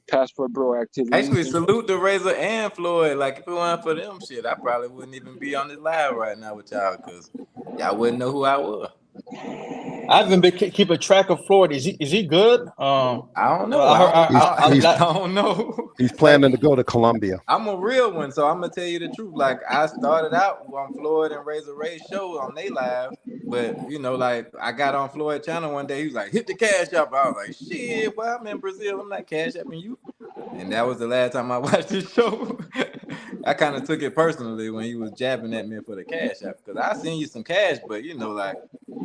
Passport Bro activities. Actually, salute to Razor and Floyd. Like, if it weren't for them shit, I probably wouldn't even be on this live right now with y'all, because y'all wouldn't know who I was. I haven't been keeping track of Floyd. Is he good? I don't know. I heard, I don't know. He's planning to go to Colombia. I'm a real one, so I'm gonna tell you the truth. Like, I started out on Floyd and Razor Ray's show on they live, but you know, like, I got on Floyd channel one day. He was like, "Hit the cash up." I was like, "Shit, well, I'm in Brazil. I'm not cash upping you." And that was the last time I watched his show. I kind of took it personally when he was jabbing at me for the cash app, because I seen you some cash, but you know, like,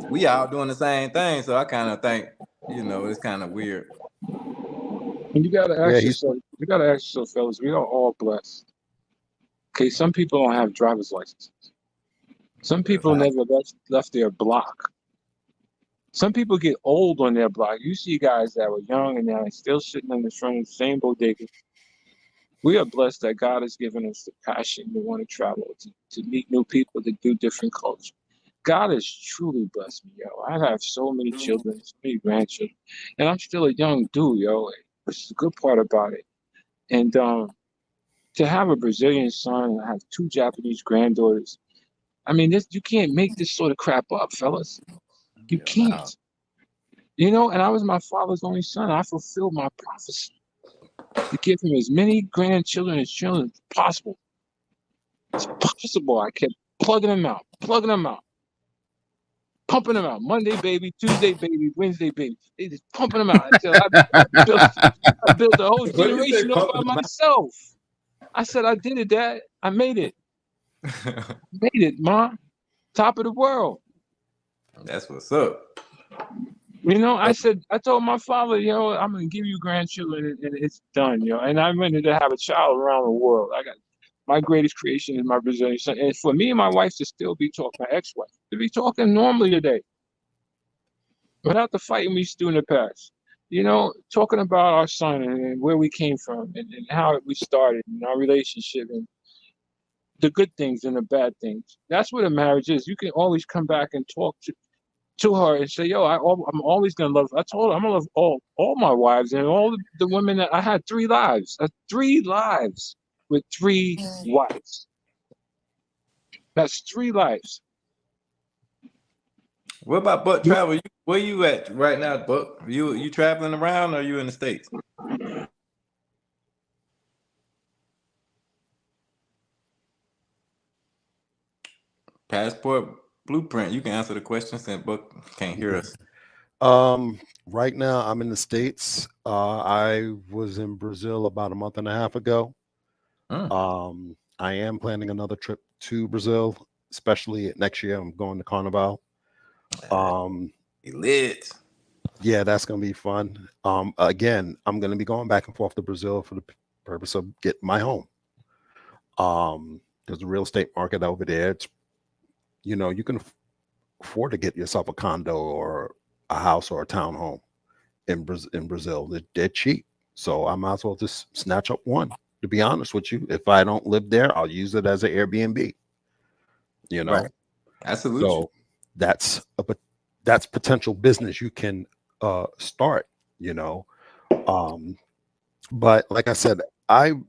we all doing the same thing, so I kind of think, you know, it's kind of weird. And you gotta ask yourself, fellas, we are all blessed. Okay, some people don't have driver's licenses. Some people never left their block. Some people get old on their block. You see guys that were young and now still sitting in the front of the same bodega. We are blessed that God has given us the passion to want to travel, to meet new people, to do different cultures. God has truly blessed me, yo. I have so many children, so many grandchildren, and I'm still a young dude, yo. Which is the good part about it. And to have a Brazilian son and have 2 Japanese granddaughters, I mean, you can't make this sort of crap up, fellas. You can't. You know, and I was my father's only son. I fulfilled my prophecy to give him as many grandchildren as children as possible. It's possible. I kept plugging them out, pumping them out. Monday baby, Tuesday baby, Wednesday baby. They just pumping them out until I built a whole generation all by myself. I said, I did it, Dad. I made it. Made it, Mom. Top of the world. That's what's up. You know, I told my father, yo, I'm gonna give you grandchildren and it's done, yo. And I wanted to have a child around the world. I got my greatest creation is my Brazilian son. And for me and my wife to still be talking, my ex-wife, to be talking normally today. Without the fighting we used to do in the past. You know, talking about our son and where we came from and how we started and our relationship and the good things and the bad things. That's what a marriage is. You can always come back and talk to her and say, yo, I'm always going to love her. I told her I'm going to love all my wives and all the women that I had 3 lives. 3 lives with 3 wives. That's 3 lives. What about Buck travel? Where you at right now, Buck? You traveling around, or you in the States? Passport Blueprint. You can answer the question since Buck can't hear us. Right now I'm in the States. I was in Brazil about a month and a half ago. I am planning another trip to Brazil, especially next year. I'm going to Carnival. Lit. Yeah, that's gonna be fun. Again, I'm gonna be going back and forth to Brazil for the purpose of getting my home. There's a real estate market over there. It's, you know, you can afford to get yourself a condo or a house or a townhome in Brazil. They're cheap, so I might as well just snatch up one. To be honest with you, if I don't live there, I'll use it as an Airbnb. You know, right. Absolutely. So that's potential business you can start. You know, but like I said, I'm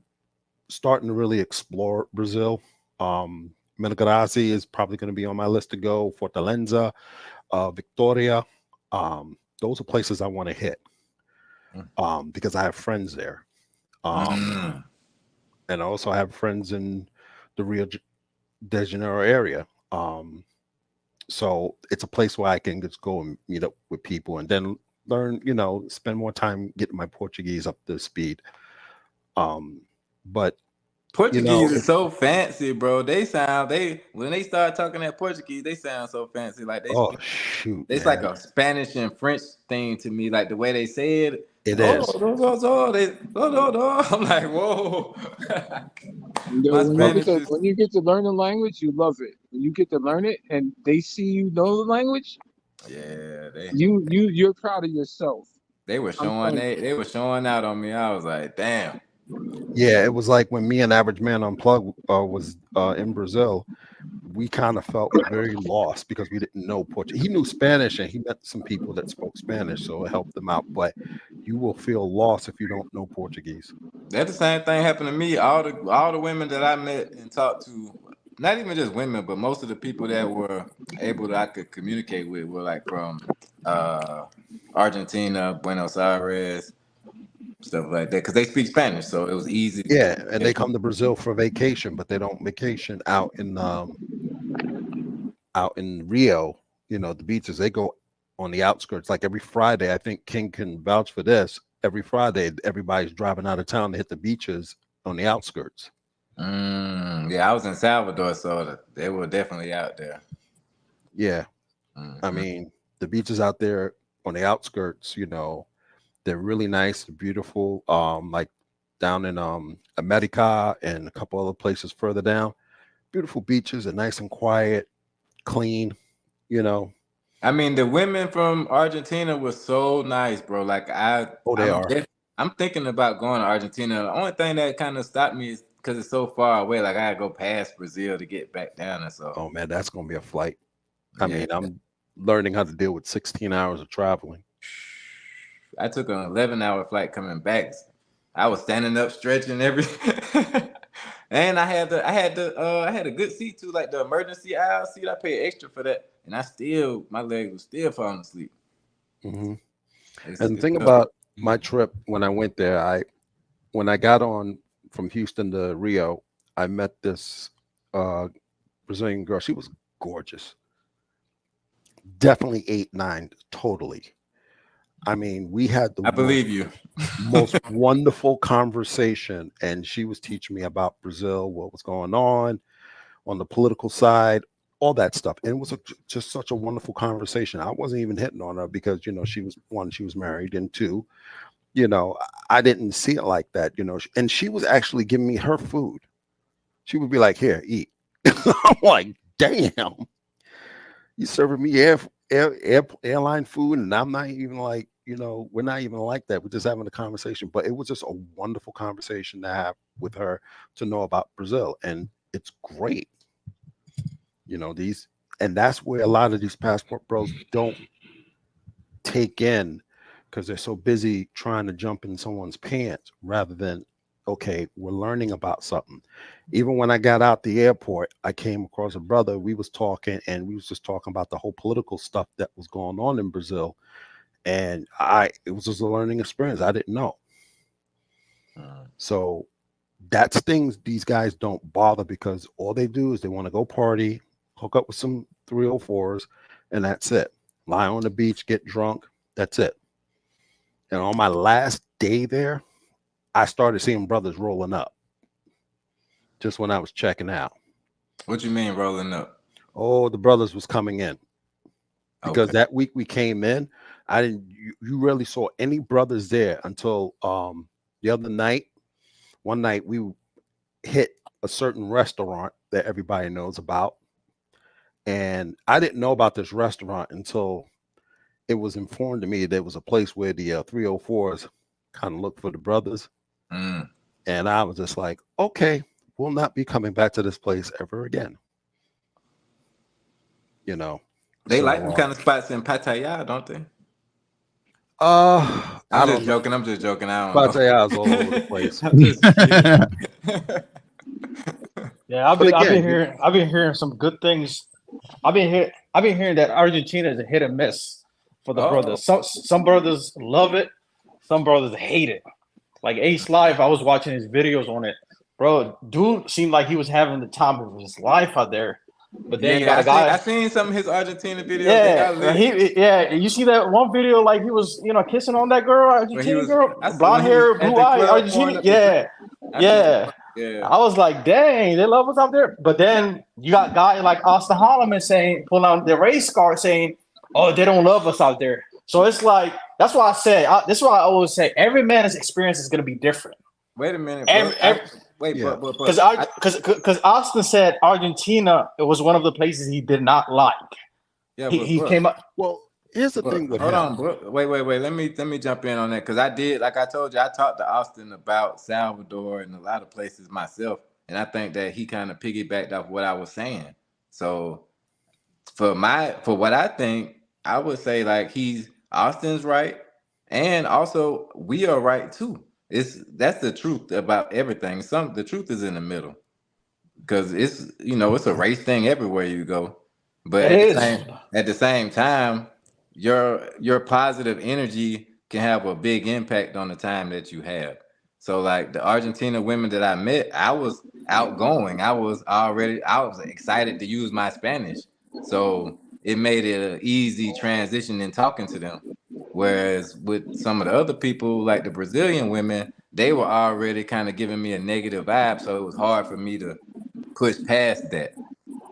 starting to really explore Brazil. Minas Gerais is probably going to be on my list to go. Fortaleza, Victoria. Those are places I want to hit because I have friends there. And I also have friends in the Rio de Janeiro area. So it's a place where I can just go and meet up with people and then learn, you know, spend more time getting my Portuguese up to speed. But Portuguese is so fancy, bro. When they start talking that Portuguese, they sound so fancy. Like it's like a Spanish and French thing to me. Like the way they say it, It is. I'm like, whoa. Yo, My Spanish is when you get to learn the language, you love it. When you get to learn it and they see you know the language, yeah. you're proud of yourself. They were I'm showing telling you. they were showing out on me. I was like, damn. Yeah, it was like when me and Average Man Unplugged was in Brazil. We kind of felt very lost because we didn't know Portuguese. He knew Spanish and he met some people that spoke Spanish, so it helped them out. But you will feel lost if you don't know Portuguese. That the same thing happened to me. All the women that I met and talked to, not even just women, but most of the people that were able that I could communicate with were like from Argentina, Buenos Aires, stuff like that, because they speak Spanish, so it was easy to Yeah, and they communicate. come to Brazil for vacation, but they don't vacation out in Rio. You know, the beaches. They go on the outskirts. Like every Friday, I think King can vouch for this. Every Friday, everybody's driving out of town to hit the beaches on the outskirts. Yeah, I was in Salvador, so they were definitely out there. Yeah, I mean, the beaches out there on the outskirts, you know, they're really nice, beautiful. Like down in America and a couple other places further down, beautiful beaches are nice and quiet, clean. You know, I mean, the women from Argentina were so nice, bro. Like they are. I'm thinking about going to Argentina. The only thing that kind of stopped me is because it's so far away. Like I gotta go past Brazil to get back down there. So Oh man, that's gonna be a flight. I yeah, mean, I'm learning how to deal with 16 hours of traveling. I took an 11-hour flight coming back. I was standing up, stretching and I had a good seat too, like the emergency aisle seat. I paid extra for that, and my leg was still falling asleep. Mm-hmm. It's And the thing tough. about my trip when I went there, when I got on from Houston to Rio, I met this Brazilian girl. She was gorgeous. Definitely 8'9", totally. I mean, we had the I believe you. most wonderful conversation, and she was teaching me about Brazil, what was going on the political side, all that stuff. And it was just such a wonderful conversation. I wasn't even hitting on her because, you know, she was married, and two, you know, I didn't see it like that, you know, and she was actually giving me her food. She would be like, here, eat. I'm like, damn, you serving me airline food, and I'm not even like, you know, we're not even like that. We're just having a conversation. But it was just a wonderful conversation to have with her, to know about Brazil. And it's great. You know, and that's where a lot of these passport bros don't take in, because they're so busy trying to jump in someone's pants rather than, okay, we're learning about something. Even when I got out the airport, I came across a brother. We was talking, and we was just talking about the whole political stuff that was going on in Brazil. And it was just a learning experience. I didn't know. So that's things these guys don't bother, because all they do is they want to go party, hook up with some 304s, and that's it. Lie on the beach, get drunk. That's it. And on my last day there, I started seeing brothers rolling up just when I was checking out. What you mean rolling up? Oh, the brothers was coming in. Because Okay. that week we came in, you rarely saw any brothers there until the other night. One night we hit a certain restaurant that everybody knows about. And I didn't know about this restaurant until it was informed to me there was a place where the 304s kind of look for the brothers. And I was just like, okay, we'll not be coming back to this place ever again. You know, they like them kind of spots in Pattaya, don't they? I'm just joking. I'm just joking. I don't know. Pataya is all over the place. I'm just kidding. Yeah, I've been hearing some good things. I've been hearing that Argentina is a hit and miss for the brothers. Some brothers love it, some brothers hate it. Like Ace Live, I was watching his videos on it, bro. Dude seemed like he was having the time of his life out there. But then you got a guy. I seen some of his Argentina videos. Yeah. You see that one video, like he was, kissing on that girl, Argentinian girl, blonde hair, blue eye, Argentinian. Yeah. I was like, dang, they love us out there. But then you got guys like Austin Holloman pulling out the race card saying, oh, they don't love us out there. So it's like That's why I say. This is why I always say every man's experience is going to be different. Wait a minute, Yeah. Because Austin said Argentina it was one of the places he did not like. yeah, He came up. Well, here's the thing with hold him. on, bro. Wait. Let me jump in on that because I did, like I told you, I talked to Austin about Salvador and a lot of places myself, and I think that he kind of piggybacked off what I was saying. So for what I think, I would say like Austin's right, and also we are right too. That's the truth about everything. The truth is in the middle because it's a race thing everywhere you go. But It is. at the same time, your positive energy can have a big impact on the time that you have. So like the Argentina women that I met, I was outgoing. I was excited to use my Spanish. So it made it an easy transition in talking to them. Whereas with some of the other people, like the Brazilian women, they were already kind of giving me a negative vibe. So it was hard for me to push past that.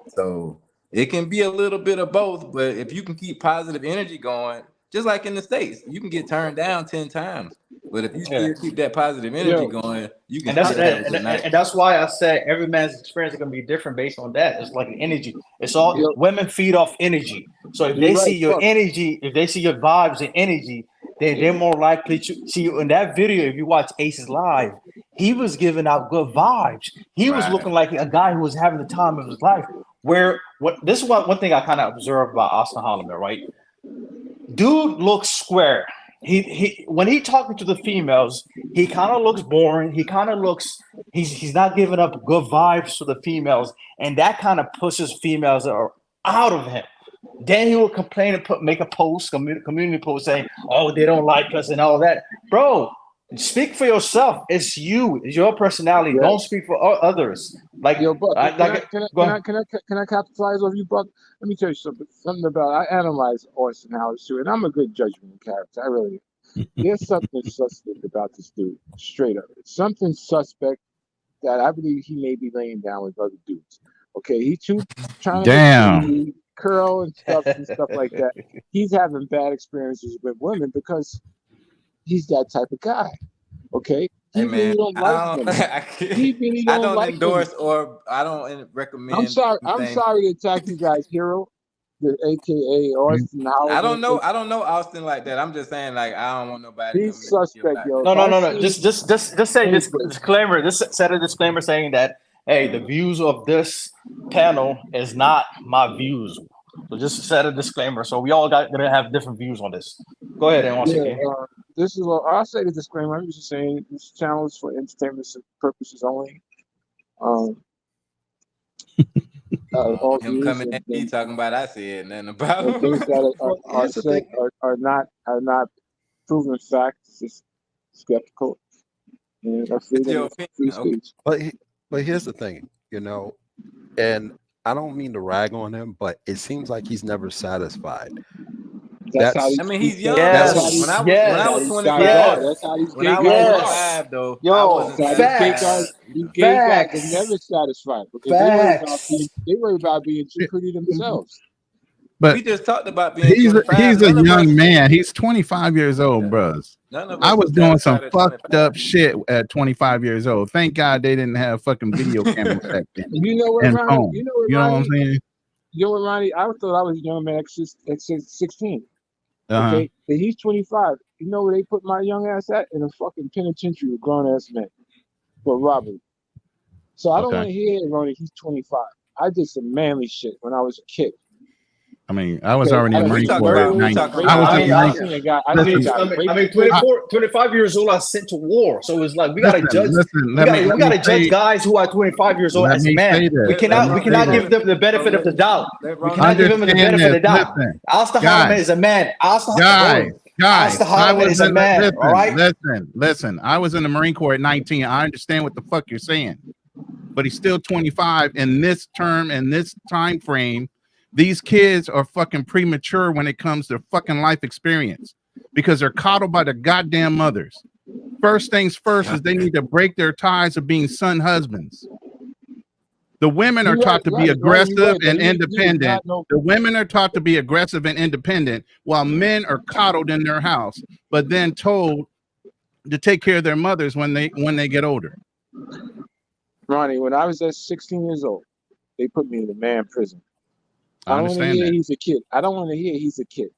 So it can be a little bit of both, but if you can keep positive energy going, just like in the States, you can get turned down 10 times. But if you Yeah. still keep that positive energy going, you can And still have a good night. and that's why I said every man's experience is going to be different based on that. It's like energy. It's all women feed off energy. So if they see your energy, if they see your vibes and energy, then they're more likely to see you in that video. If you watch Ace's live, he was giving out good vibes. He was Right. looking like a guy who was having the time of his life. This is one thing I kind of observed about Austin Holloman, right? Dude looks square. He when he talking to the females, he kind of looks boring. He kind of looks he's not giving up good vibes to the females, and that kind of pushes females out of him. Then he will complain and make a post, community post saying, "Oh, they don't like us" and all that. Bro, speak for yourself. It's you. It's your personality. Yeah. Don't speak for others. Like, Yo, Buck, go ahead. can I capitalize off you, Buck? Let me tell you something about I analyze Austin Howard too, and I'm a good judgment of character. I really am. There's something suspect about this dude, straight up. It's something suspect that I believe he may be laying down with other dudes. Okay, he too trying to Damn. curl and stuff like that. He's having bad experiences with women because he's that type of guy. Okay, he Hey really man, don't like women. He really I don't don't like endorse women. or I don't recommend. I'm sorry anything. to attack you guys, Hero, the AKA Austin Howard. I don't know Austin like that. I'm just saying, like, I don't want nobody He's coming at me suspect, about yo. No. If I see- Just say this Anything. disclaimer. Just set a disclaimer saying that hey, the views of this panel is not my views. So just set a disclaimer. So we all gonna have different views on this. Go ahead and once again. This is I'll say the disclaimer. I'm just saying this channel is for entertainment purposes only. All him views coming at me and talking about I said nothing about him. things that Well, are here's the said thing. are not proven facts. Just skeptical and a It's your freedom of free opinion. speech. But here's the thing, and I don't mean to rag on him, but it seems like he's never satisfied. That's how I mean, he's young. Yes, though. When I was these 25, guys are. That's how these when gay I was guys are. 25 though, Yo, I wasn't That's how these gay facts. guys, either. these gay guys Facts. are never satisfied because Facts. they worry about being too pretty themselves. But We just talked about being he's 25. a None of young us- man. He's 25 years old, bros. None of I us was were doing some satisfied at fucked 25. up shit at 25 years old. Thank God they didn't have fucking video cameras back then. You know what, And Ronnie? phone. You know what, You know what I'm Ronnie? saying? You know what, Ronnie? I thought I was a young man at 16. Uh-huh. Okay, and he's 25. You know where they put my young ass at? In a fucking penitentiary with grown ass men for robbery. So I don't Okay. want to hear it, Ronnie. He's 25. I did some manly shit when I was a kid. I mean, I was Okay, already I in done Marine talking Corps about- at we 19. talking I was about- in I Marine. mean, I think 25 years old, I sent to war. So it's like we gotta judge. Listen, We gotta judge guys who are 25 years old Let as me men. say this. We cannot Let me say give them the benefit of the doubt. We cannot give them the Understand benefit of the this. doubt. Listen, Austin guys. Holloman is a man. Guys, Austin I Holloman was is a in man. listen, All right. listen. I was in the Marine Corps at 19. I understand what the fuck you're saying, but he's still 25 in this term and this time frame. These kids are fucking premature when it comes to fucking life experience because they're coddled by their goddamn mothers. First things first is they need to break their ties of being son husbands. The women are You're taught right, to be right, right, you're aggressive right, but and he was independent. not no. The women are taught to be aggressive and independent, while men are coddled in their house, but then told to take care of their mothers when they get older. Ronnie, when I was at 16 years old, they put me in a man prison. I I don't want to understand hear that. he's a kid. I don't want to hear he's a kid.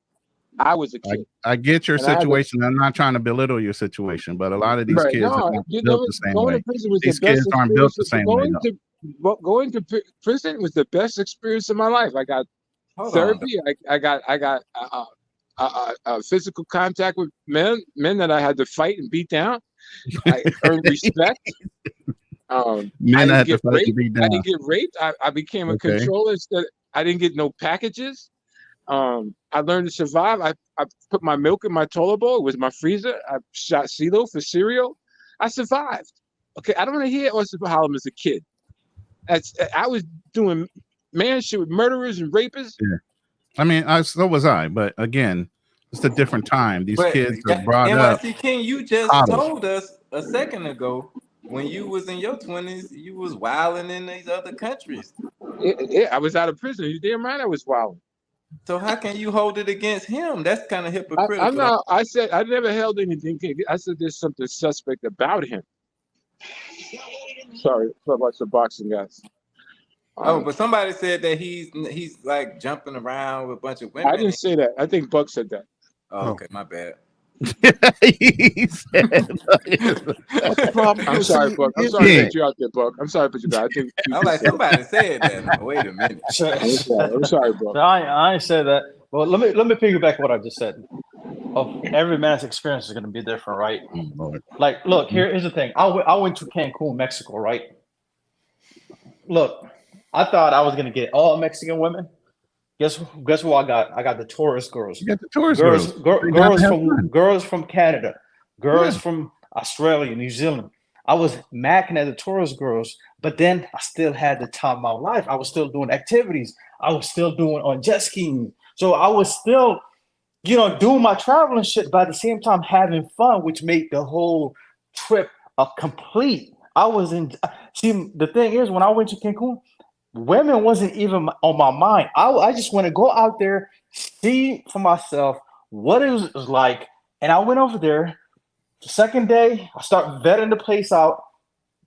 I was a kid. I get your And I had to, situation. I'm not trying to belittle your situation, but a lot of these right. kids are No, not you built never, the same going to way. prison was the These best kids aren't built experience. the same way, though. Going to prison was the best experience of my life. I got Hold on. therapy. I got physical contact with men that I had to fight and beat down. I earned respect. I Men didn't have to get fight and raped. beat I down. didn't get raped. I became a Okay. controller instead. I didn't get no packages. I learned to survive. I put my milk in my toilet bowl. It was my freezer. I shot CeeLo for cereal. I survived. Okay, I don't want to hear Oyster Harlem as a kid. I was doing man shit with murderers and rapists. Yeah. I mean, so was I, but again, it's a different time. These But kids are brought up. NYC King, you just coddled. told us a second ago when you was in your 20s, you was wilding in these other countries. Yeah, I was out of prison. You damn right I was wild. So how can you hold it against him? That's kind of hypocritical. I'm not. I said I never held anything. I said there's something suspect about him. Sorry about the boxing guys. But somebody said that he's like jumping around with a bunch of women. I didn't say that. I think Buck said that. Oh, okay, my bad. He said, What's the problem? I'm sorry, Buck. I'm sorry to put you out there, Buck. I'm sorry to put you guys. I think I was like, somebody said that. Wait a minute. I'm sorry, Buck. I ain't said that. Well, let me piggyback what I just said. Of every man's experience is going to be different, right? Like, look, here's the thing. I went to Cancun, Mexico, right? Look, I thought I was going to get all Mexican women. Guess what I got? I got the tourist girls. You got the tourist girls. Girls from Canada, girls from Australia, New Zealand. I was macking at the tourist girls, but then I still had the time of my life. I was still doing activities. I was still doing on jet skiing. So I was still, doing my traveling shit, but at the same time having fun, which made the whole trip a complete. See, the thing is, when I went to Cancun, women wasn't even on my mind. I just want to go out there, see for myself what it was like. And I went over there. The second day, I start vetting the place out.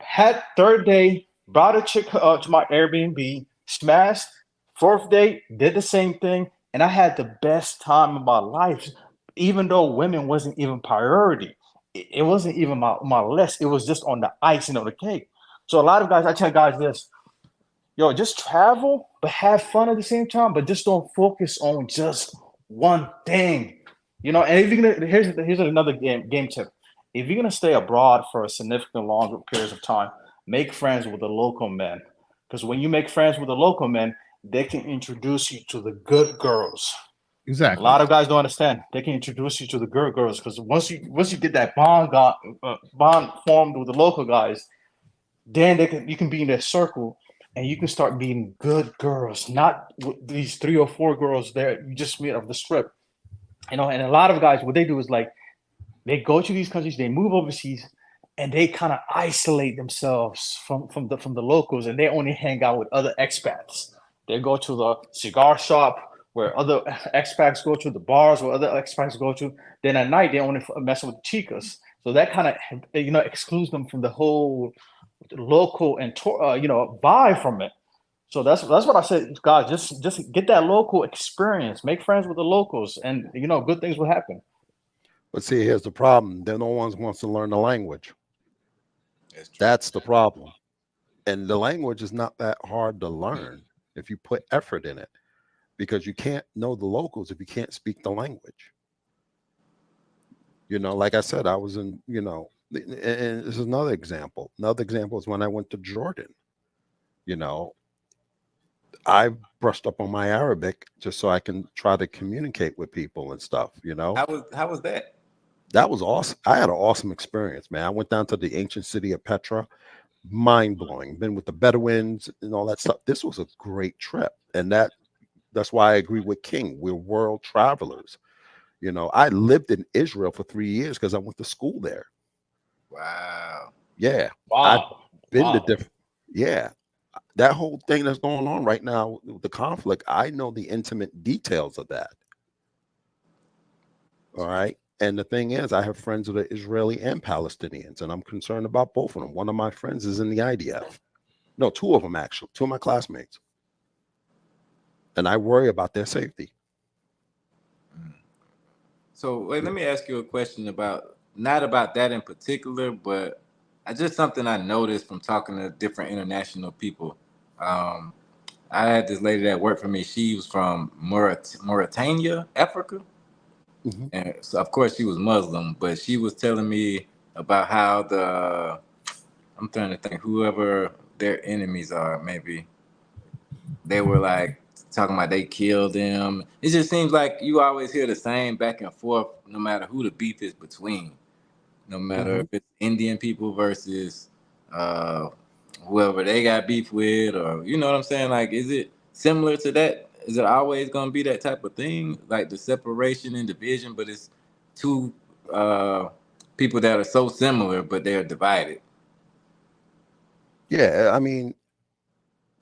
Had third day, brought a chick to my Airbnb, smashed. Fourth day, did the same thing. And I had the best time of my life, even though women wasn't even priority. It wasn't even my list. It was just on the icing on the cake. So a lot of guys, I tell guys this, just travel, but have fun at the same time, but just don't focus on just one thing. And if you're gonna, here's another game tip. If you're gonna stay abroad for a significant longer periods of time, make friends with the local men. Because when you make friends with the local men, they can introduce you to the good girls. Exactly. A lot of guys don't understand. They can introduce you to the good girls because once you get that bond formed with the local guys, then you can be in that circle and you can start meeting good girls, not these 3 or 4 girls there you just meet off the strip. And a lot of guys, what they do is like they go to these countries, they move overseas, and they kind of isolate themselves from the locals, and they only hang out with other expats. They go to the cigar shop where other expats go to, the bars where other expats go to. Then at night, they only mess with the chicas. So that kind of excludes them from the whole local and vibe from it. So that's what I said, guys. Just get that local experience, make friends with the locals, and good things will happen. But see, here's the problem: no one wants to learn the language. That's the problem, and the language is not that hard to learn if you put effort in it, because you can't know the locals if you can't speak the language. Like I said, I was in, and this is another example. Another example is when I went to Jordan. I brushed up on my Arabic just so I can try to communicate with people and stuff, How was that? That was awesome. I had an awesome experience, man. I went down to the ancient city of Petra. Mind-blowing. Been with the Bedouins and all that stuff. This was a great trip. And that's why I agree with King. We're world travelers. I lived in Israel for 3 years because I went to school there. Wow. Yeah. Wow. I've been to different. Yeah. that whole thing that's going on right now, the conflict, I know the intimate details of that. All right. And the thing is, I have friends that are Israeli and Palestinians, and I'm concerned about both of them. One of my friends is in the IDF. No, two of them, actually, two of my classmates. And I worry about their safety. So wait, let me ask you a question about not about that in particular, but just something I noticed from talking to different international people. I had this lady that worked for me. She was from Mauritania, Africa, Mm-hmm. and so of course she was Muslim. But she was telling me about how I'm trying to think whoever their enemies are, maybe they were like talking about they killed them. It just seems like you always hear the same back and forth, no matter who the beef is between. No matter Mm-hmm. if it's Indian people versus uh, whoever they got beef with, or you know what I'm saying. Like, is it similar to that? Is it always gonna be that type of thing, like the separation and division? But it's two people that are so similar, but they're divided. Yeah, I mean,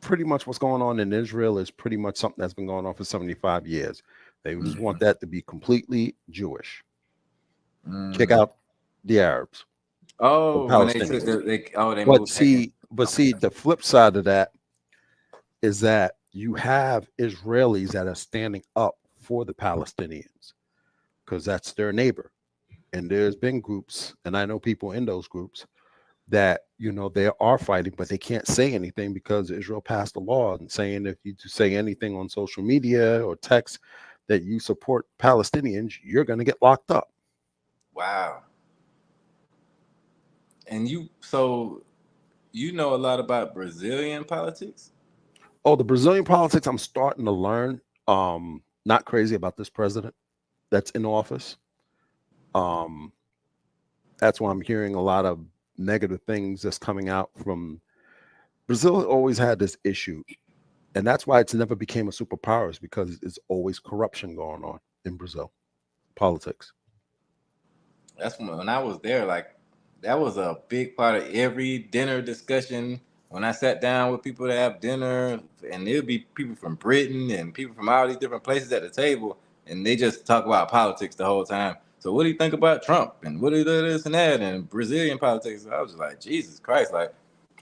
pretty much what's going on in Israel is pretty much something that's been going on for 75 years. They just want that to be completely Jewish. Kick out the Arabs, the Oh, when they took Palestinians. they But moved back in. see, the flip side of that is that you have Israelis that are standing up for the Palestinians because that's their neighbor. And there's been groups, and I know people in those groups that they are fighting, but they can't say anything because Israel passed a law and saying if you say anything on social media or text that you support Palestinians, you're going to get locked up. Wow. And so you know a lot about Brazilian politics? Oh, the Brazilian politics, I'm starting to learn. Not crazy about this president that's in office. That's why I'm hearing a lot of negative things that's coming out from Brazil. Always had this issue, and that's why it's never became a superpower, is because it's always corruption going on in Brazil politics. That's when I was there. Like that was a big part of every dinner discussion. When I sat down with people to have dinner, and there'd be people from Britain and people from all these different places at the table, and they just talk about politics the whole time. So what do you think about Trump? And what do you do this and that? And Brazilian politics? I was just like, Jesus Christ! Like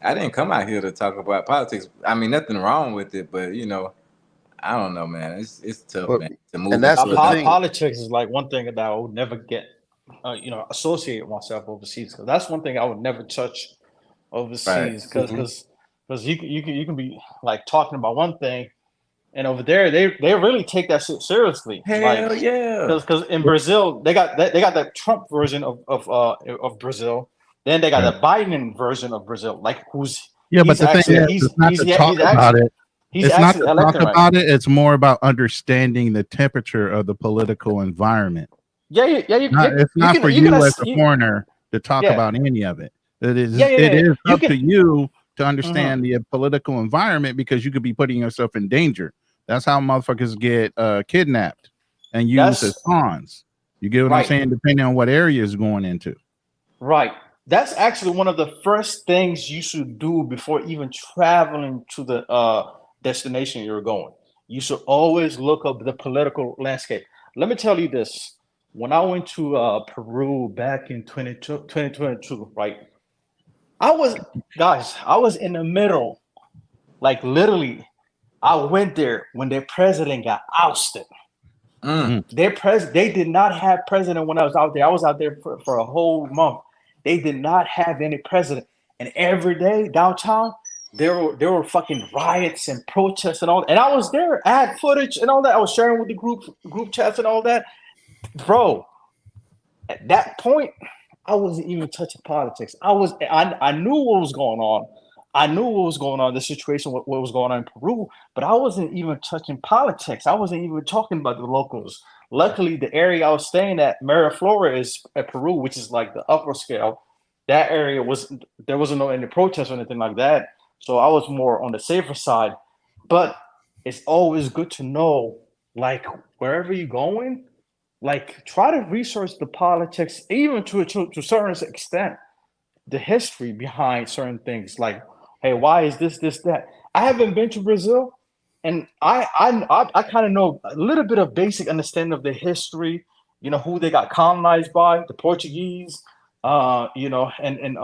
I didn't come out here to talk about politics. I mean, nothing wrong with it, but I don't know, man. It's tough, But man, to and move that's into the a thing. Politics is like one thing that I would never get, associate myself overseas. Because that's one thing I would never touch right. overseas. Because you can be like talking about one thing, and over there they really take that shit seriously. Like Hell yeah. because in Brazil they got that Trump version of Brazil. Then they got Right. the Biden version of Brazil. Like Yeah, but he's the thing actually is, it's not to talk about it. he's It's not actually to talk elected right. about it. It's more about understanding the temperature of the political environment. It's not for you as a foreigner to talk about any of it. It is up to you to understand the political environment, because you could be putting yourself in danger. That's how motherfuckers get kidnapped and used as pawns. You get what I'm saying? Depending on what area is going into. Right. That's actually one of the first things you should do before even traveling to the destination you're going. You should always look up the political landscape. Let me tell you this. When I went to Peru back in 2022, right? I was in the middle. Like literally, I went there when their president got ousted. They did not have president when I was out there. I was out there for a whole month. They did not have any president. And every day downtown, there were fucking riots and protests and all. And I was there. I had footage and all that. I was sharing with the group chats and all that. Bro, at that point, I wasn't even touching politics. I knew what was going on. I knew what was going on, the situation, what was going on in Peru, but I wasn't even touching politics. I wasn't even talking about the locals. Luckily, the area I was staying at, Miraflores, is at Peru, which is like the upper scale. That area there wasn't any protests or anything like that. So I was more on the safer side. But it's always good to know, like wherever you're going, like try to research the politics, even to a certain extent, the history behind certain things. Like, hey, why is this, that? I haven't been to Brazil, and I kind of know a little bit of basic understanding of the history. You know who they got colonized by, the Portuguese. You know, and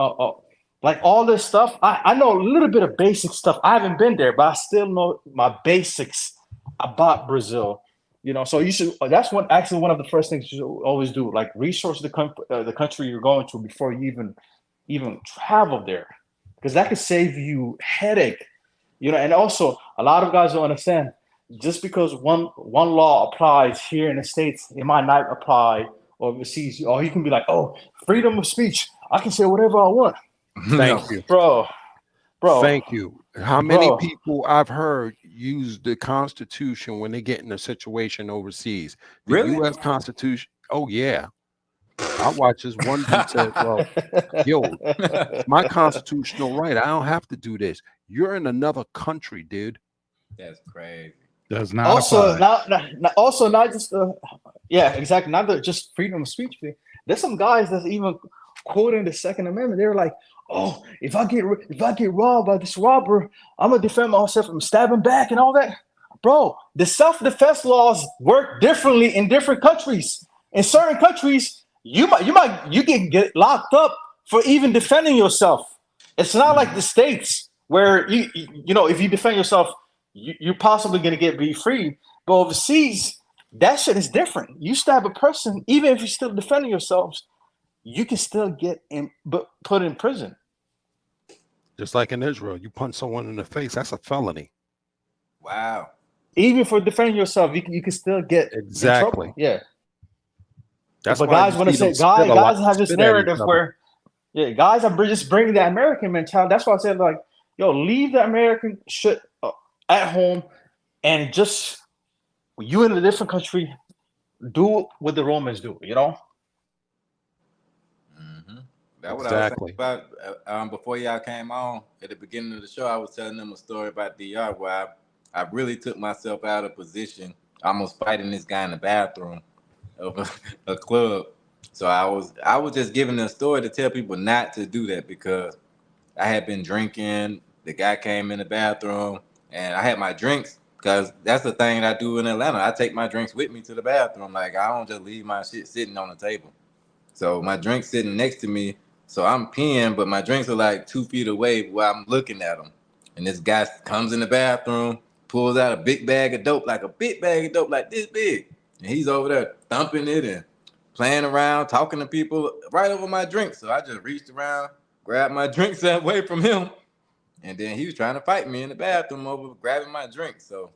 like all this stuff. I know a little bit of basic stuff. I haven't been there, but I still know my basics about Brazil. You know, so you should. That's one of the first things you should always do. Like research the country you're going to before you even travel there, because that could save you headache. You know, and also a lot of guys don't understand. Just because one law applies here in the States, it might not apply overseas. Or you can be like, oh, freedom of speech. I can say whatever I want, Thank No. you. bro. Thank you. How many Bro. people I've heard use the Constitution when they get in a situation overseas? The Really? U.S. Constitution. Oh yeah. I watched this one dude said, "Well, yo, it's my constitutional right. I don't have to do this. You're in another country, dude." That's crazy. Does not Also, apply. not just yeah, exactly. Not just freedom of speech thing. There's some guys that's even quoting the Second Amendment. They're like, "Oh, if I get robbed by this robber, I'm gonna defend myself from stabbing back and all that." Bro, the self-defense laws work differently in different countries. In certain countries, you can get locked up for even defending yourself. It's not like the states where you know if you defend yourself, you're possibly gonna be free. But overseas, that shit is different. You stab a person, even if you're still defending yourselves, you can still get but put in prison. Just like in Israel, you punch someone in the face, that's a felony. Wow. Even for defending yourself, you can still get in trouble. Exactly. Yeah. That's But why guys you want to see them say guys have this spit at each narrative other. where guys are just bringing the American mentality. That's why I said like, yo, leave the American shit at home and just you in a different country, do what the Romans do. You know. That's what I was saying Exactly. about before y'all came on at the beginning of the show. I was telling them a story about DR where I really took myself out of position, almost fighting this guy in the bathroom of a club. So I was just giving a story to tell people not to do that because I had been drinking. The guy came in the bathroom and I had my drinks because that's the thing I do in Atlanta. I take my drinks with me to the bathroom. Like I don't just leave my shit sitting on the table. So my drink's sitting next to me. So I'm peeing, but my drinks are like 2 feet away while I'm looking at them. And this guy comes in the bathroom, pulls out a big bag of dope, like a big bag of dope, like this big. And he's over there thumping it and playing around, talking to people right over my drinks. So I just reached around, grabbed my drinks away from him. And then he was trying to fight me in the bathroom over grabbing my drink. So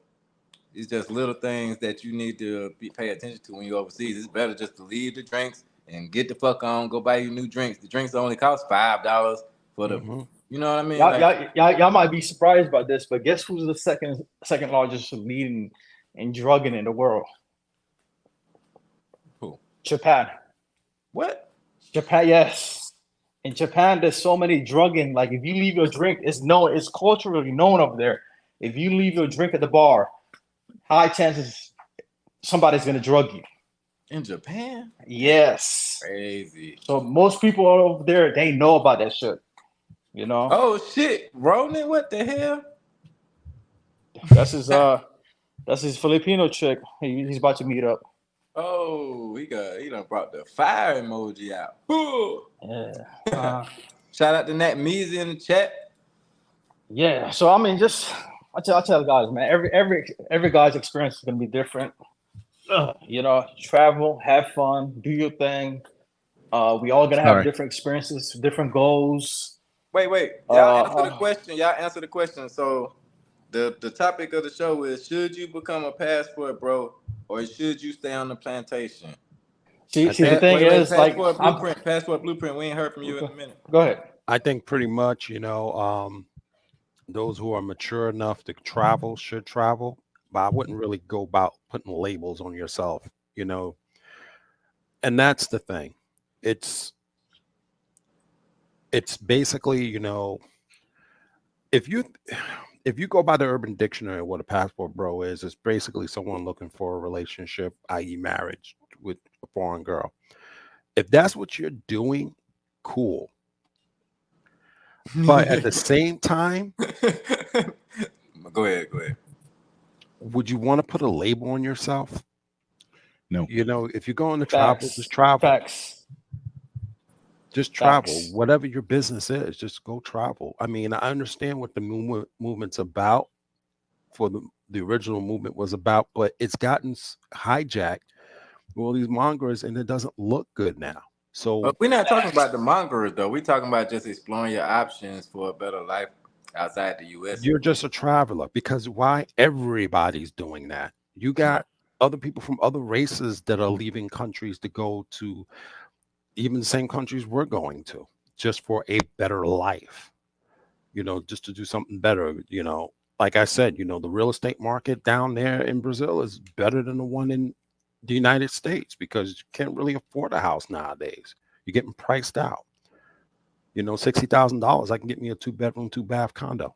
it's just little things that you need to pay attention to when you're overseas. It's better just to leave the drinks and get the fuck on, go buy you new drinks. The drinks only cost $5 for the, you know what I mean? Y'all might be surprised by this, but guess who's the second largest leading in drugging in the world? Who? Japan. What? Japan, yes. In Japan, there's so many drugging. Like if you leave your drink, it's culturally known over there. If you leave your drink at the bar, high chances somebody's gonna drug you. In Japan? Yes. Crazy. So most people over there, they know about that shit. You know? Oh shit, Ronan, what the hell? That's his Filipino chick. He's about to meet up. Oh, he done brought the fire emoji out. Yeah. Shout out to Nat Measy in the chat. Yeah. So I mean, just I tell guys, man, every guy's experience is gonna be different. You know, travel, have fun, do your thing. We all gonna have different experiences, different goals. Wait. Y'all answer the question. Y'all answer the question. So the topic of the show is: should you become a passport bro, or should you stay on the plantation? See, the thing is, passport blueprint. We ain't heard from you in a minute. Go ahead. I think pretty much, you know, those who are mature enough to travel should travel, but I wouldn't really go about putting labels on yourself, you know. And that's the thing. It's basically, you know, if you go by the Urban Dictionary, what a passport bro is, it's basically someone looking for a relationship, i.e. marriage with a foreign girl. If that's what you're doing, cool. But at the same time, Go ahead. would you want to put a label on yourself? No. You know, if you're going to travel, just travel. Facts. Just travel. Facts. Whatever your business is, just go travel. I mean, I understand what the movement's about. For the original movement was about, but it's gotten hijacked with all these mongers, and it doesn't look good now. So But we're not talking about the mongers though. We're talking about just exploring your options for a better life outside the U.S. you're just a traveler, because why? Everybody's doing that. You got other people from other races that are leaving countries to go to even the same countries we're going to, just for a better life, you know, just to do something better. You know, like I said, you know, the real estate market down there in Brazil is better than the one in the United States, because you can't really afford a house nowadays. You're getting priced out. You know, $60,000, I can get me a 2-bedroom, 2-bath condo.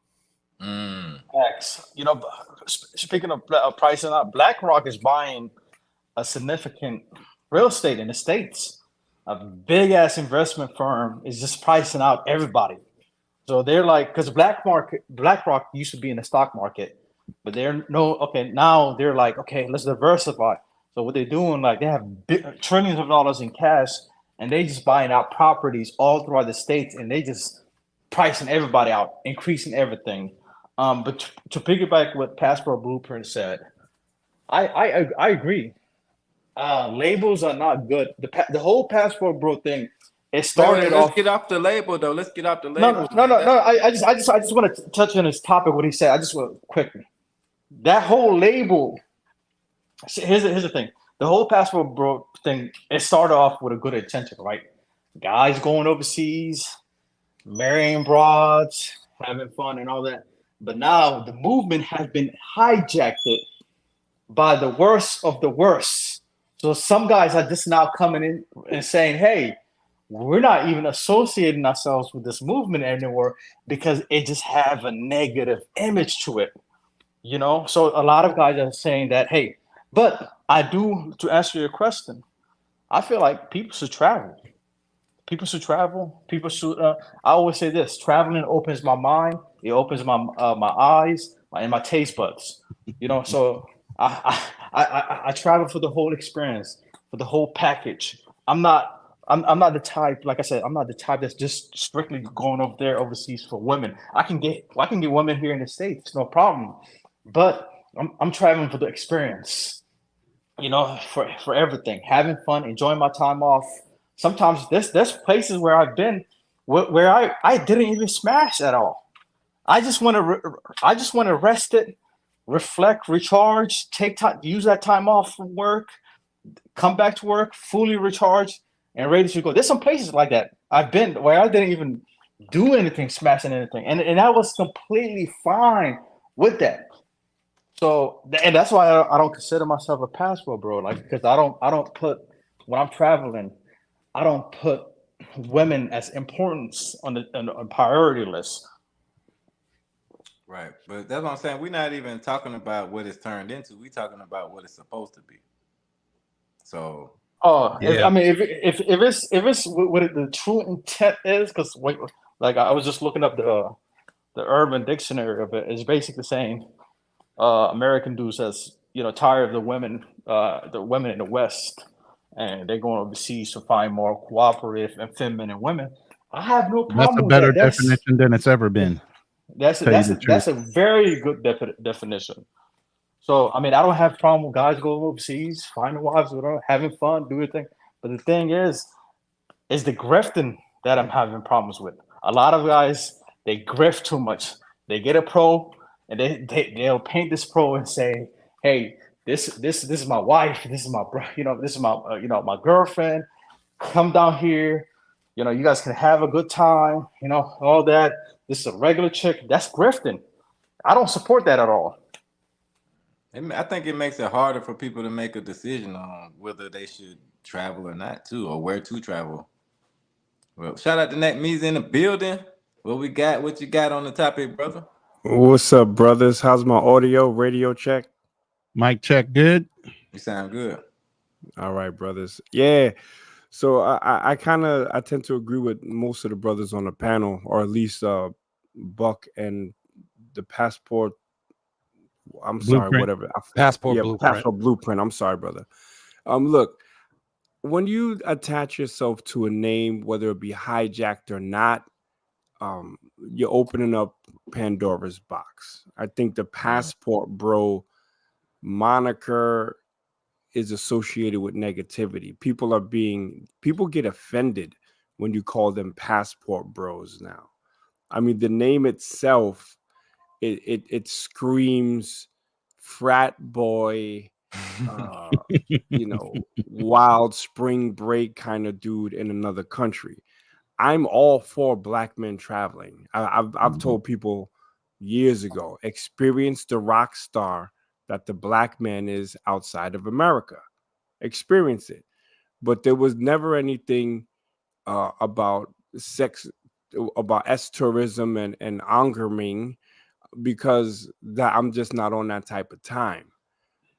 Facts. You know, speaking of pricing out, BlackRock is buying a significant real estate in the States. A big ass investment firm is just pricing out everybody. So they're like, because BlackRock used to be in the stock market, but now they're like, okay, let's diversify. So what they're doing, like, they have trillions of dollars in cash, and they just buying out properties all throughout the states, and they just pricing everybody out, increasing everything. But to piggyback what Passport Blueprint said, I agree. Labels are not good. The whole Passport Bro thing, it started Let's off. get off the label though. Let's get off the No, label. no. I just want to touch on this topic. What he said. I just want quickly. That whole label. Here's the thing. The whole Passport Bro thing. It started off with a good intention, right? Guys going overseas, marrying broads, having fun, and all that. But now the movement has been hijacked by the worst of the worst. So some guys are just now coming in and saying, "Hey, we're not even associating ourselves with this movement anymore because it just have a negative image to it." You know, so a lot of guys are saying that, "Hey," but I do, to answer your question, I feel like people should travel. People should travel. People should. I always say this: traveling opens my mind. It opens my eyes and my taste buds. You know, so I travel for the whole experience, for the whole package. I'm not the type, like I said, I'm not the type that's just strictly going over there overseas for women. I can get women here in the States, no problem. But I'm traveling for the experience, you know, for everything, having fun, enjoying my time off. Sometimes there's places where I've been where I didn't even smash at all. I just want to rest it, reflect, recharge, take time, use that time off from work, come back to work fully recharged and ready to go. There's some places like that I've been where I didn't even do anything, smashing anything, and I was completely fine with that. So, and that's why I don't consider myself a passport bro, like, because I don't put, when I'm traveling, I don't put women as importance on the priority list. Right, but that's what I'm saying. We're not even talking about what it's turned into. We're talking about what it's supposed to be. So, Oh, Yeah. if it's what the true intent is, because like I was just looking up the Urban Dictionary of it. It's basically saying American dudes says, you know, tired of the women in the West, and they're going overseas to find more cooperative and feminine women. I have no That's a problem with better that. definition than it's ever been. That's Tell you the that's truth. a very good definition. So I mean, I don't have a problem with guys going overseas, finding wives, whatever, having fun, do your thing. But the thing is the grifting that I'm having problems with. A lot of guys, they grift too much. They get a pro and they'll paint this pro and say, "Hey, this is my wife. This is my you know, this is my my girlfriend. Come down here. You know, you guys can have a good time. You know, all that. This is a regular chick." That's grifting. I don't support that at all. I think it makes it harder for people to make a decision on whether they should travel or not, too, or where to travel. Well, shout out to Nat Me's in the building. What you got on the topic, brother? What's up, brothers? How's my audio? Radio check. Mic check, good. You sound good. All right, brothers. Yeah. So I kind of I tend to agree with most of the brothers on the panel, or at least Buck and the passport. I'm sorry, Blueprint. whatever. Passport Yeah, blueprint. passport blueprint. I'm sorry, brother. Look, when you attach yourself to a name, whether it be hijacked or not, you're opening up Pandora's box. I think the passport bro moniker is associated with negativity. People get offended when you call them passport bros now. I mean, the name itself, it screams frat boy, uh, wild spring break kind of dude in another country. I'm all for black men traveling. I've told people years ago, experience the rock star that the black man is outside of America. Experience it. But there was never anything about sex, about S tourism and angering, because that I'm just not on that type of time.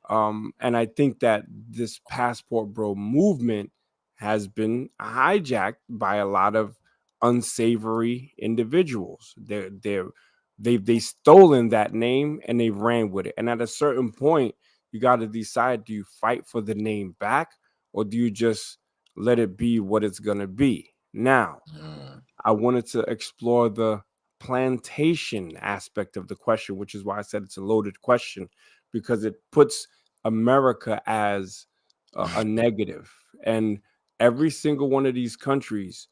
And I think that this passport bro movement has been hijacked by a lot of unsavory individuals. They've stolen that name and they ran with it. And at a certain point, you got to decide: do you fight for the name back, or do you just let it be what it's gonna be? Now, I wanted to explore the plantation aspect of the question, which is why I said it's a loaded question, because it puts America as a negative. And every single one of these countries,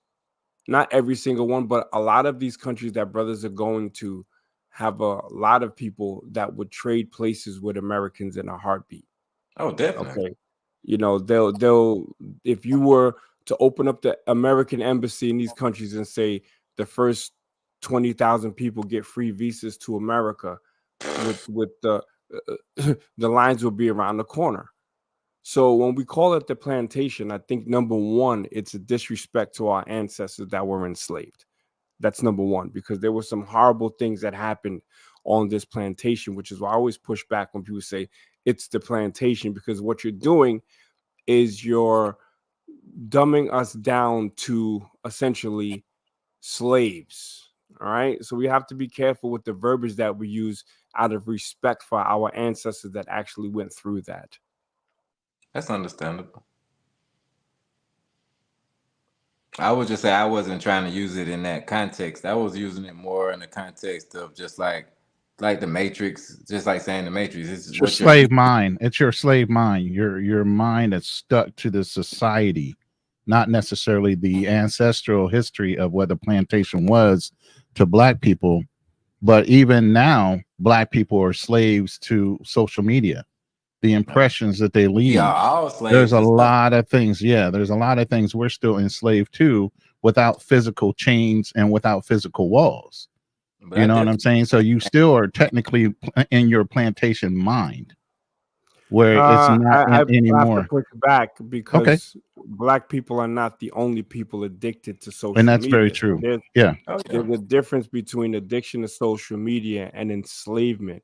not every single one, but a lot of these countries that brothers are going to have a lot of people that would trade places with Americans in a heartbeat. Oh, definitely. Okay. They'll if you were to open up the American embassy in these countries and say the first 20,000 people get free visas to America, with the lines will be around the corner. So when we call it the plantation, I think number one, it's a disrespect to our ancestors that were enslaved. That's number one, because there were some horrible things that happened on this plantation, which is why I always push back when people say it's the plantation, because what you're doing is you're dumbing us down to essentially slaves. All right. So we have to be careful with the verbiage that we use out of respect for our ancestors that actually went through that. That's understandable. I would just say I wasn't trying to use it in that context. I was using it more in the context of just like the Matrix, just like saying the Matrix. It's It's your what you're slave mind. It's your slave mind. Your mind that's stuck to the society, not necessarily the ancestral history of what the plantation was to black people. But even now, black people are slaves to social media. The impressions that they we are leave. all There's slaves a to something. lot of things. Yeah, there's a lot of things we're still enslaved to without physical chains and without physical walls. But You I know what just I'm saying? So you still are technically in your plantation mind, where it's not I have to anymore. push back Okay, because black people are not the only people addicted to and social that's very media. true. There's Yeah, oh yeah. there's a difference between addiction to social media and enslavement.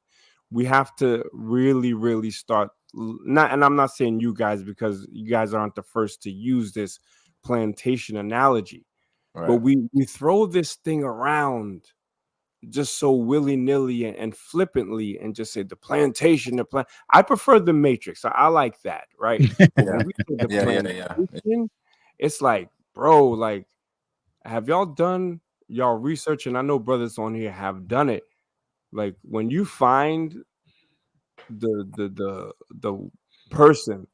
We have to really, really start not, and I'm not saying you guys, because you guys aren't the first to use this plantation analogy, but Right. we throw this thing around just so willy-nilly and flippantly and just say the plantation, the plan. I prefer the Matrix. I like that, right? But Yeah. when we say the Yeah. plantation, it's like, bro, like, have y'all done y'all research? And I know brothers on here have done it. Like, when you find the person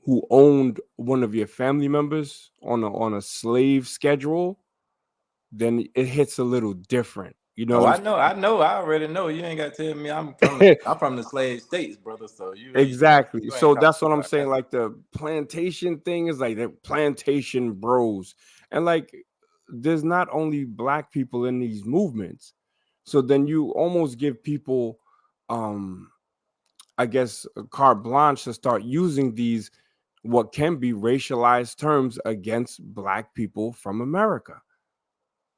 who owned one of your family members on a slave schedule, then it hits a little different. You know Oh, what I know. I already know. You ain't got to tell me. I'm saying? I'm from the slave states, brother. So Exactly. you ain't So talking that's what I'm about saying. that. Like, the plantation thing is like the plantation bros. And like, there's not only black people in these movements. So then you almost give people, I guess, a carte blanche to start using these what can be racialized terms against black people from America.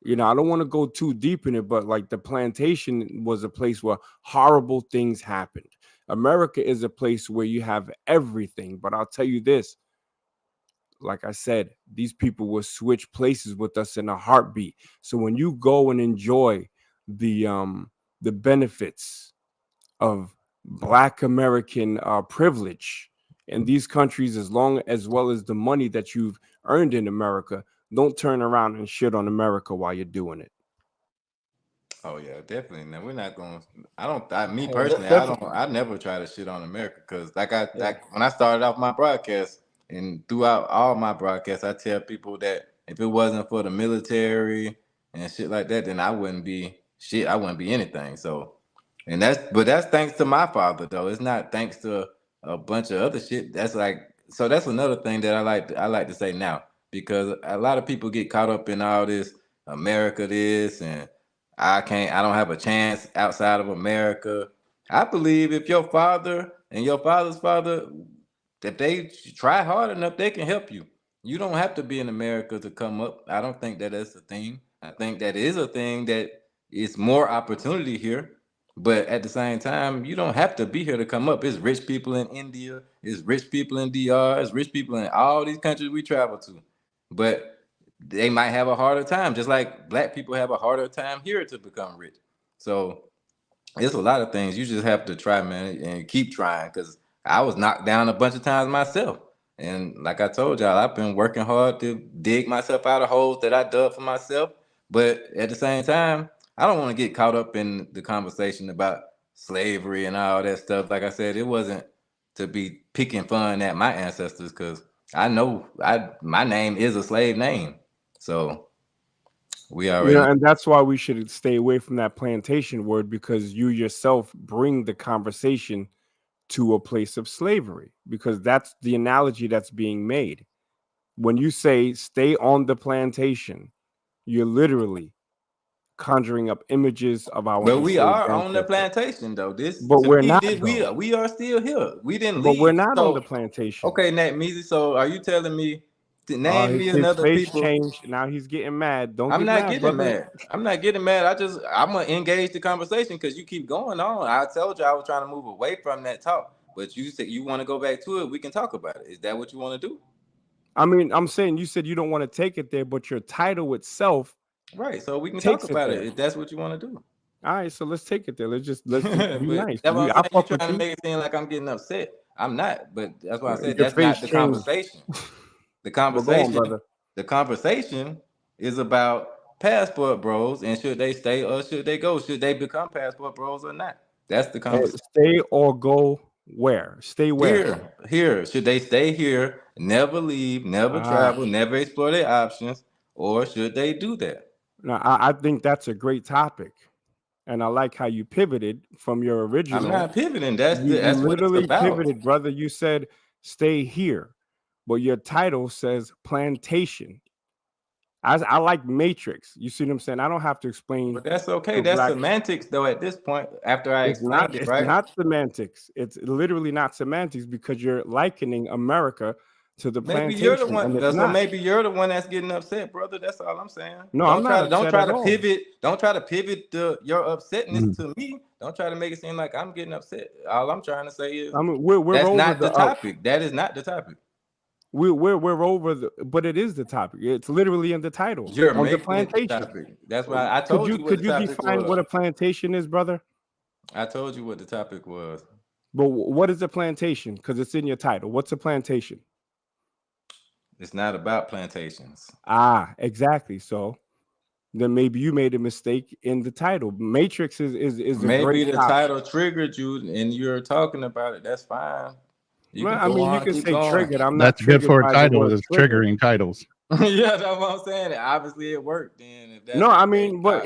I don't want to go too deep in it, but like, the plantation was a place where horrible things happened. America is a place where you have everything. But I'll tell you this: like I said, these people will switch places with us in a heartbeat. So when you go and enjoy the benefits of Black American privilege in these countries, as well as the money that you've earned in America, don't turn around and shit on America while you're doing it. Oh yeah, definitely. Now we're not going. I don't. Me Yeah, personally, I don't. definitely. I never try to shit on America because, like Yeah. when I started off my broadcast and throughout all my broadcasts, I tell people that if it wasn't for the military and shit like that, then I wouldn't be shit. I wouldn't be anything. So, and that's thanks to my father though. It's not thanks to a bunch of other shit. That's like so. That's another thing that I like to say now because a lot of people get caught up in all this America this and I don't have a chance outside of America. I believe if your father and your father's father, if they try hard enough, they can help you. You don't have to be in America to come up. I don't think that that's a thing. I think that is a thing that is more opportunity here. But at the same time, you don't have to be here to come up. It's rich people in India, it's rich people in DR, it's rich people in all these countries we travel to. But they might have a harder time, just like black people have a harder time here to become rich. So it's a lot of things you just have to try, man, and keep trying. Because I was knocked down a bunch of times myself, and like I told y'all, I've been working hard to dig myself out of holes that I dug for myself. But at the same time, I don't want to get caught up in the conversation about slavery and all that stuff. Like I said, it wasn't to be picking fun at my ancestors because I know my name is a slave name. So we You know, already and that's why we should stay away from that plantation word, because you yourself bring the conversation to a place of slavery, because that's the analogy that's being made. When you say stay on the plantation, you're literally conjuring up images of our but we enslaved are on the ancestors. plantation though. This But to we're me, not this, though. we are still here. We didn't But we're leave. not on the So plantation. okay, Nat Measy. So are you telling me to name me His another face people? changed. Now he's getting mad. Don't I'm get not mad, getting brother. mad. I'm not getting mad. I'm gonna engage the conversation because you keep going on. I told you I was trying to move away from that talk, but you said you want to go back to it. We can talk about it. Is that what you want to do? I mean, I'm saying you said you don't want to take it there, but your title itself Right. So we can talk takes it about it there. if that's what you want to do. All right, so let's take it there. Let's be But nice. that's what I'm I saying. You fuck with trying to you. make it seem like I'm getting upset. I'm not. But that's why I said Your that's face not the changed. conversation. The But go on, conversation, brother. the conversation is about passport bros and should they stay or should they go? Should they become passport bros or not? That's the conversation. Stay or go where? Stay where? Here. Should they stay here, never leave, never Ah, travel, never explore their options, or should they do that? now I think that's a great topic, and I like how you pivoted from your I'm original. not pivoting. You That's what it's literally about. pivoted, brother. You said stay here, but your title says plantation. I like Matrix. You see what I'm saying? I don't have to explain But that's okay. to That's black. semantics though at this point, after I It's not. explained it, It's right? not semantics. It's literally not semantics, because you're likening America to the Maybe you're the plantation, and one. it's So not. maybe you're the one that's getting upset, brother. That's all I'm saying. No, I'm not Don't upset try at to all. pivot. Don't try to pivot your upsetness Mhm. to me. Don't try to make it seem like I'm getting upset. All I'm trying to say is I mean, we're that's over not the the topic. That is not the topic. we're over the, but it is the topic. It's literally in the title, You're on the making it the plantation. topic. That's why I told you what Could the you topic define what was. a plantation is, brother? I told you what the topic was. But what is a plantation? Because it's in your title. What's a plantation? It's not about plantations. Ah, exactly. So then maybe you made a mistake in the title. Matrix is a Maybe great the topic. title triggered you and you're talking about it. That's fine. You Well, can I go mean, you on, can keep say going. triggered. I'm not That's good triggered for a by the title. word Is trigger. triggering titles. Yeah, that's what I'm saying. Obviously, it worked. Then, if that's No, the I case, mean, but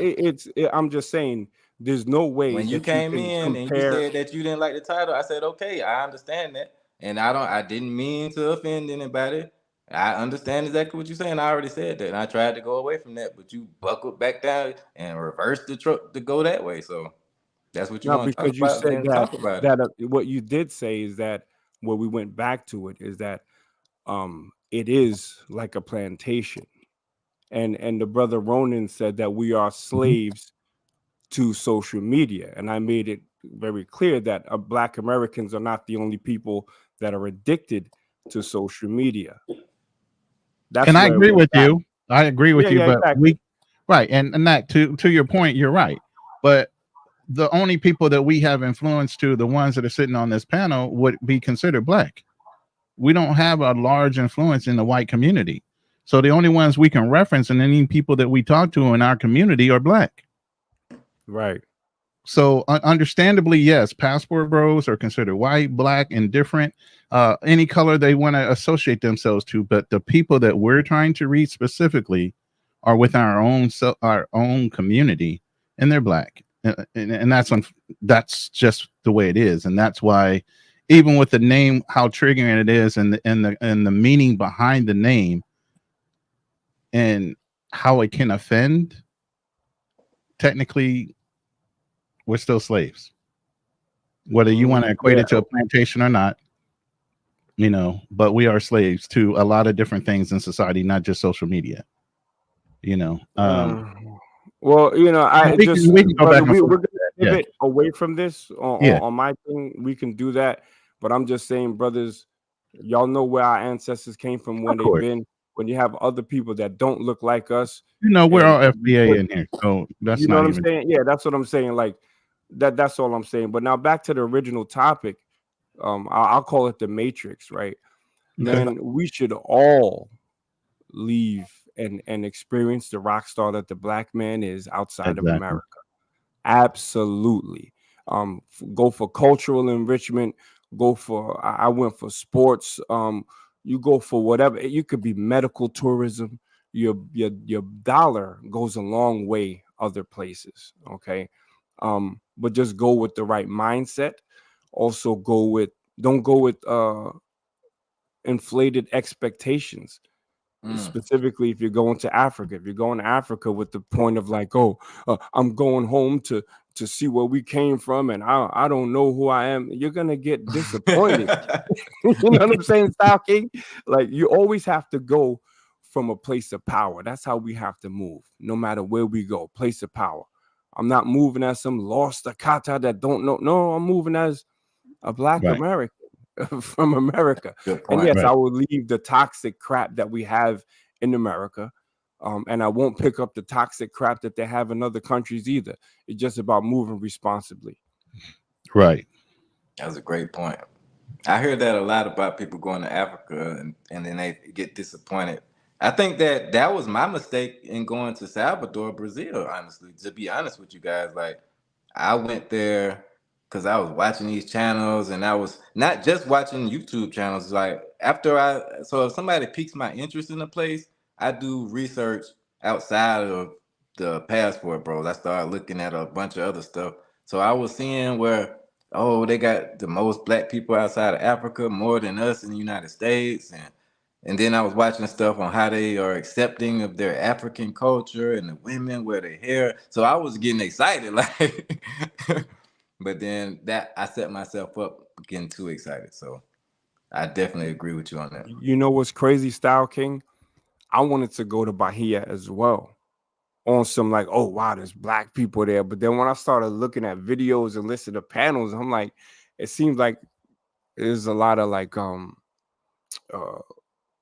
I'm just saying, there's no way when you that you came can in and you compare. said that you didn't like the title, I said, okay, I understand that, and I didn't mean to offend anybody. I understand exactly what you're saying. I already said that, and I tried to go away from that, but you buckled back down and reversed the truck to go that way. So that's what you No, want to talk because you about. said Then talk about it. what you did say is that what we went back to it is that it is like a plantation, and the brother Ronan said that we are slaves to social media, and I made it very clear that Black Americans are not the only people that are addicted to social media. That's And I where agree we're with at. you. I agree with Yeah, you, yeah, but exactly. right, and that to your point, you're right. But the only people that we have influence to, the ones that are sitting on this panel, would be considered black. We don't have a large influence in the white community. So the only ones we can reference and any people that we talk to in our community are black. Right. So understandably, yes, passport bros are considered white, black, and different, any color they want to associate themselves to. But the people that we're trying to reach specifically are within our own community, and they're black, and that's just the way it is, and that's why, even with the name, how triggering it is, and the meaning behind the name, and how it can offend. Technically, we're still slaves. Whether you want to equate Yeah. it to a plantation or not, but we are slaves to a lot of different things in society, not just social media. You know, Uh, well, I we just, can go brother, back and forth. we're gonna Yeah, pivot away from this yeah, on my thing. We can do that, but I'm just saying, brothers, y'all know where our ancestors came from, of when they've course. been. When you have other people that don't look like us, We're and all FBA what in here, so that's you know not what I'm even. saying? Yeah, that's what I'm saying. Like that. That's all I'm saying. But now back to the original topic. I'll call it the Matrix, right? Man, we should all leave and experience the rock star that the black man is outside of Exactly. America. Absolutely. Go for cultural enrichment. Go for. I went for sports. You go for whatever. You could be medical tourism. Your dollar goes a long way other places. Okay, but just go with the right mindset. Also, don't go with inflated expectations, specifically if you're going to Africa. If you're going to Africa with the point of like, oh, I'm going home to see where we came from, and I don't know who I am, you're gonna get disappointed. You know what I'm saying, Style King? Like, you always have to go from a place of power. That's how we have to move, no matter where we go. Place of power. I'm not moving as some lost Akata that don't know. No, I'm moving as a black Right, American from America. Good And point. yes, I right. will leave the toxic crap that we have in America. And I won't pick up the toxic crap that they have in other countries either. It's just about moving responsibly. Right. That was a great point. I hear that a lot about people going to Africa and then they get disappointed. I think that was my mistake in going to Salvador, Brazil, honestly. To be honest with you guys, like I went there because I was watching these channels and I was not just watching YouTube channels. Like so if somebody piques my interest in a place, I do research outside of the passport, bros. I started looking at a bunch of other stuff. So I was seeing where, oh, they got the most black people outside of Africa, more than us in the United States. And then I was watching stuff on how they are accepting of their African culture and the women wear their hair. So I was getting excited, like, but then that I set myself up getting too excited. So I definitely agree with you on that. You know what's crazy, Style King? I wanted to go to Bahia as well, on some like, oh wow, there's black people there. But then when I started looking at videos and listening to panels, I'm like, it seems like there's a lot of like uh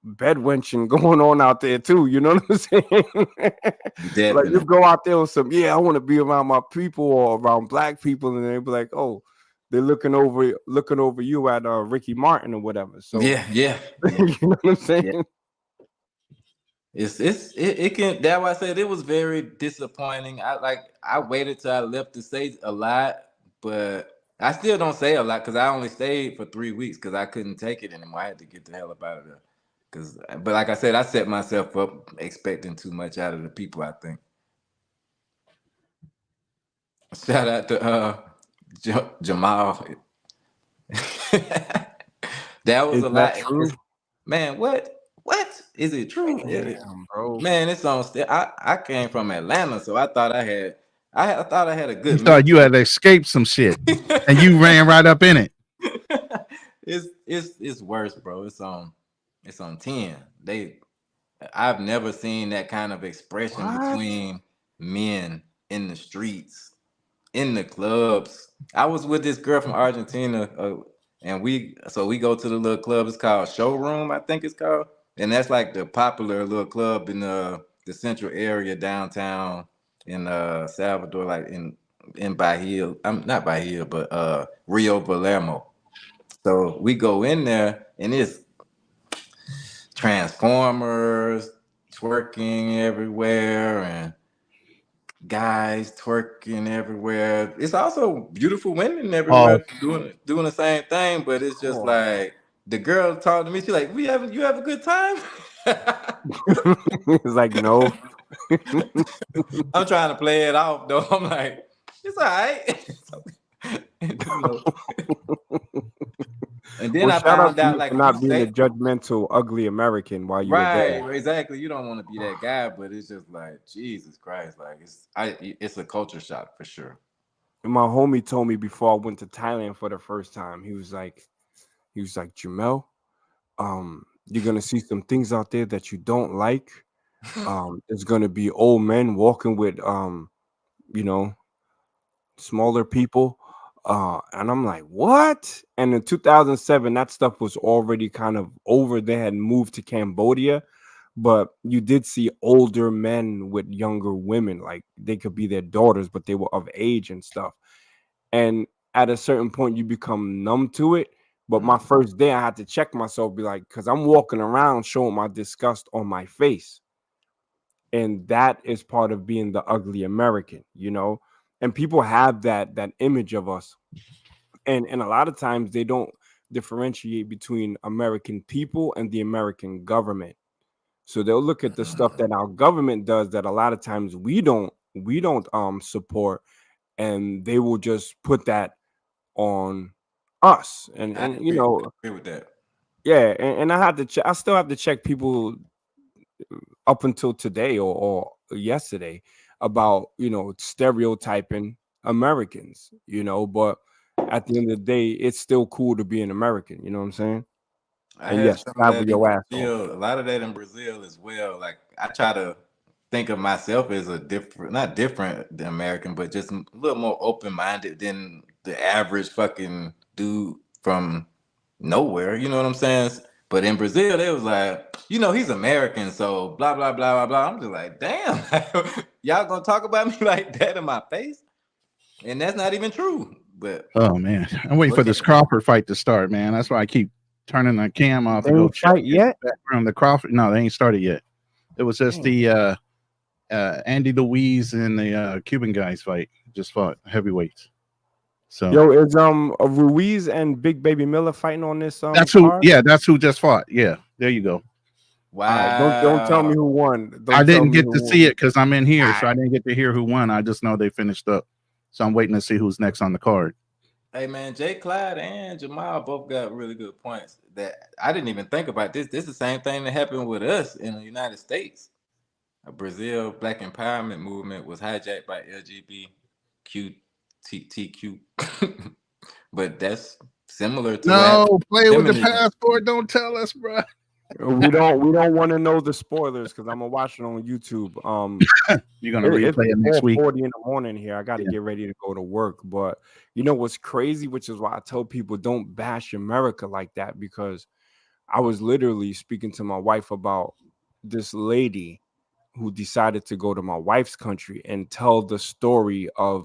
bedwenching going on out there too. You know what I'm saying? Like, you Definitely. go out there with some, yeah, I want to be around my people or around black people, and they be like, oh, they're looking over you at Ricky Martin or whatever. So Yeah, yeah, yeah, you know what I'm yeah. saying? It can. That's why I said it was very disappointing. I waited till I left to say a lot, but I still don't say a lot because I only stayed for 3 weeks because I couldn't take it anymore. I had to get the hell up out of there. But like I said, I set myself up expecting too much out of the people. I think. Shout out to Jamal. That was Is a that lot. true? Man, what is it true? Damn, bro. Man, it's on. I came from Atlanta, so I thought I had a You good thought you mixture. had escaped some shit, and you ran right up in it. It's worse, bro. It's on 10. I've never seen that kind of expression What? between men in the streets, in the clubs. I was with this girl from Argentina, and we go to the little club. It's called Showroom, I think it's called. And that's like the popular little club in the central area downtown in Salvador, like in Bahia. I'm not Bahia, but Rio Palermo. So we go in there and it's Transformers twerking everywhere and guys twerking everywhere. It's also beautiful women everywhere Oh, doing the same thing, but it's just Oh. like the girl talked to me. She's like, you have a good time?" It's like no. I'm trying to play it off though. I'm like, it's all right. You know. And then Well, I shout out found to out you like for if you not being a say judgmental, ugly American while you were right, there. exactly, you don't want to be that guy, but it's just like Jesus Christ, like it's a culture shock for sure. And my homie told me before I went to Thailand for the first time, he was like, Jamel, you're gonna see some things out there that you don't like. There's gonna be old men walking with you know, smaller people. And I'm like, what? And in 2007, that stuff was already kind of over. They had moved to Cambodia, but you did see older men with younger women. Like they could be their daughters, but they were of age and stuff. And at a certain point, you become numb to it. But my first day, I had to check myself, be like, because I'm walking around showing my disgust on my face. And that is part of being the ugly American, you know? And people have that image of us. And a lot of times they don't differentiate between American people and the American government. So they'll look at the stuff that our government does that a lot of times we don't support, and they will just put that on us. And I and you agree, know, with that. yeah, and I had to check, I still have to check people up until today or yesterday about, you know, stereotyping Americans, you know, but at the end of the day, it's still cool to be an American, you know what I'm saying? I And had yes, some of travel that in your ass off. Brazil. A lot of that in Brazil as well. Like I try to think of myself as a different, not different than American, but just a little more open minded than the average fucking dude from nowhere. You know what I'm saying? But in Brazil, they was like, he's American, so blah blah blah blah blah. I'm just like, damn, y'all gonna talk about me like that in my face? And that's not even true. But oh man, I'm waiting for look this at Crawford fight to start, man. That's why I keep turning the cam off They to go ain't check fight in the yet. background. The Crawford, no, they ain't started yet. It was just Damn. the Andy Louise and the Cuban guys fight. Just fought heavyweights. So Yo, is Ruiz and Big Baby Miller fighting on this that's who. card? Yeah, that's who just fought. Yeah, there you go. All right, don't tell me wow. who won. I Don't tell didn't me get who to won. see it because I'm in All here, so right. I didn't get to hear who won. I just know they finished up. So I'm waiting to see who's next on the card. Hey man, Jay Clyde and Jamal both got really good points that I didn't even think about. This is the same thing that happened with us in the United States. A Brazil Black Empowerment movement was hijacked by LGBTQ, but that's similar to what happened No, play with with the feminism. passport. Don't tell us, bro. We don't want to know the spoilers because I'm gonna watch it on YouTube. You're gonna It's replay it next week. 4:40 in the morning here. I got to Yeah. get ready to go to work. But you know what's crazy, which is why I tell people don't bash America like that, because I was literally speaking to my wife about this lady who decided to go to my wife's country and tell the story uh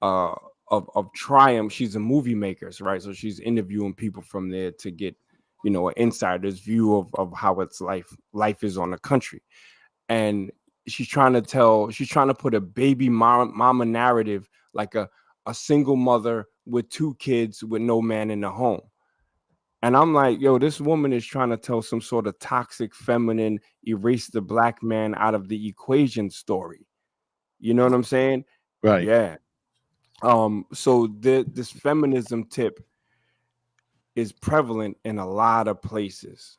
of triumph. She's a movie maker, right? So she's interviewing people from there to get, you know, an insider's view of how its life is on the country. And she's trying to put a baby mama narrative, like a single mother with two kids with no man in the home. And I'm like, yo, this woman is trying to tell some sort of toxic feminine, erase the black man out of the equation story. You know what I'm saying? Right. Yeah. So this feminism tip is prevalent in a lot of places.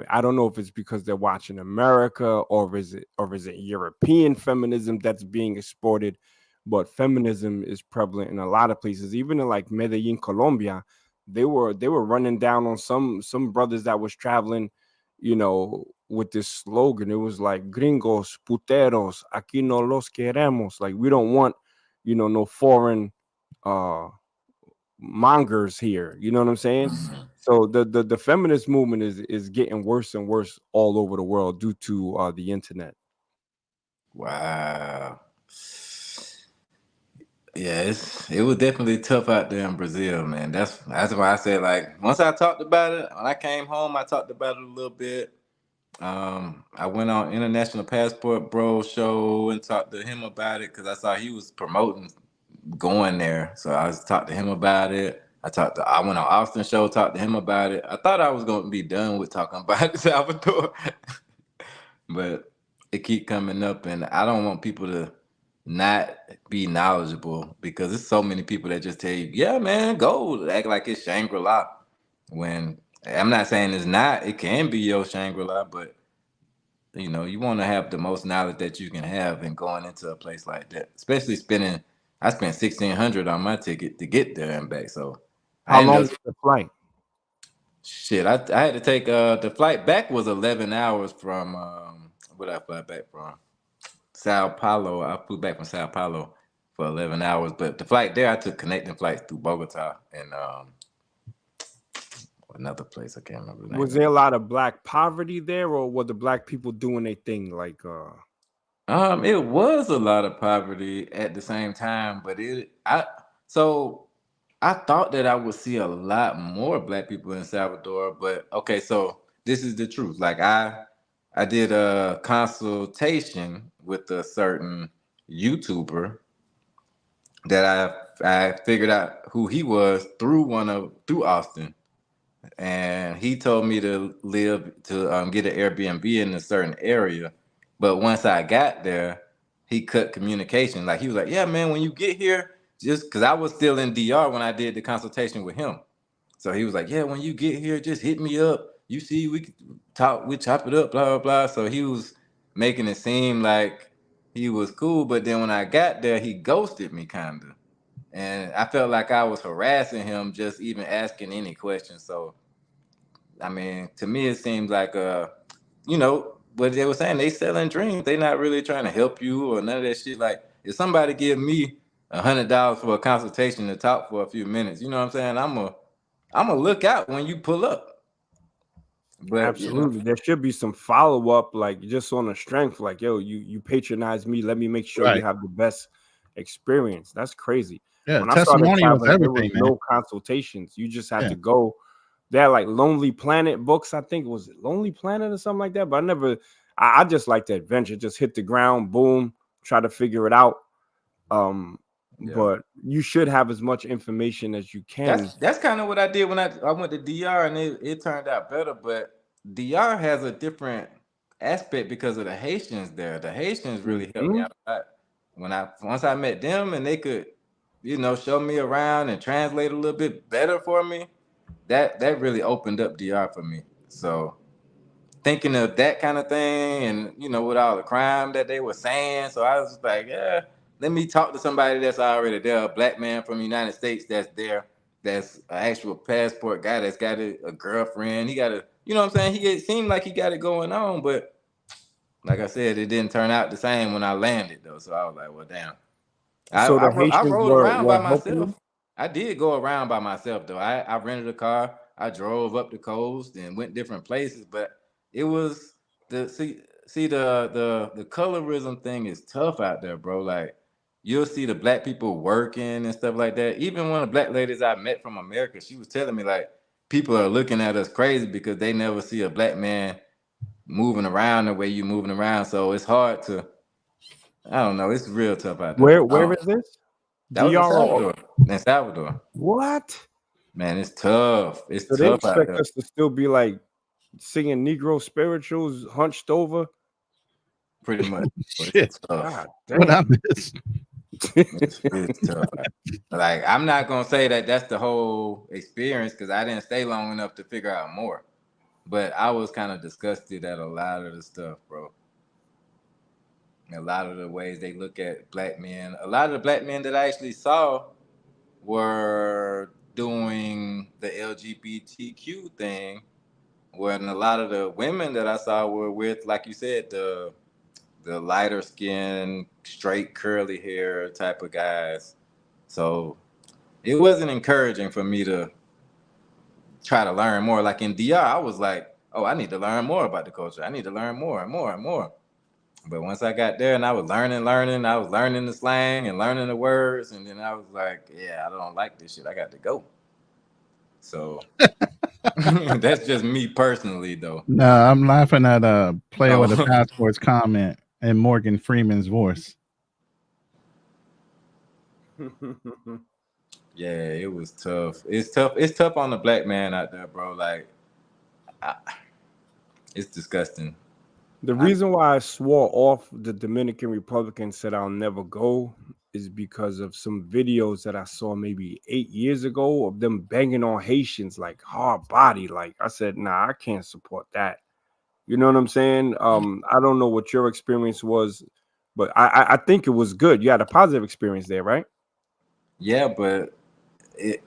I don't know if it's because they're watching America, or is it European feminism that's being exported, but feminism is prevalent in a lot of places. Even in like Medellin, Colombia, they were running down on some brothers that was traveling, you know, with this slogan. It was like gringos, puteros, aquí no los queremos. Like we don't want, you know, no foreign uh mongers here. You know what I'm saying? So the feminist movement is getting worse and worse all over the world due to the internet. Wow. Yeah, it was definitely tough out there in Brazil, man. That's why I said, like, once I talked about it, when I came home, I talked about it a little bit. I went on International Passport Bro show and talked to him about it because I saw he was promoting going there. So I was talked to him about it. I went on Austin show, talked to him about it. I thought I was gonna be done with talking about El Salvador, but it keep coming up, and I don't want people to not be knowledgeable because there's so many people that just tell you, yeah, man, go act like it's Shangri-La. When I'm not saying it's not, it can be your Shangri-La, but you want to have the most knowledge that you can have and going into a place like that, especially I spent 1,600 on my ticket to get there and back. So I How ended long up was the flight? shit. I had to take the flight back was 11 hours from where I fly back from Sao Paulo. I flew back from Sao Paulo for 11 hours, but the flight there I took connecting flights through Bogota and another place I can't remember the name Was of there a it. lot of black poverty there, or were the black people doing their thing? Like, It was a lot of poverty at the same time, but so I thought that I would see a lot more black people in Salvador, but okay, so this is the truth. Like I did a consultation with a certain YouTuber that I figured out who he was through Austin, and he told me to get an Airbnb in a certain area. But once I got there, he cut communication. Like he was like, "Yeah, man, when you get here, just because I was still in DR when I did the consultation with him." So he was like, "Yeah, when you get here, just hit me up. You see, we could talk, we chop it up, blah blah blah." So he was making it seem like he was cool, but then when I got there, he ghosted me kind of, and I felt like I was harassing him just even asking any questions. So I mean, to me, it seems like what they were saying. They selling dreams. They not really trying to help you or none of that shit. Like, if somebody give me $100 for a consultation to talk for a few minutes, you know what I'm saying? I'm a look out when you pull up. But absolutely, there should be some follow up, like just on the strength. Like, yo, you patronize me. Let me make sure you Right. have the best experience. That's crazy. Yeah, When I started testimonials, traveling, there was everything, man. no consultations. You just had Yeah. to go. They had like Lonely Planet books. I think it was Lonely Planet or something like that. But I just like the adventure. Just hit the ground, boom, try to figure it out. yeah. But you should have as much information as you can. That's kind of what I did when I went to DR, and it turned out better. But DR has a different aspect because of the Haitians there. The Haitians really helped me Mhm. out a lot. Once I met them and they could, show me around and translate a little bit better for me, that really opened up DR for me. So thinking of that kind of thing and with all the crime that they were saying, so I was just like, yeah, let me talk to somebody that's already there, a black man from the United States that's there, that's an actual passport guy that's got a girlfriend. He got what I'm saying, it seemed like he got it going on, but like I said, it didn't turn out the same when I landed though. So I was like, well, damn. So the I Haitians rode around were by helping myself. you. I did go around by myself though. I rented a car. I drove up the coast and went different places, but it was the colorism thing is tough out there, bro. Like you'll see the black people working and stuff like that. Even one of the black ladies I met from America, she was telling me like people are looking at us crazy because they never see a black man moving around the way you moving around. So it's hard to I don't know. It's real tough out there. Where is this? That was in DR. Salvador. In Salvador. What? Man, it's tough. It's So they tough out expect there. us to still be like singing Negro spirituals, hunched over. Pretty much. Shit. It's tough. God What I damn. missed. It's tough. Like, I'm not going to say that that's the whole experience because I didn't stay long enough to figure out more. But I was kind of disgusted at a lot of the stuff, bro. A lot of the ways they look at black men. A lot of the black men that I actually saw were doing the LGBTQ thing, when a lot of the women that I saw were with, like you said, the lighter skin, straight curly hair type of guys. So it wasn't encouraging for me to try to learn more. Like in DR, I was like, oh, I need to learn more about the culture. I need to learn more and more and more. But once I got there and I was learning, I was learning the slang and learning the words, and then I was like, yeah, I don't like this shit. I got to go. So that's just me personally, though. No, I'm laughing at player with a Oh, passport's comment in Morgan Freeman's voice. yeah, it was tough. It's tough. It's tough on the black man out there, bro. Like, it's disgusting. The reason why I swore off the Dominican Republic and said I'll never go is because of some videos that I saw maybe 8 years ago of them banging on Haitians like hard body. Like I said, nah, I can't support that. You know what I'm saying? I don't know what your experience was, but I think it was good. You had a positive experience there, right? Yeah, but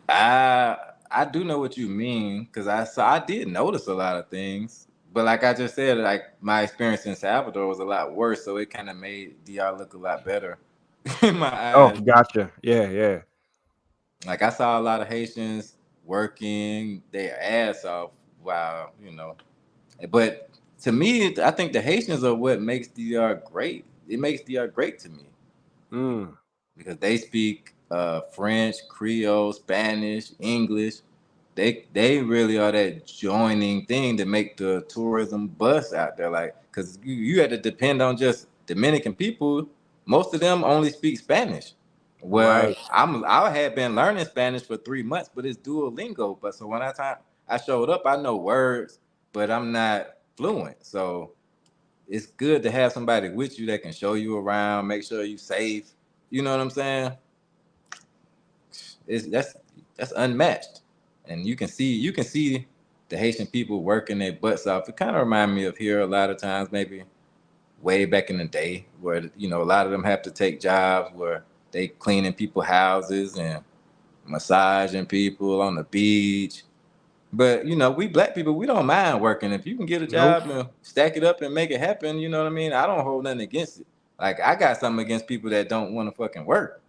I do know what you mean because I did notice a lot of things, but like I just said, like my experience in Salvador was a lot worse, so it kind of made DR look a lot better in my Oh, eyes. gotcha. Yeah. Like I saw a lot of Haitians working their ass off while but to me, I think the Haitians are what makes DR great. It makes DR great to me. Because they speak French, Creole, Spanish, English. They really are that joining thing to make the tourism bust out there. Like, because you had to depend on just Dominican people. Most of them only speak Spanish. Well, Right. I had been learning Spanish for 3 months, but it's Duolingo. But so when I showed up, I know words, but I'm not fluent. So it's good to have somebody with you that can show you around, make sure you're safe. You know what I'm saying? That's unmatched, and you can see the Haitian people working their butts off. It kind of reminds me of here a lot of times, maybe way back in the day, where a lot of them have to take jobs where they cleaning people's houses and massaging people on the beach. But we black people, we don't mind working. If you can get a Nope. job and stack it up and make it happen, you know what I mean? I don't hold nothing against it. Like I got something against people that don't want to fucking work.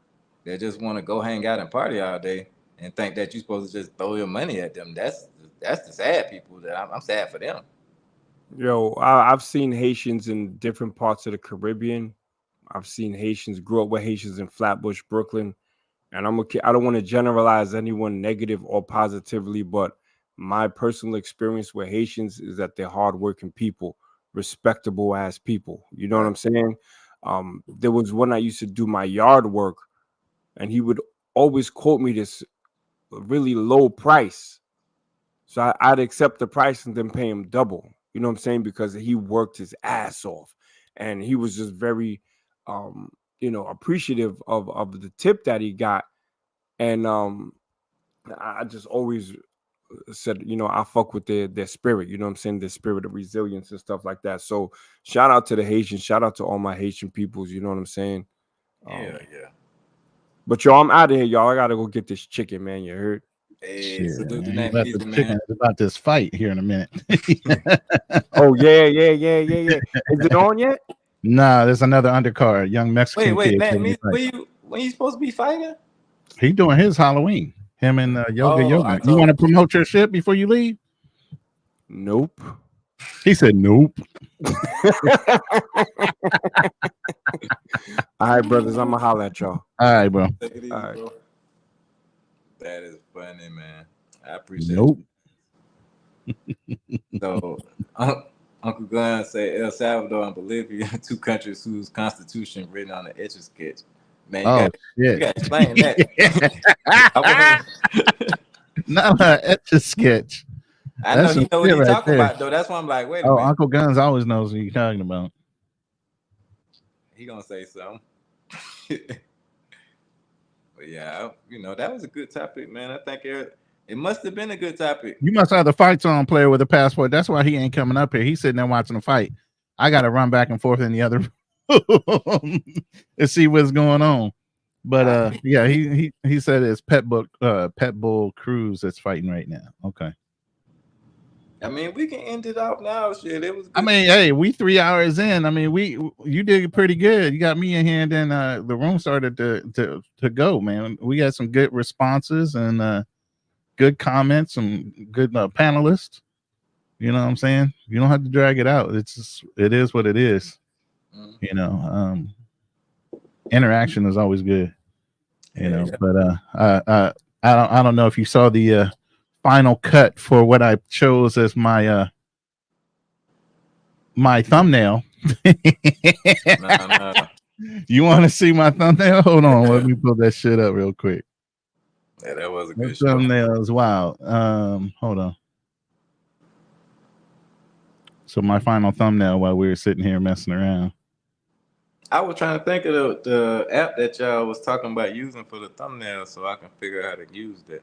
They just want to go hang out and party all day and think that you're supposed to just throw your money at them. That's the sad people that I'm sad for them. Yo, I've seen Haitians in different parts of the Caribbean. I've seen Haitians, grew up with Haitians in Flatbush, Brooklyn. And I don't want to generalize anyone negative or positively, but my personal experience with Haitians is that they're hardworking people, respectable ass people. You know what Right. I'm saying? There was one I used to do my yard work, and he would always quote me this really low price. So I'd accept the price and then pay him double. You know what I'm saying? Because he worked his ass off, and he was just very, appreciative of the tip that he got. And I just always said, I fuck with their spirit. You know what I'm saying? Their spirit of resilience and stuff like that. So shout out to the Haitians. Shout out to all my Haitian peoples. You know what I'm saying? Yeah. But y'all, I'm out of here, y'all. I gotta go get this chicken, man. You heard? Hey, Shit, salute the man. name About Easy, this man. chicken, about this fight here in a minute. Oh yeah. Is it on yet? Nah, there's another undercard, young Mexican Wait, kid. Nat, giving me fight. when you supposed to be fighting? He doing his Halloween. Him and Yoga. You want to October. promote your shit before you leave? Nope. He said nope. All right, brothers. I'ma holler at y'all. All right, bro. Take it easy, All right. bro. That is funny, man. I appreciate Nope. you. So, Uncle Gunn say El Salvador and Bolivia, two countries whose constitution written on the etch a sketch. Man, Oh you shit. gotta explain that. Not etch a sketch. I know That's he some know what shit he's right talking there. about though. That's why I'm like, wait a Oh, minute. Uncle Guns always knows what you're talking about. He gonna say something. But yeah, that was a good topic, man. I think it must have been a good topic. You must have the fight zone player with a passport. That's why he ain't coming up here. He's sitting there watching the fight. I got to run back and forth in the other room and see what's going on. But yeah, he said it's Pet Bull Cruz that's fighting right now. Okay. I mean, we can end it off now. Shit, it was good. I mean, hey, we 3 hours in. I mean, you did pretty good. You got me in here, and then the room started to go, man. We got some good responses and good good comments, some good panelists. You know what I'm saying? You don't have to drag it out. It's just, it is what it is. You know, interaction is always good. You know, but I don't know if you saw the final cut for what I chose as my my thumbnail. Nah. You want to see my thumbnail? Hold on, let me pull that shit up real quick. Yeah, that was a My good show. thumbnail is wild. Hold on. So my final thumbnail while we were sitting here messing around. I was trying to think of the app that y'all was talking about using for the thumbnail, so I can figure out how to use that.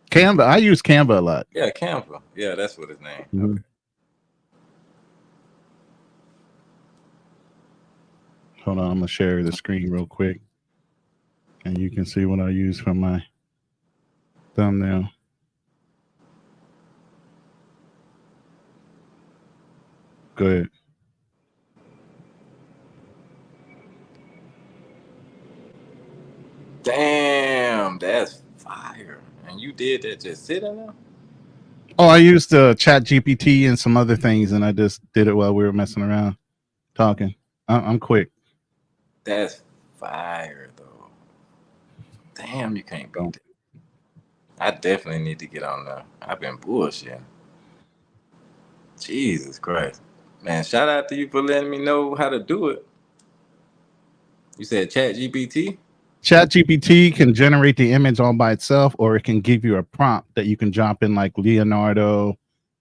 Canva. I use Canva a lot. Yeah, Canva. Yeah, that's what his name. Mhm. Okay. Hold on, I'm gonna share the screen real quick, and you can see what I use for my thumbnail. Go ahead. Damn, that's fire. And you did that just sitting there? Oh, I used Chat GPT and some other things, and I just did it while we were messing around, talking. I'm quick. That's fire, though. Damn, you can't beat that. I definitely need to get on there. I've been bullshitting. Jesus Christ. Man, shout out to you for letting me know how to do it. You said Chat GPT? Chat GPT can generate the image all by itself, or it can give you a prompt that you can drop in, like Leonardo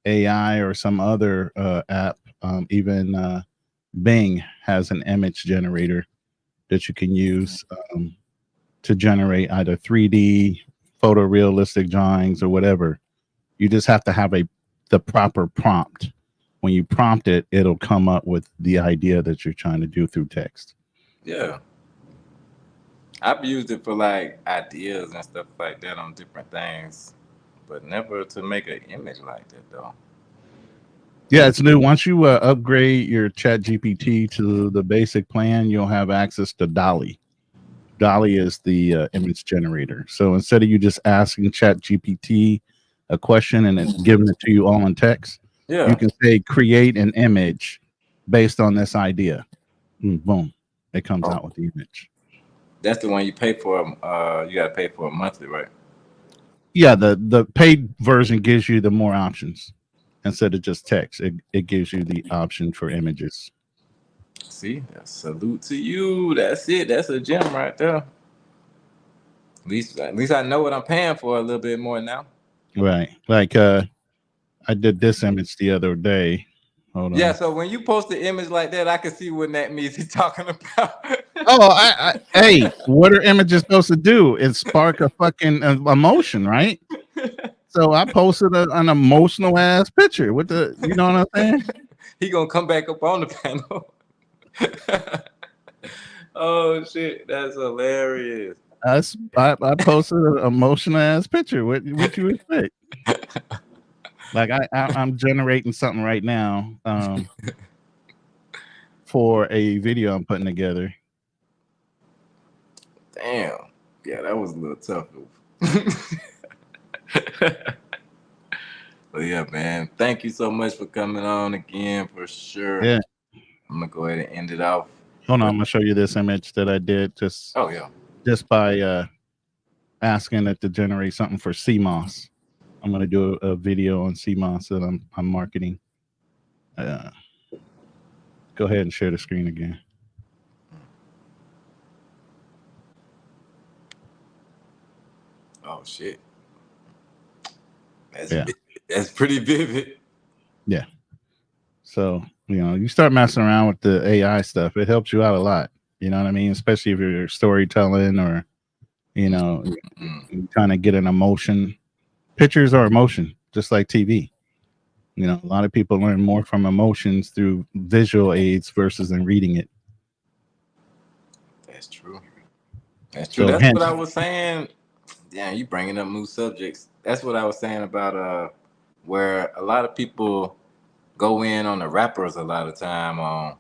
AI or some other app. Even Bing has an image generator that you can use to generate either 3D, photorealistic drawings, or whatever. You just have to have the proper prompt. When you prompt it, it'll come up with the idea that you're trying to do through text. Yeah. I've used it for like ideas and stuff like that on different things, but never to make an image like that, though. Yeah, it's new. Once you upgrade your Chat GPT to the basic plan, you'll have access to Dolly. Dolly is the image generator. So instead of you just asking Chat GPT a question and it's giving it to you all in text, Yeah. you can say create an image based on this idea. And boom, it comes out with the image. That's the one you pay for. You got to pay for a monthly, right? Yeah, the paid version gives you the more options. Instead of just text, it gives you the option for images. See, salute to you. That's it. That's a gem right there. At least I know what I'm paying for a little bit more now. Right. Like I did this image the other day. Hold on. Yeah, so when you post the image like that, I can see what that means he's talking about. Oh, hey, what are images supposed to do? It's spark a fucking emotion, right? So I posted an emotional ass picture with the, you know what I'm saying? He gonna come back up on the panel. Oh shit, that's hilarious. I posted an emotional ass picture. What you expect? Like I'm generating something right now for a video I'm putting together. Damn. Yeah, that was a little tough. But yeah, man, thank you so much for coming on again for sure. Yeah. I'm gonna go ahead and end it off. Hold on, I'm gonna show you this image that I did just by asking it to generate something for CMOS. I'm gonna do a video on CMOS that I'm marketing. Go ahead and share the screen again. Oh shit. That's pretty vivid. Yeah. So, you start messing around with the AI stuff, it helps you out a lot. You know what I mean? Especially if you're storytelling or, you're trying to get an emotion. Pictures are emotion, just like TV. A lot of people learn more from emotions through visual aids versus in reading it. That's true. That's true. So That's what I was saying. Yeah, you bringing up new subjects. That's what I was saying about where a lot of people go in on the rappers a lot of time on,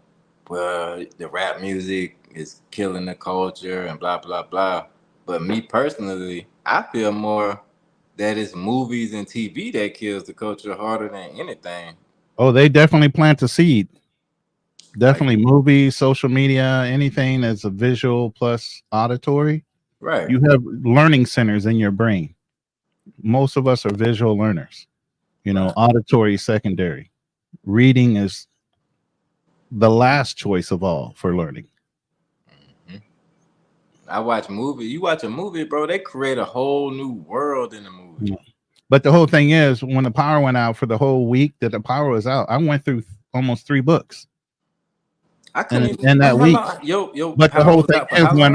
well, the rap music is killing the culture and blah blah blah. But me personally, I feel more that it's movies and TV that kills the culture harder than anything. Oh, they definitely plant a seed. Like, Definitely movies, social media, anything that's a visual plus auditory. right. You have learning centers in your brain. Most of us are visual learners. You know, Right. auditory secondary. Reading is the last choice of all for learning. Mhm. I watch movies. You watch a movie, bro, they create a whole new world in the movie. Yeah. But the whole thing is, when the power went out for the whole week that the power was out, I went through almost 3 books I couldn't even. in that Man, how week. long? Yo, But the power whole was thing out for is, how long?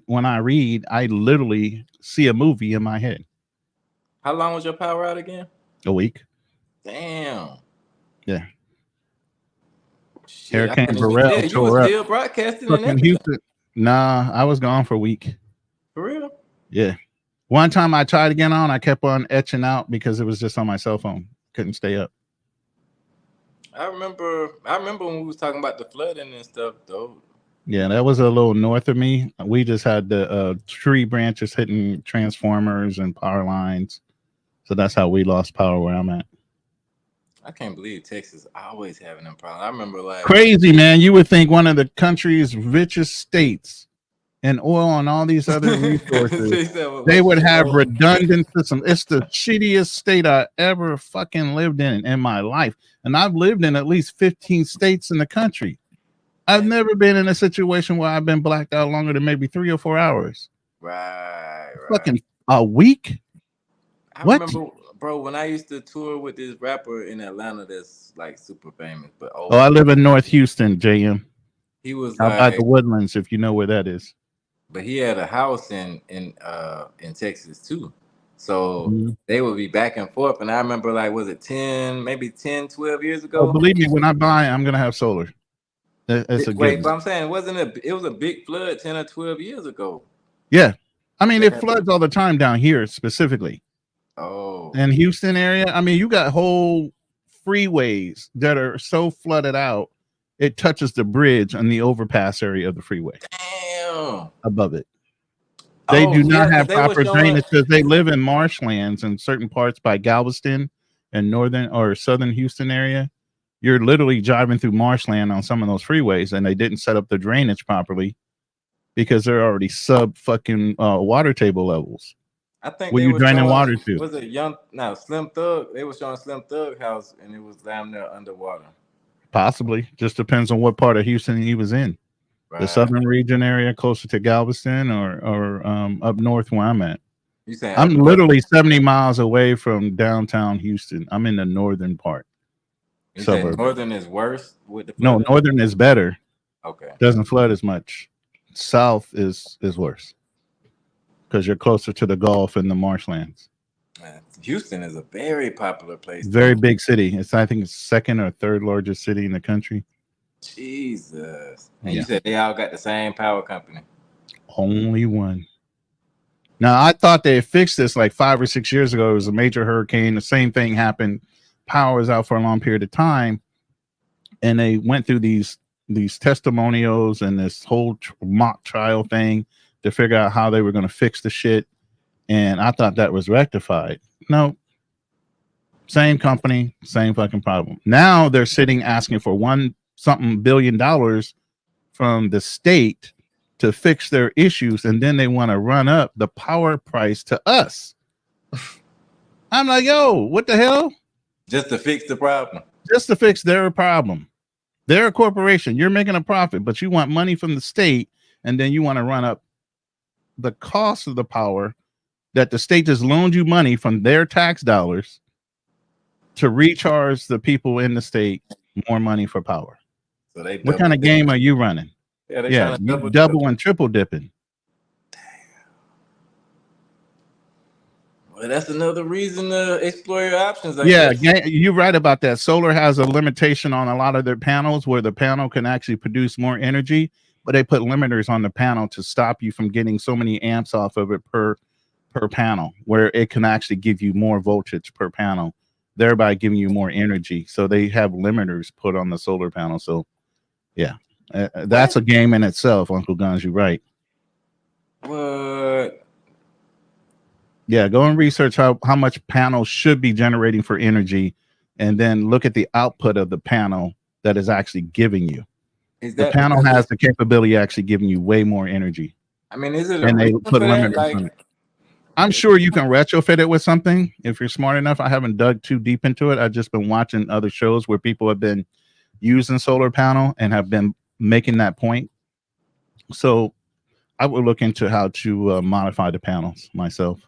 when I read, I literally see a movie in my head. How long was your power out again? A week. Damn. Yeah. Shit, I Hurricane couldn't even Burrell tell. You were tore up still broadcasting and fucking everything. Houston. Nah, I was gone for a week. For real? Yeah. One time I tried to get on, I kept on etching out because it was just on my cell phone. Couldn't stay up. I remember when we was talking about the flooding and stuff, though. Yeah, that was a little north of me. We just had the tree branches hitting transformers and power lines. So that's how we lost power where I'm at. I can't believe Texas always having them problems. I remember like Crazy, man. You would think one of the country's richest states and oil and all these other resources, they would have redundant systems. It's the shittiest state I ever fucking lived in my life. And I've lived in at least 15 states in the country. I've never been in a situation where I've been blacked out longer than maybe 3 or 4 hours. Right. Fucking a week? I What? remember, bro, when I used to tour with this rapper in Atlanta that's like super famous, but Oh, I live in North Houston, JM. he was How about like, the Woodlands, if you know where that is? but he had a house in Texas too. So they would be back and forth. And I remember like, was it 10, maybe 10, 12 years ago? Oh, believe me, when I buy, I'm gonna have solar. It's a Wait, given. but I'm saying it was a big flood 10 or 12 years ago. Yeah. I mean, it floods all the time down here specifically. Oh. In Houston area, I mean, you got whole freeways that are so flooded out, it touches the bridge on the overpass area of the freeway. Damn. Above it. They do not have proper drainage because they live in marshlands in certain parts by Galveston and northern or southern Houston area. You're literally driving through marshland on some of those freeways, and they didn't set up the drainage properly because they're already sub fucking water table levels. I think where they you were draining showing, water to. Was it Slim Thug? They were showing Slim Thug house, and it was down there underwater. Possibly, just depends on what part of Houston he was in. Right. The southern region area, closer to Galveston, or up north where I'm at. You saying I'm literally 70 miles away from downtown Houston. I'm in the northern part. You said northern is worse with the flooding? No, northern is better. Okay. Doesn't flood as much. South is worse because you're closer to the Gulf and the marshlands. Houston is a very popular place. Very big city. I think it's second or third largest city in the country. Jesus. And you said they all got the same power company. Only one. Now, I thought they had fixed this like 5 or 6 years ago. It was a major hurricane. The same thing happened. Power was out for a long period of time. And they went through these testimonials and this whole mock trial thing to figure out how they were going to fix the shit. And I thought that was rectified. No. Same company, same fucking problem. Now they're sitting asking for $1-something billion from the state to fix their issues, and then they want to run up the power price to us. I'm like, yo, what the hell? Just to fix the problem. Just to fix their problem. They're a corporation. You're making a profit, but you want money from the state, and then you want to run up the cost of the power that the state just loaned you money from their tax dollars to recharge the people in the state more money for power. So they what kind of game are you running? Yeah, you double and triple dipping. Well, that's another reason to explore your options. You're right about that. Solar has a limitation on a lot of their panels where the panel can actually produce more energy, but they put limiters on the panel to stop you from getting so many amps off of it per panel, where it can actually give you more voltage per panel, thereby giving you more energy. So they have limiters put on the solar panel. So yeah, that's a game in itself. Uncle Guns, you're right. What? Yeah, go and research how much panels should be generating for energy, and then look at the output of the panel that is actually giving you. Is The that panel because has the capability of actually giving you way more energy, I mean, is it a and they reason put for that? limiters on it. I'm sure you can retrofit it with something if you're smart enough. I haven't dug too deep into it. I've just been watching other shows where people have been using solar panel and have been making that point. So I would look into how to modify the panels myself,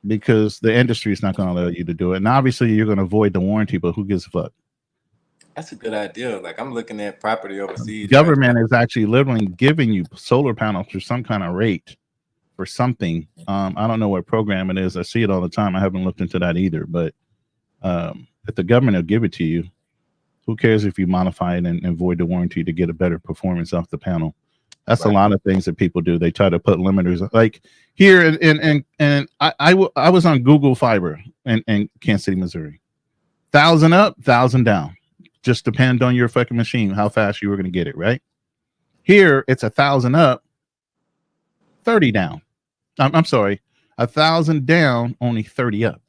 because the industry is not going to allow you to do it. And obviously you're going to avoid the warranty, but who gives a fuck? That's a good idea. Like, I'm looking at property overseas right now. Government is actually literally giving you solar panels for some kind of rate for something. I don't know what program it is. I see it all the time. I haven't looked into that either. But if the government will give it to you, who cares if you modify it and avoid the warranty to get a better performance off the panel? That's a Right. lot of things that people do. They try to put limiters. Like here in I was on Google Fiber in Kansas City, Missouri. 1,000 up, 1,000 down. Just depend on your fucking machine, how fast you were going to get it, right? Here, it's 1,000 up, 30 down. I'm sorry, 1,000 down, only 30 up.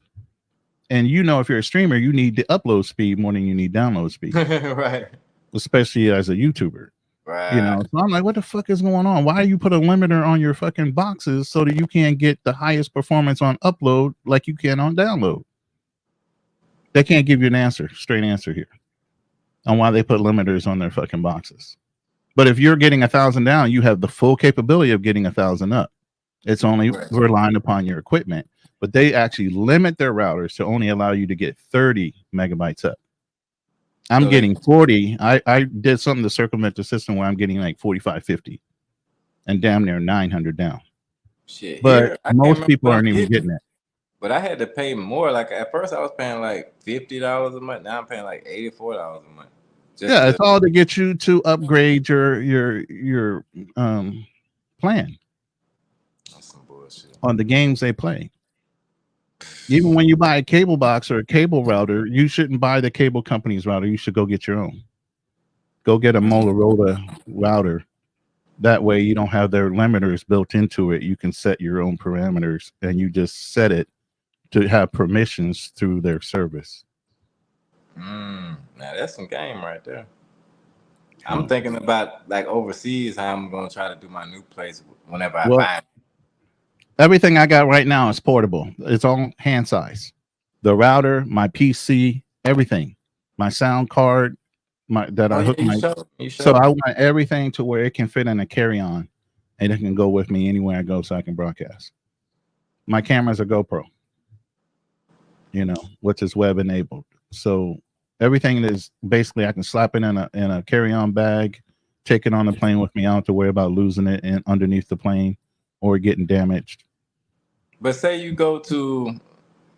And you know, if you're a streamer, you need the upload speed more than you need download speed, Right. especially as a YouTuber. Right. You know, so I'm like, what the fuck is going on? Why you put a limiter on your fucking boxes so that you can't get the highest performance on upload like you can on download? They can't give you an answer, straight answer here on why they put limiters on their fucking boxes. But if you're getting 1,000 down, you have the full capability of getting 1,000 up. It's only Right. relying upon your equipment, but they actually limit their routers to only allow you to get 30 megabytes up. I'm So getting 40. I did something to circumvent the system where I'm getting like 45, 50 and damn near 900 down. shit. But Here, I can't most remember people what I'm aren't even getting it. but I had to pay more. Like, at first, I was paying like $50 a month. Now I'm paying like $84 a month. Just Yeah, to, it's all to get you to upgrade your plan that's some bullshit. on the games they play. Even when you buy a cable box or a cable router, you shouldn't buy the cable company's router. You should go get your own. Go get a Motorola router. That way you don't have their limiters built into it. You can set your own parameters and you just set it to have permissions through their service. Now that's some game right there. I'm thinking about like overseas how I'm gonna try to do my new place whenever I Well, find. everything I got right now is portable. It's all hand size. The router, my PC, everything, my sound card, that I hook my. So I want everything to where it can fit in a carry-on, and it can go with me anywhere I go, so I can broadcast. My camera's a GoPro, which is web enabled. So everything is basically I can slap it in a carry-on bag, take it on the plane with me. I don't have to worry about losing it in underneath the plane or getting damaged. But say you go to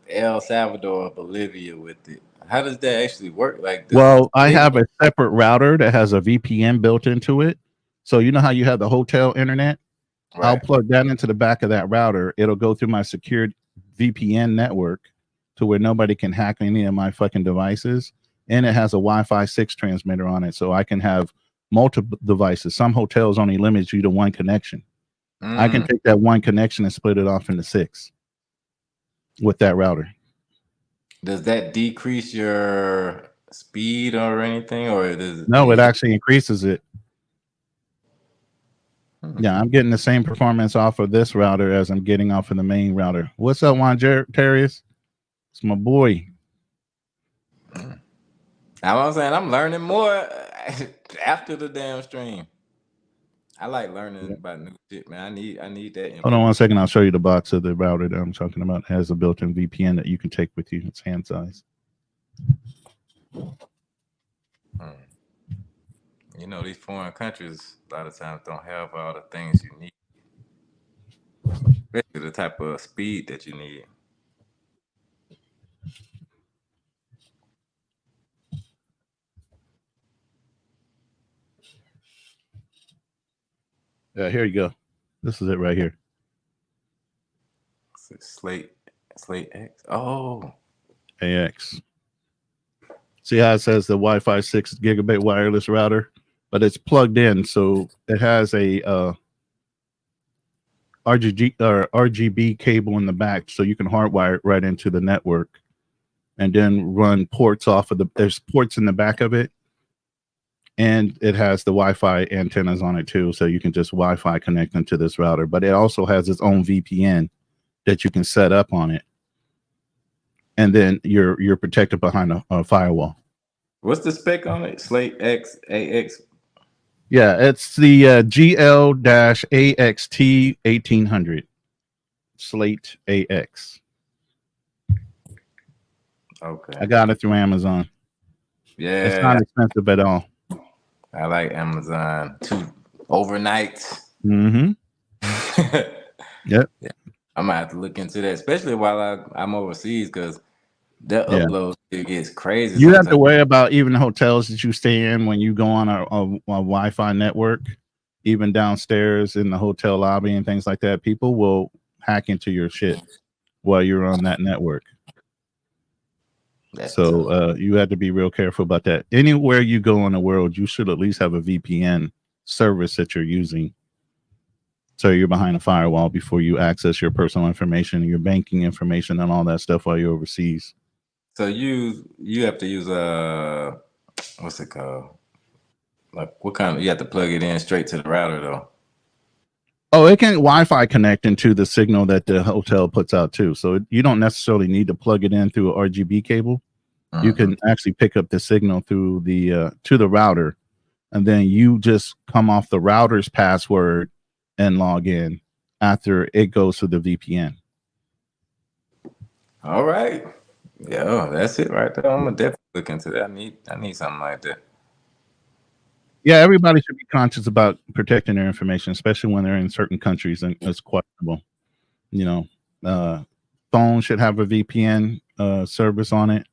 El Salvador or Bolivia with it. How does that actually work? Like, well, I have a separate router that has a VPN built into it. So you know how you have the hotel internet? Right. I'll plug that into the back of that router. It'll go through my secured VPN network to where nobody can hack any of my fucking devices. And it has a Wi-Fi 6 transmitter on it, so I can have multiple devices. Some hotels only limit you to one connection. I can take that one connection and split it off into 6 with that router. Does that decrease your speed or anything, or does it? No, it actually increases it. Yeah, I'm getting the same performance off of this router as I'm getting off of the main router. What's up, Juan Terrius? It's my boy. I'm saying I'm learning more after the damn stream. I like learning about new shit, man. I need that info. Hold on 1 second. I'll show you the box of the router that I'm talking about. It has a built-in VPN that you can take with you. It's hand size. You know, these foreign countries a lot of times don't have all the things you need, especially the type of speed that you need. Yeah, here you go. This is it right here. Slate X. Oh, AX. See how it says the Wi-Fi 6 gigabit wireless router, but it's plugged in, so it has a RGB cable in the back, so you can hardwire it right into the network, and then run ports off of there's ports in the back of it, and it has the Wi-Fi antennas on it too, so you can just Wi-Fi connect into this router. But it also has its own VPN that you can set up on it, and then you're protected behind a firewall. What's the spec on it? Slate X AX. Yeah, it's the GL-AXT 1800 Slate AX. Okay. I got it through Amazon. Yeah, It's not expensive at all. I like Amazon. 2 overnights. Mm-hmm. Yep. Yeah. I'm gonna have to look into that, especially while I'm overseas, because the upload it gets crazy. You sometimes. have to worry about even the hotels that you stay in when you go on a Wi-Fi network, even downstairs in the hotel lobby and things like that. People will hack into your shit while you're on that network. So you have to be real careful about that. Anywhere you go in the world, you should at least have a VPN service that you're using. So you're behind a firewall before you access your personal information, your banking information, and all that stuff while you're overseas. So you have to use what's it called? Like what kind of, you have to plug it in straight to the router though. Oh, it can Wi-Fi connect into the signal that the hotel puts out too. So you don't necessarily need to plug it in through an RGB cable. Mm-hmm. You can actually pick up the signal through the to the router, and then you just come off the router's password and log in after it goes to the VPN. All right. Yeah, that's it right there. I'm gonna definitely look into that. I need something like that. Yeah, everybody should be conscious about protecting their information, especially when they're in certain countries and it's questionable. You know, phone should have a VPN service on it.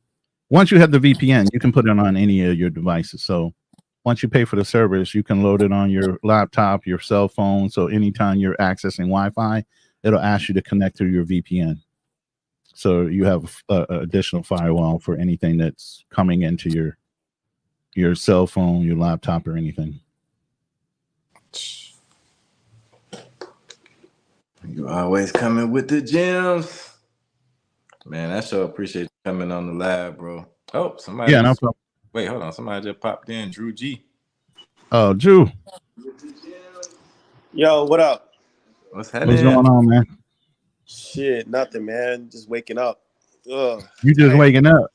Once you have the VPN, you can put it on any of your devices. So once you pay for the service, you can load it on your laptop, your cell phone. So anytime you're accessing Wi-Fi, it'll ask you to connect through your VPN. So you have additional firewall for anything that's coming into your cell phone, your laptop, or anything. You always coming with the gems. Man, I sure appreciate you coming on the live, bro. Oh, somebody. Yeah, no problem. Wait, hold on. Somebody just popped in. Drew G. Oh, Drew. Yo, what up? What's happening? What's going on, man? Shit, nothing, man. Just waking up. Ugh, you just tired. Waking up.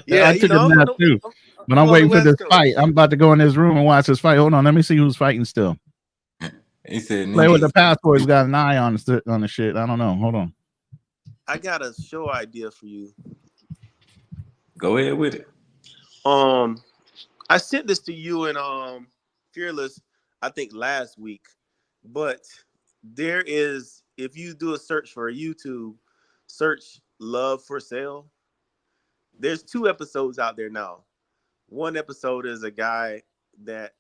Yeah, I took a nap too. But I'm waiting for this fight. I'm about to go in this room and watch this fight. Hold on, let me see who's fighting still. He said, "Play with the passport's got an eye on the shit." I don't know. Hold on. I got a show idea for you. Go ahead with it. I sent this to you and Fearless, I think last week, but there is, if you do a search for YouTube, search Love for Sale. There's 2 episodes out there now. One episode is a guy that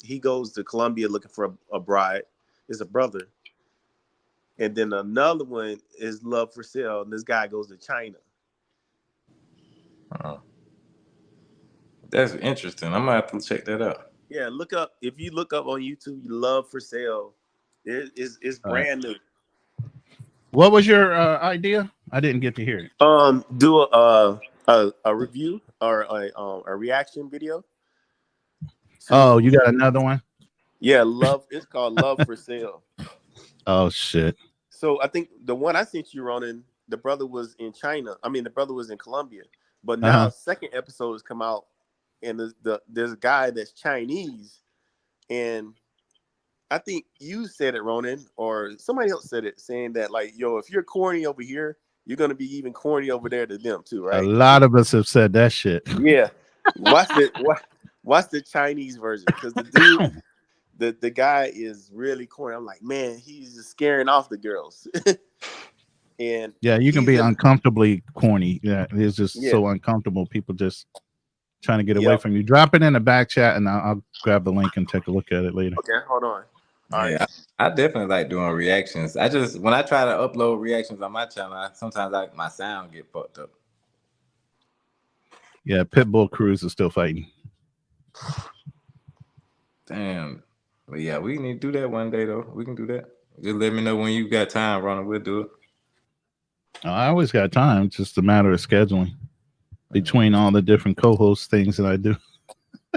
he goes to Colombia looking for a bride. It's a brother. And then another one is Love for Sale, and this guy goes to China. That's interesting. I'm gonna have to check that out. Yeah, if you look up on YouTube, Love for Sale. It's brand new. What was your idea? I didn't get to hear it. Do a review or a reaction video. Oh, you got another one? Yeah, it's called Love for Sale. Oh shit. So I think the one I sent you, Ronan, the brother was in China. I mean, the brother was in Colombia. But now second episode has come out, and there's a guy that's Chinese, and I think you said it, Ronan, or somebody else said it, saying that like, yo, if you're corny over here, you're gonna be even corny over there to them too, right? A lot of us have said that shit. Yeah. Watch the Chinese version, because the dude. The guy is really corny. I'm like, man, he's just scaring off the girls. And yeah, you can be uncomfortably corny. Yeah, it's just so uncomfortable. People just trying to get away from you. Drop it in the back chat, and I'll grab the link and take a look at it later. Okay, hold on. All right. I definitely like doing reactions. When I try to upload reactions on my channel, sometimes my sound get fucked up. Yeah, Pitbull Cruz is still fighting. Damn. But yeah, we need to do that one day though. We can do that. Just let me know when you got time, Ronald. We'll do it. I always got time. It's just a matter of scheduling between all the different co-host things that I do.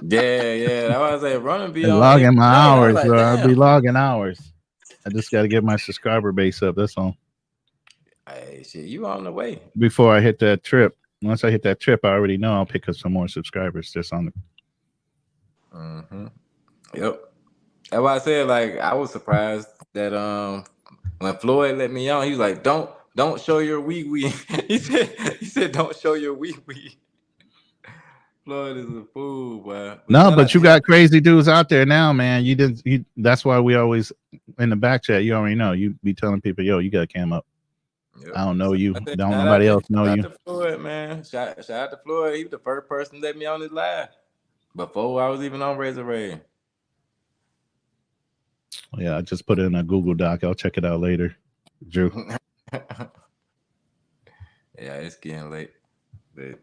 Yeah. That's why I say Ronald be And on every logging my night. I was hours, like, bro. I'll damn. be logging hours. I just got to get my subscriber base up. That's all. Hey, shit, you on the way. Before I hit that trip. Once I hit that trip, I already know I'll pick up some more subscribers just on the. Mm-hmm. Yep. That's why I said, like, I was surprised that when Floyd let me on, he was like, don't show your wee wee. he said don't show your wee wee. Floyd is a fool, boy. But No, shout out but to you him. got crazy dudes out there now, man. You didn't. That's why we always in the back chat. You already know. You be telling people, "Yo, you got to cam up." Yep. I don't know you. I said, Don't nobody else know shout you. out to Floyd, man. Shout out to Floyd. He was the first person to let me on his live before I was even on Razor Ray. Yeah, I just put it in a Google Doc. I'll check it out later. Drew. Yeah, it's getting late, but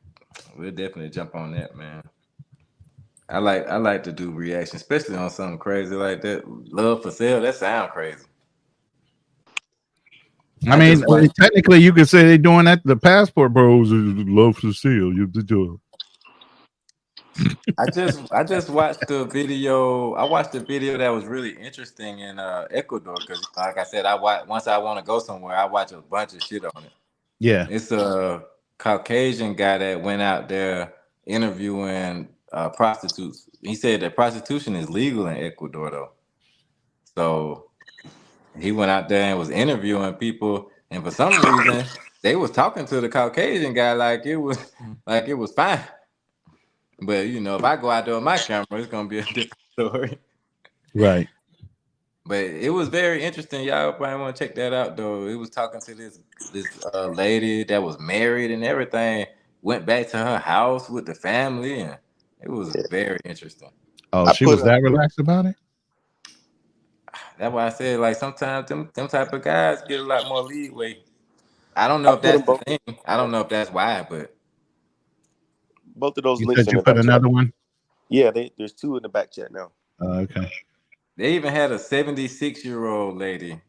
we'll definitely jump on that, man. I like to do reaction, especially on something crazy like that. Love for sale, that sound crazy. I I mean, just watched technically, you could say they're doing that. The passport bros love to steal. You do. I just watched the video. I watched the video that was really interesting in Ecuador because, like I said, I watch once I want to go somewhere, I watch a bunch of shit on it. Yeah. It's a Caucasian guy that went out there interviewing prostitutes. He said that prostitution is legal in Ecuador, though. So he went out there and was interviewing people, and for some reason, they was talking to the Caucasian guy like it was fine. But you know, if I go out there with my camera, it's gonna be a different story. Right. But it was very interesting. Y'all probably want to check that out, though. It was talking to this lady that was married and everything. Went back to her house with the family, and it was very interesting. Oh, I she put was a that relaxed about it. That's why I said, like, sometimes them type of guys get a lot more leeway. I don't I know if put that's them the both. thing. I don't know if that's why, but Both of those You links said in you the put back chat. another one. Yeah, there's two in the back chat now. Okay. they even had a 76-year-old lady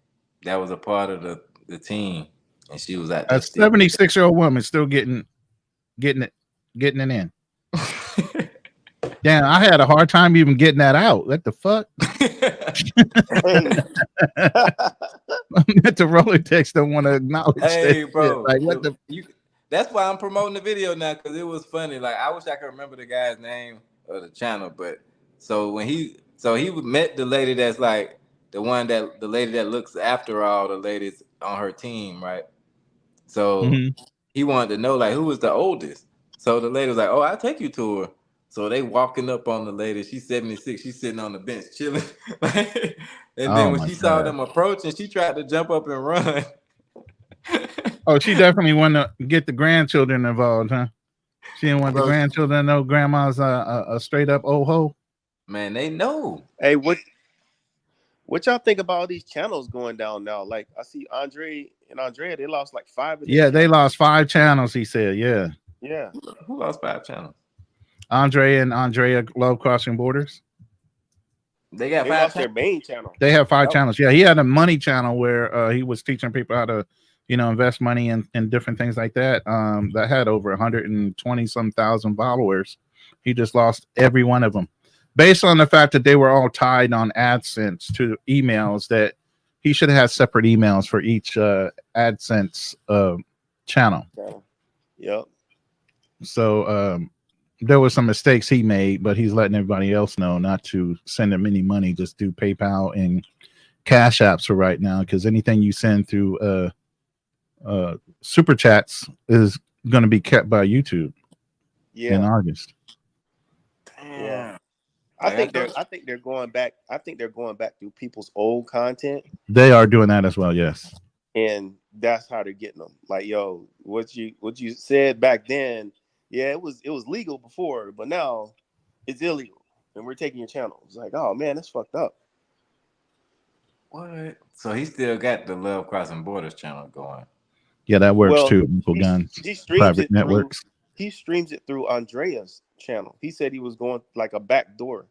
that was a part of the team, and she was out A there still. 76-year-old woman still getting it in. Damn, I had a hard time even getting that out. What the fuck? Hey, The Rolodex don't want to acknowledge that Hey, shit. bro, Like, what the? that's why I'm promoting the video now because it was funny. Like, I wish I could remember the guy's name of the channel, but he met the lady that's like the lady that looks after all the ladies on her team, right? So Mhm. he wanted to know like who was the oldest. So the lady was like, "Oh, I'll take you to her." So they walking up on the lady. She's 76. She's sitting on the bench chilling. And then Oh when my she saw god. them approaching, she tried to jump up and run. Oh, she definitely want to get the grandchildren involved, huh? She didn't want the Bro, grandchildren to know grandma's a straight up old hoe. man, they know. hey, what y'all think about all these channels going down now? Like I see Andre and Andrea, they lost like 5 of their Yeah, they channels. lost 5 channels. He said, yeah. Yeah, Who lost 5 channels? Andre and Andrea love crossing borders. They got they five lost their channels. main channel. They have 5 That- channels. Yeah, he had a money channel where he was teaching people how to, invest money in different things like that. That had over 120 some thousand followers. He just lost every one of them, based on the fact that they were all tied on AdSense to emails that he should have had separate emails for each AdSense channel. channel. Yep. So there were some mistakes he made, but he's letting everybody else know not to send him any money. Just do PayPal and Cash Apps for right now, because anything you send through super chats is going to be kept by YouTube in Yeah. August. Yeah. Damn. I Like, think they're going back. I think they're going back through people's old content, They are doing that as well. Yes. and that's how they're getting them. Like, yo, what you said back then, yeah, it was legal before, but now it's illegal, and we're taking your channel. It's like, oh man, that's fucked up. what? So he still got the Love Crossing Borders channel going. Yeah, that works Well, too. Uncle he, Guns, he streams private it through networks. Andrea's channel. He said he was going like a back door.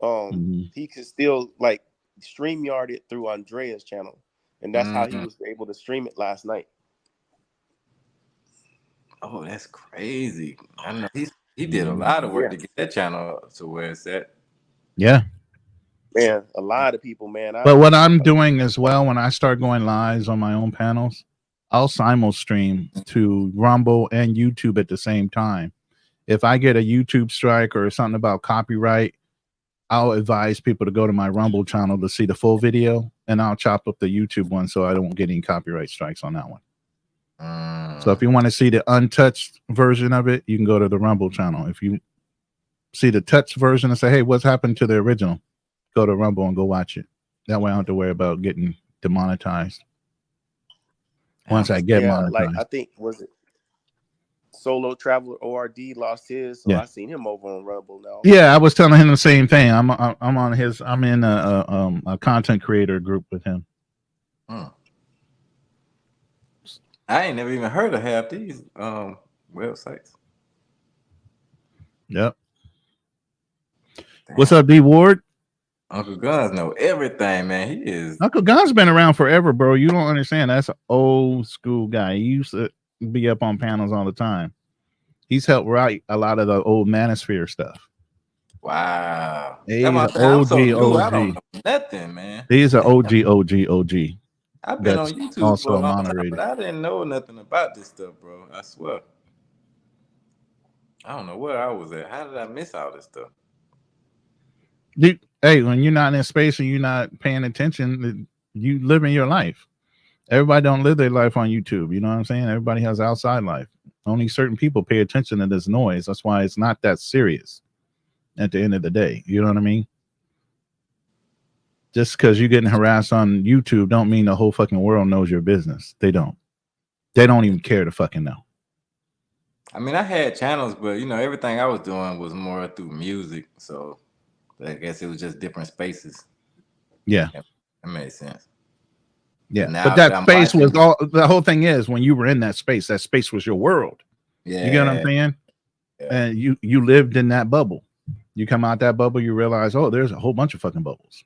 Mhm. He could still like StreamYard it through Andrea's channel, and that's how he Mhm. was able to stream it last night. Oh, that's crazy. I know he did a lot of work Yeah, to get that channel to where it's at. Yeah. man, a lot of people, man. But what I'm doing as well, when I start going lives on my own panels, I'll simul stream to Rumble and YouTube at the same time. If I get a YouTube strike or something about copyright, I'll advise people to go to my Rumble channel to see the full video, and I'll chop up the YouTube one so I don't get any copyright strikes on that one. So if you want to see the untouched version of it, you can go to the Rumble channel. If you see the touched version and say, hey, what's happened to the original? Go to Rumble and go watch it. That way I don't have to worry about getting demonetized. Once I get monetized. Like I think was it Solo Traveler ORD lost his, so I seen him over on Rumble now. Yeah, I was telling him the same thing. I'm on his. I'm in a content creator group with him. I ain't never even heard of half these websites. Yep. Damn. What's up, D Ward? Uncle Guns know everything, man. He is. Uncle Guns been around forever, bro. You don't understand. That's an old school guy. He used to be up on panels all the time. He's helped write a lot of the old Manosphere stuff. Wow. He's an OG. I don't know nothing, man. He's an OG. I've been on YouTube also for a long time, but I didn't know nothing about this stuff, bro. I swear. I don't know where I was at. How did I miss all this stuff? Dude, hey, when you're not in space and you're not paying attention, you living your life. Everybody don't live their life on YouTube. You know what I'm saying? Everybody has outside life. Only certain people pay attention to this noise. That's why it's not that serious at the end of the day. You know what I mean? Just because you're getting harassed on YouTube don't mean the whole fucking world knows your business. They don't. They don't even care to fucking know. I mean, I had channels, but you know, everything I was doing was more through music. So I guess it was just different spaces. Yeah. That made sense. Yeah. But that space was all, the whole thing is when you were in that space was your world. Yeah. You get what I'm saying? Yeah. And you lived in that bubble. You come out that bubble, you realize, oh, there's a whole bunch of fucking bubbles.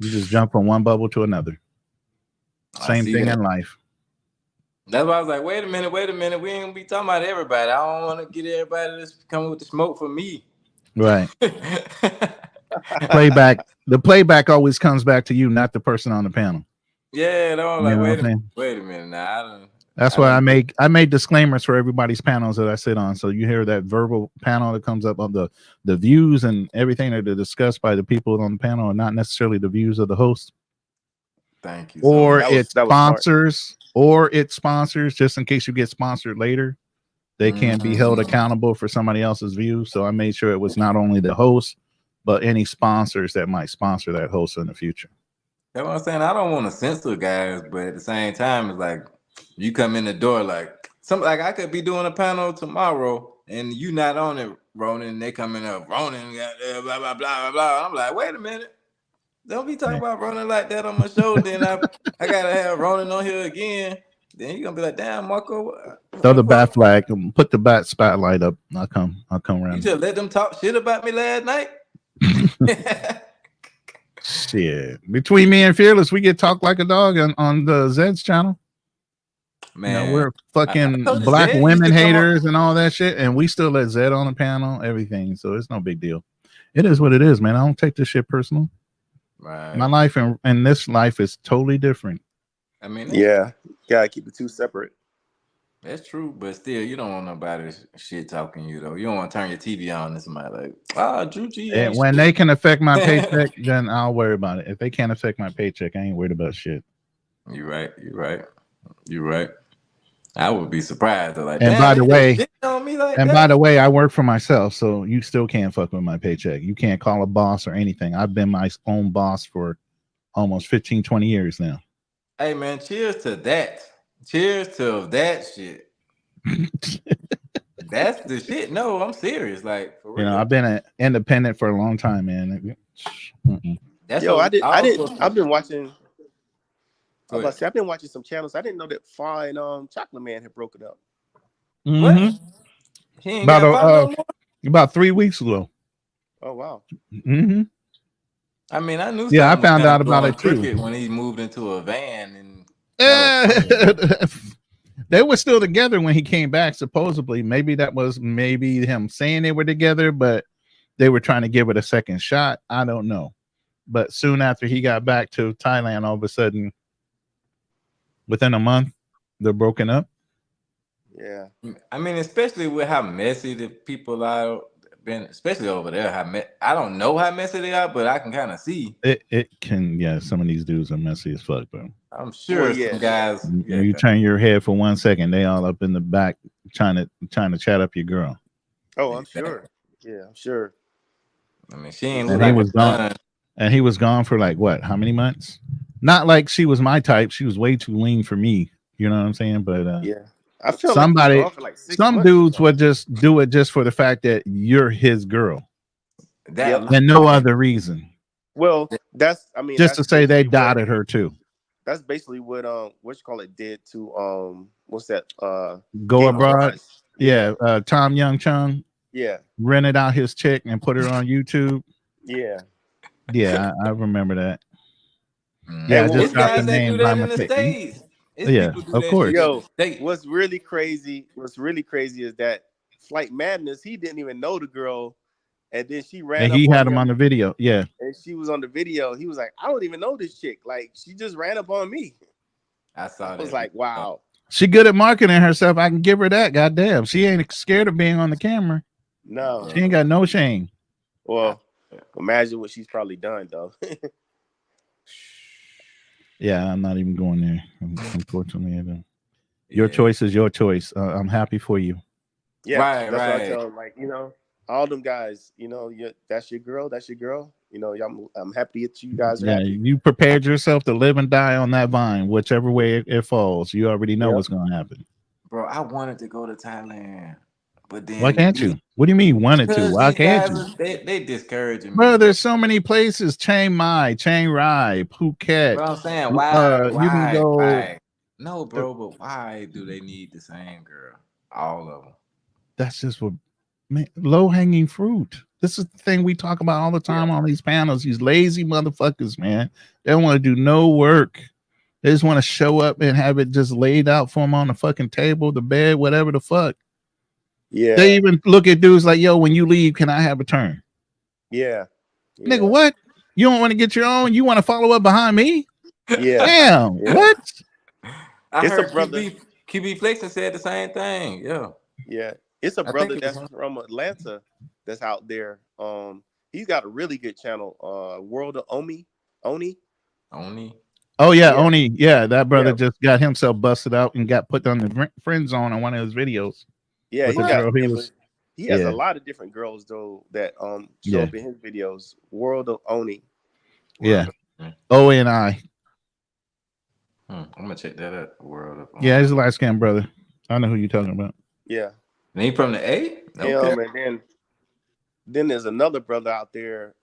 You just jump from one bubble to another. Same thing in life. That's why I was like, wait a minute. We ain't gonna be talking about everybody. I don't want to get everybody that's coming with the smoke for me. Right. The playback always comes back to you, not the person on the panel. Yeah, no, like, wait a minute now. That's why I made disclaimers for everybody's panels that I sit on. So you hear that verbal panel that comes up of the views and everything that are discussed by the people on the panel are not necessarily the views of the host. Thank you. Or it's sponsors, just in case you get sponsored later. They can't be held accountable for somebody else's views. So I made sure it was not only the host, but any sponsors that might sponsor that host in the future. That's what I'm saying. I don't want to censor guys, but at the same time, it's like you come in the door like I could be doing a panel tomorrow and you not on it, Ronan, and they coming up, Ronan, blah, blah, blah, blah, blah. I'm like, wait a minute. Don't be talking about Ronan like that on my show. Then I gotta have Ronan on here again. Then you're gonna be like, damn, Marco. Throw the bat flag and put the bat spotlight up. I'll come around. You just let them talk shit about me last night. Shit. Between me and Fearless, we get talk like a dog on the Zed's channel. Man, you know, we're fucking black women haters and all that shit, and we still let Zed on the panel, everything. So it's no big deal. It is what it is, man. I don't take this shit personal. Right. My life and this life is totally different. I mean, yeah, gotta keep the two separate. That's true, but still, you don't want nobody shit talking you though. You don't want to turn your TV on and somebody like, Drew G. And when they can affect my paycheck, then I'll worry about it. If they can't affect my paycheck, I ain't worried about shit. You're right. I would be surprised. Like, and by the way, I work for myself, so you still can't fuck with my paycheck. You can't call a boss or anything. I've been my own boss for almost 15, 20 years now. Hey man, cheers to that. Cheers to that shit. That's the shit. No, I'm serious. Like, for real. You know, I've been an independent for a long time, man. That's I've been watching. I've been watching some channels. I didn't know that Far and Chocolate Man had broken up. Mm-hmm. He ain't about 3 weeks ago. Oh wow. Mm-hmm. I mean, I knew Yeah, I something was found kind out of about going it too. crooked when he moved into a van in California. They were still together when he came back, supposedly. Maybe that was maybe him saying they were together, but they were trying to give it a second shot. I don't know. But soon after he got back to Thailand, all of a sudden, within a month, they're broken up. Yeah. I mean, especially with how messy the people are, been, especially over there. I don't know how messy they are, but I can kind of see. It can, yeah. Some of these dudes are messy as fuck, bro. I'm Well, sure yeah. some guys. Yeah, You turn your head for 1 second, they all up in the back trying to chat up your girl. Oh, I'm sure. Yeah, I'm sure. I mean, she ain't look And he like was a gone. nun. And he was gone for like what? How many months? Not like she was my type. She was way too lean for me. You know what I'm saying? But Yeah. I feel like he was gone for like 6 some months. dudes would just do it just for the fact that you're his girl, That and no other reason. Well, I mean, Just that's to say they basically what dotted her too. that's basically what you call it did to what's that Go Game of abroad. Thrones. Yeah. Tom Young Chung Yeah. rented out his chick and put her on YouTube. Yeah. Yeah, I remember that. Mm. Yeah, I Hey, what just It's was dropped the guys crazy? that do name by that in my the chick. States. It's Yeah, people do of that course. shit in Yo, the States. what's really crazy is that Flight Madness, he didn't even know the girl, and then she ran And up he on had him on him the video. Yeah. and she was on the video. He was like, I don't even know this chick. Like, she just ran up on me. I I saw was that. like, wow. She good at marketing herself. I can give her that. Goddamn. She ain't scared of being on the camera. No. She ain't got no shame. Well, imagine what she's probably done, though. Yeah, I'm not even going there. Unfortunately, I don't. Your Yeah. choice is your choice. I'm happy for you. Yeah, Right, that's what I right. tell them. Like, all them guys, that's your girl. That's your girl. I'm happy that you guys are Yeah, happy. you prepared yourself to live and die on that vine, whichever way it falls. You already know Yep. what's going to happen. Bro, I wanted to go to Thailand, but then Why can't you? What do you mean wanted to? Because Why these can't guys, you? they discouraging me. Bro, there's so many places. Chiang Mai, Chiang Rai, Phuket. But I'm saying, why, You can go. why? No, bro, but why do they need the same girl? All of them. That's just what low hanging fruit. This is the thing we talk about all the time on these panels. These lazy motherfuckers, man. They don't want to do no work. They just want to show up and have it just laid out for them on the fucking table, the bed, whatever the fuck. Yeah. They even look at dudes like, yo, when you leave, can I have a turn? Yeah. Nigga, what? You don't want to get your own? You want to follow up behind me? Yeah. Damn. Yeah. What? I It's a heard brother. QB Flexen said the same thing. Yeah. Yeah. It's a I brother think it's that's from Atlanta that's out there. He's got a really good channel, World of Oni. Oni. Oh yeah, Yeah. Oni. Yeah, that brother Yeah. just got himself busted out and got put on the friend zone on one of his videos. Yeah, With he the got girl he was. he has Yeah. a lot of different girls though that show Yeah. up in his videos. World of Oni. Yeah. ONI. I'm gonna check that out. World of Yeah, he's a light skinned brother. I know who you're talking about. Yeah. And he from the A? Okay. And then there's another brother out there.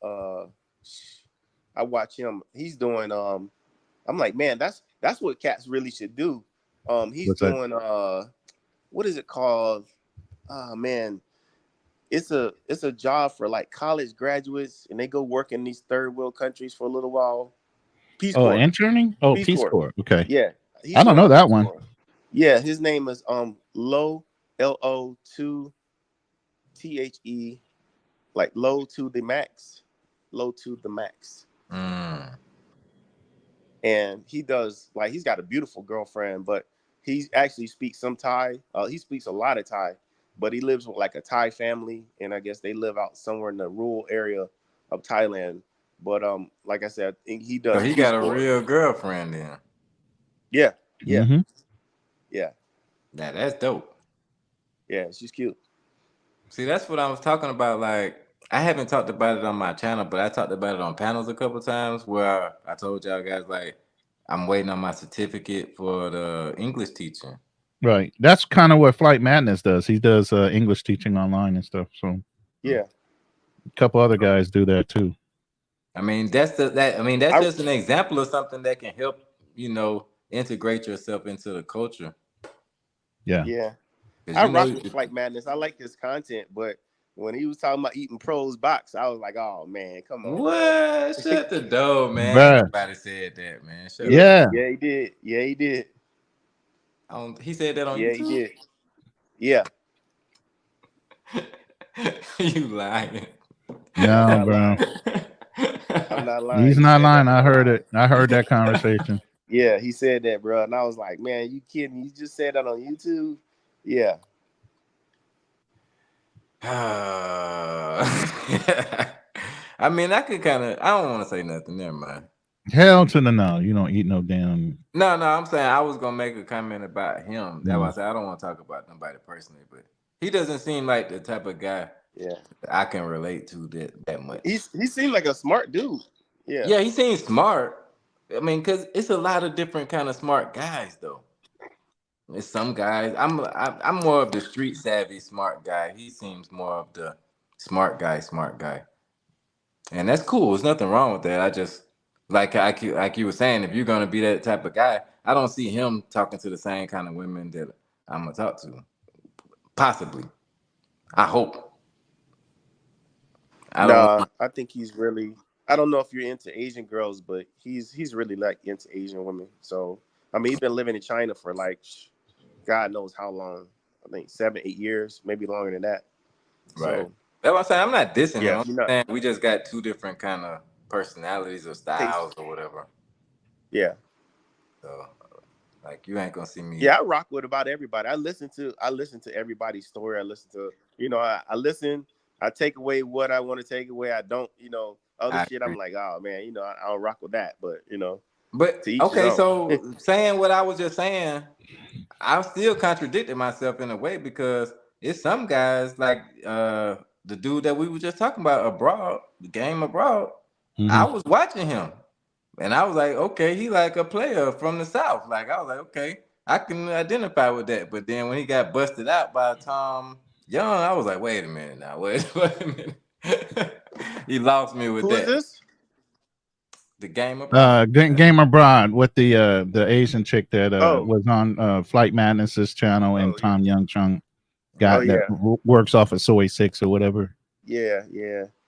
I watch him. He's doing I'm like, man, that's what cats really should do. He's What's that? doing what is it called? Oh man, it's a job for like college graduates, and they go work in these third world countries for a little while. Peace Corps. Interning? Oh, Peace Corps. Okay. Yeah, I don't know that one. Yeah, his name is Low LO2 THE, like low to the max. And he does, like, he's got a beautiful girlfriend, but he actually speaks some Thai. He speaks a lot of Thai, but he lives with like a Thai family, and I guess they live out somewhere in the rural area of Thailand. But like I said, I think he does. So he got a real girlfriend then. Yeah. Mm-hmm. Yeah. That's dope. Yeah, she's cute. See, that's what I was talking about. Like, I haven't talked about it on my channel, but I talked about it on panels a couple times where I told y'all guys, like, I'm waiting on my certificate for the English teaching. Right. That's kind of what Flight Madness does. He does English teaching online and stuff. So yeah, a couple other guys do that too. I mean, that's just an example of something that can help, integrate yourself into the culture. Yeah. Yeah. I rock with Flight Madness. I like his content, but When he was talking about eating pros box, I was like, oh man, come on, bro. What? Shut the door, man. Ain't Bruh. nobody said that, man. Shut up. Yeah. Yeah, he did. Yeah, he did. He said that on Yeah, he YouTube. did. Yeah, You lying? I'm No, not bro. lying. I'm not lying. He's He not said that lying. I on heard live. it. I heard that conversation. Yeah, he said that, bro. And I was like, man, you kidding? You just said that on YouTube? Yeah. I mean, I could kind of. I don't want to say nothing. Never mind. Hell to the no. You don't eat no damn. No, I'm saying I was gonna make a comment about him. That's why I said I don't want to talk about nobody personally, but he doesn't seem like the type of guy Yeah. I can relate to that much. He seemed like a smart dude. Yeah. Yeah, he seems smart. I mean, because it's a lot of different kind of smart guys, though. It's some guys. I'm more of the street savvy smart guy. He seems more of the smart guy, and that's cool. There's nothing wrong with that. I just like you were saying, if you're gonna be that type of guy, I don't see him talking to the same kind of women that I'm gonna talk to. Possibly, I hope. I don't Nah, want. I think he's really. I don't know if you're into Asian girls, but he's really like into Asian women. So I mean, he's been living in China for like God knows how long. I think 7, 8 years, maybe longer than that. Right. So That's what I'm saying. I'm not dissing him. yeah, I'm you're not saying we just got two different kind of personalities or taste. styles or whatever. Yeah. So, like, you ain't gonna see me. Yeah, I rock with about everybody. I listen to everybody's story. I listen to, I listen, I take away what I want to take away. I don't, other I shit agree. I'm like, oh man, I don't rock with that. But But to each his okay, own. so saying what I was just saying, I still contradicted myself in a way because it's some guys like the dude that we were just talking about abroad, the game abroad. I was watching him and I was like, okay, he like a player from the South. Like I was like, okay, I can identify with that. But then when he got busted out by Tom Young, I was like, wait a minute now, wait a minute. He lost me with Who is that. this? The game abroad. Game Abroad with the Asian chick that Oh, was on Flight Madness's channel and oh yeah, Tom Young Chung oh got that yeah, works off of Soy 6 or whatever. yeah.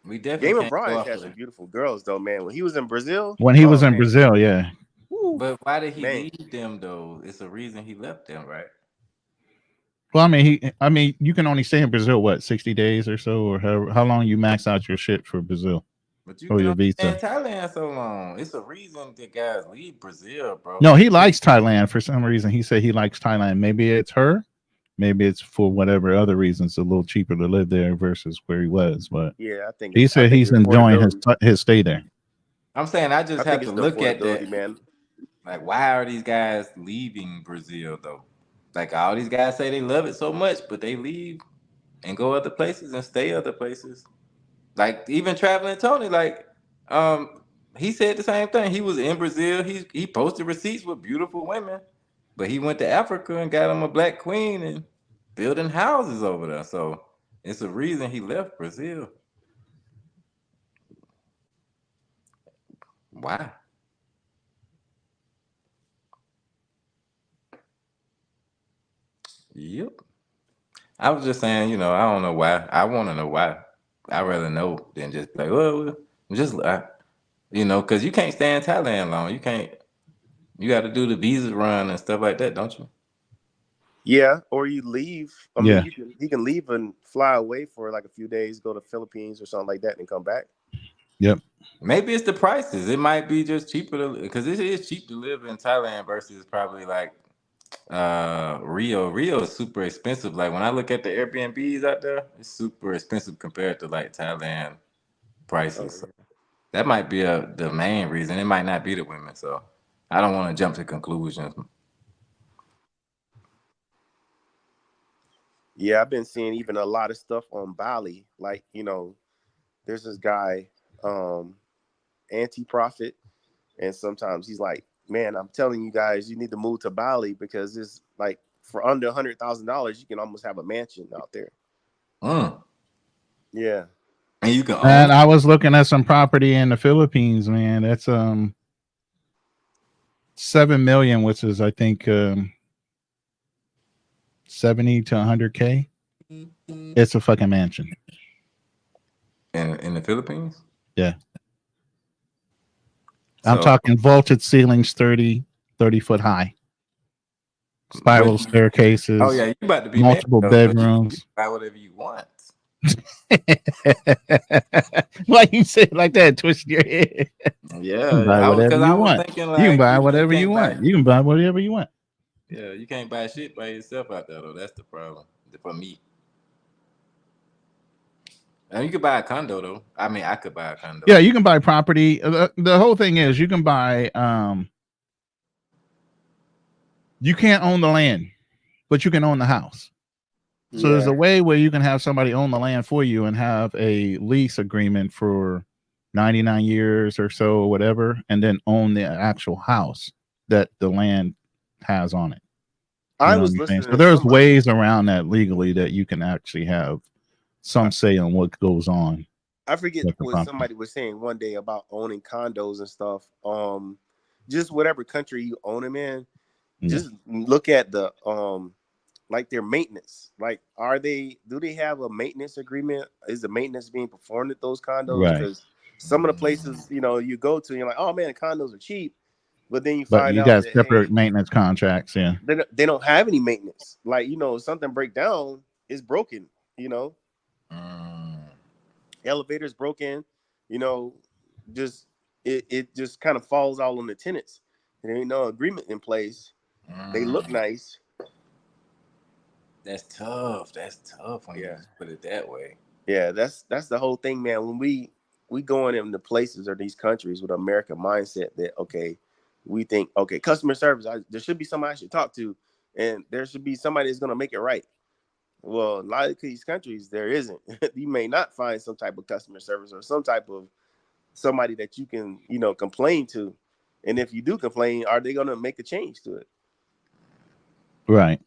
We definitely Game of can't go Bronze off had of some it. beautiful girls though, man. When he was in Brazil, When he was oh in man, Brazil, yeah. woo, But why did he man. leave them though? It's a reason he left them, right? Well, I mean, you can only stay in Brazil what 60 days or so, or how long you max out your shit for Brazil But you or can your only stay in visa. Thailand so long. It's a reason that guys leave Brazil, bro. No, he likes Thailand for some reason. He said he likes Thailand. Maybe it's her, maybe it's for whatever other reasons. A little cheaper to live there versus where he was. But Yeah, he said he's it's enjoying affordability. his stay there. I'm saying I I just think have to it's the look at affordability, that. man. Like, why are these guys leaving Brazil though? Like all these guys say they love it so much, but they leave and go other places and stay other places. Like even traveling Tony, like he said the same thing. He was in Brazil. He posted receipts with beautiful women, but he went to Africa and got him a black queen and building houses over there. So it's a reason he left Brazil. Why? Yep. I was just saying, I don't know why. I want to know why. I'd rather know than just be like, well, because you can't stay in Thailand long. You can't. You got to do the visa run and stuff like that, don't you? Yeah, or you leave. I mean, Yeah. he can leave and fly away for like a few days, go to Philippines or something like that, and come back. Yep. Maybe it's the prices. It might be just cheaper because it is cheap to live in Thailand versus probably like Rio. Rio is super expensive. Like when I look at the Airbnbs out there, it's super expensive compared to like Thailand Oh, prices. So that might be the main reason. It might not be the women. So I don't want to jump to conclusions. yeah, I've been seeing even a lot of stuff on Bali. Like, there's this guy, Anti-Profit, and sometimes he's like, "Man, I'm telling you guys, you need to move to Bali because it's like for under $100,000, you can almost have a mansion out there." Mm. Yeah. And you can own And it. I was looking at some property in the Philippines, man. That's 7 million, which is I think 70 to 100K. It's a fucking mansion. In the Philippines? Yeah. I'm So, talking vaulted ceilings 30 foot high, spiral but, staircases, oh yeah, you about to be married, multiple though, so you bedrooms. buy whatever you want. Why you say it like that, twisting your head? You can buy Yeah, whatever because I you was want. thinking You can like, buy you whatever you can't buy. want. You can buy whatever you want. Yeah, you can't buy shit by yourself out there though. That's the problem for me. And you could buy a condo though. I mean, I could buy a condo. Yeah, you can buy property. The whole thing is you can buy. You can't own the land, but you can own the house. So there's a way where you can have somebody own the land for you and have a lease agreement for 99 years or so or whatever, and then own the actual house that the land has on it. You I know what was I'm saying? listening So to there's somebody. ways around that legally that you can actually have some say on what goes on. I forget with the what property. somebody was saying one day about owning condos and stuff. Just whatever country you own them in, just look at the like their maintenance. Like, do they have a maintenance agreement? Is the maintenance being performed at those condos? Right. Because some of the places, you go to, you're like, oh man, the condos are cheap, but then you But find you out got that separate maintenance contracts. Yeah. they don't have any maintenance. Like, something break down, it's broken. Mm, Elevators broken, you know, just it just kind of falls all on the tenants. There ain't no agreement in place. They look nice. that's tough. That's tough when you Yeah. put it that way. Yeah, that's the whole thing, man. When we go in the places or these countries with American mindset that, okay, we think, okay, customer service, there should be somebody I should talk to, and there should be somebody that's going to make it right. Well, a lot of these countries, there isn't. You may not find some type of customer service or some type of somebody that you can, complain to. And if you do complain, are they going to make a change to it? Right.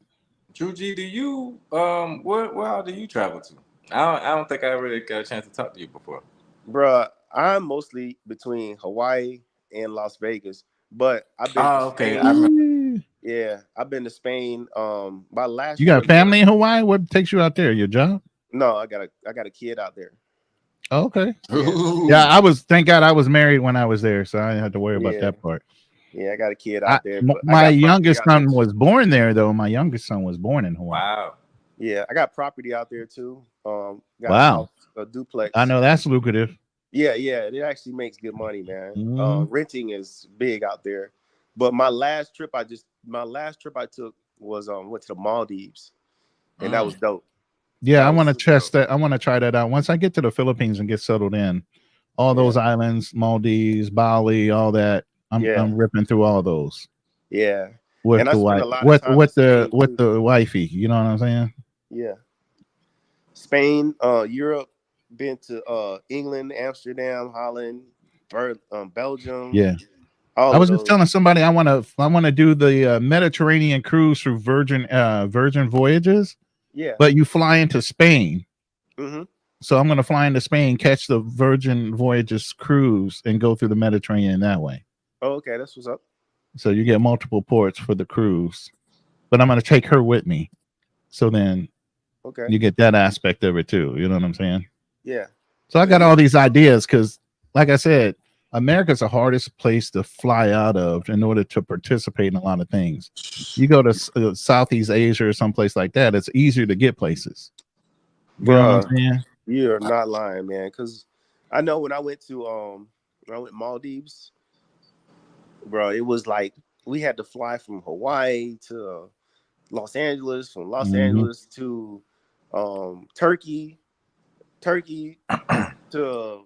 True G, do you where all do you travel to? I don't think I really got a chance to talk to you before. Bruh, I'm mostly between Hawaii and Las Vegas, but I've been to Oh, okay. I remember. Spain. Yeah, I've been to Spain. My last You got trip was family in Hawaii? What takes you out there? Your job? no, I got a kid out there. Oh, okay. Yeah, Yeah, thank God I was married when I was there, so I didn't have to worry about yeah, that part. yeah. I got a kid out there, but I My got property youngest out there son too. was born there, though. My youngest son was born in Hawaii. Wow. Yeah, I got property out there too. Got a Wow. house, a I duplex. know that's lucrative. Yeah, it actually makes good money, man. Mhm. Renting is big out there. But my last trip I took was went to the Maldives, and that was dope. Yeah, That I was want to super test dope. that. I want to try that out. Once I get to the Philippines and get settled in, all those islands, Maldives, Bali, all that. I'm ripping through all those Yeah. with And I the spent wife, a lot of time in Spain with too. the wifey. You know what I'm saying? Yeah. Spain, Europe, been to England, Amsterdam, Holland, Belgium. Yeah. All I of was just those. telling somebody I want to do the Mediterranean cruise through Virgin Voyages, Yeah. but you fly into Spain. Mm-hmm. So I'm going to fly into Spain, catch the Virgin Voyages cruise, and go through the Mediterranean that way. Oh, okay, that's what's up. So you get multiple ports for the cruise, but I'm going to take her with me. So then you get that aspect of it too. You know what I'm saying? Yeah. So I got all these ideas because, like I said, America's the hardest place to fly out of in order to participate in a lot of things. You go to Southeast Asia or someplace like that, it's easier to get places. You know what I'm saying? You're not lying, man. Because I know when I went Maldives, bro, it was like we had to fly from Hawaii to Los Angeles, from Los Angeles to Turkey to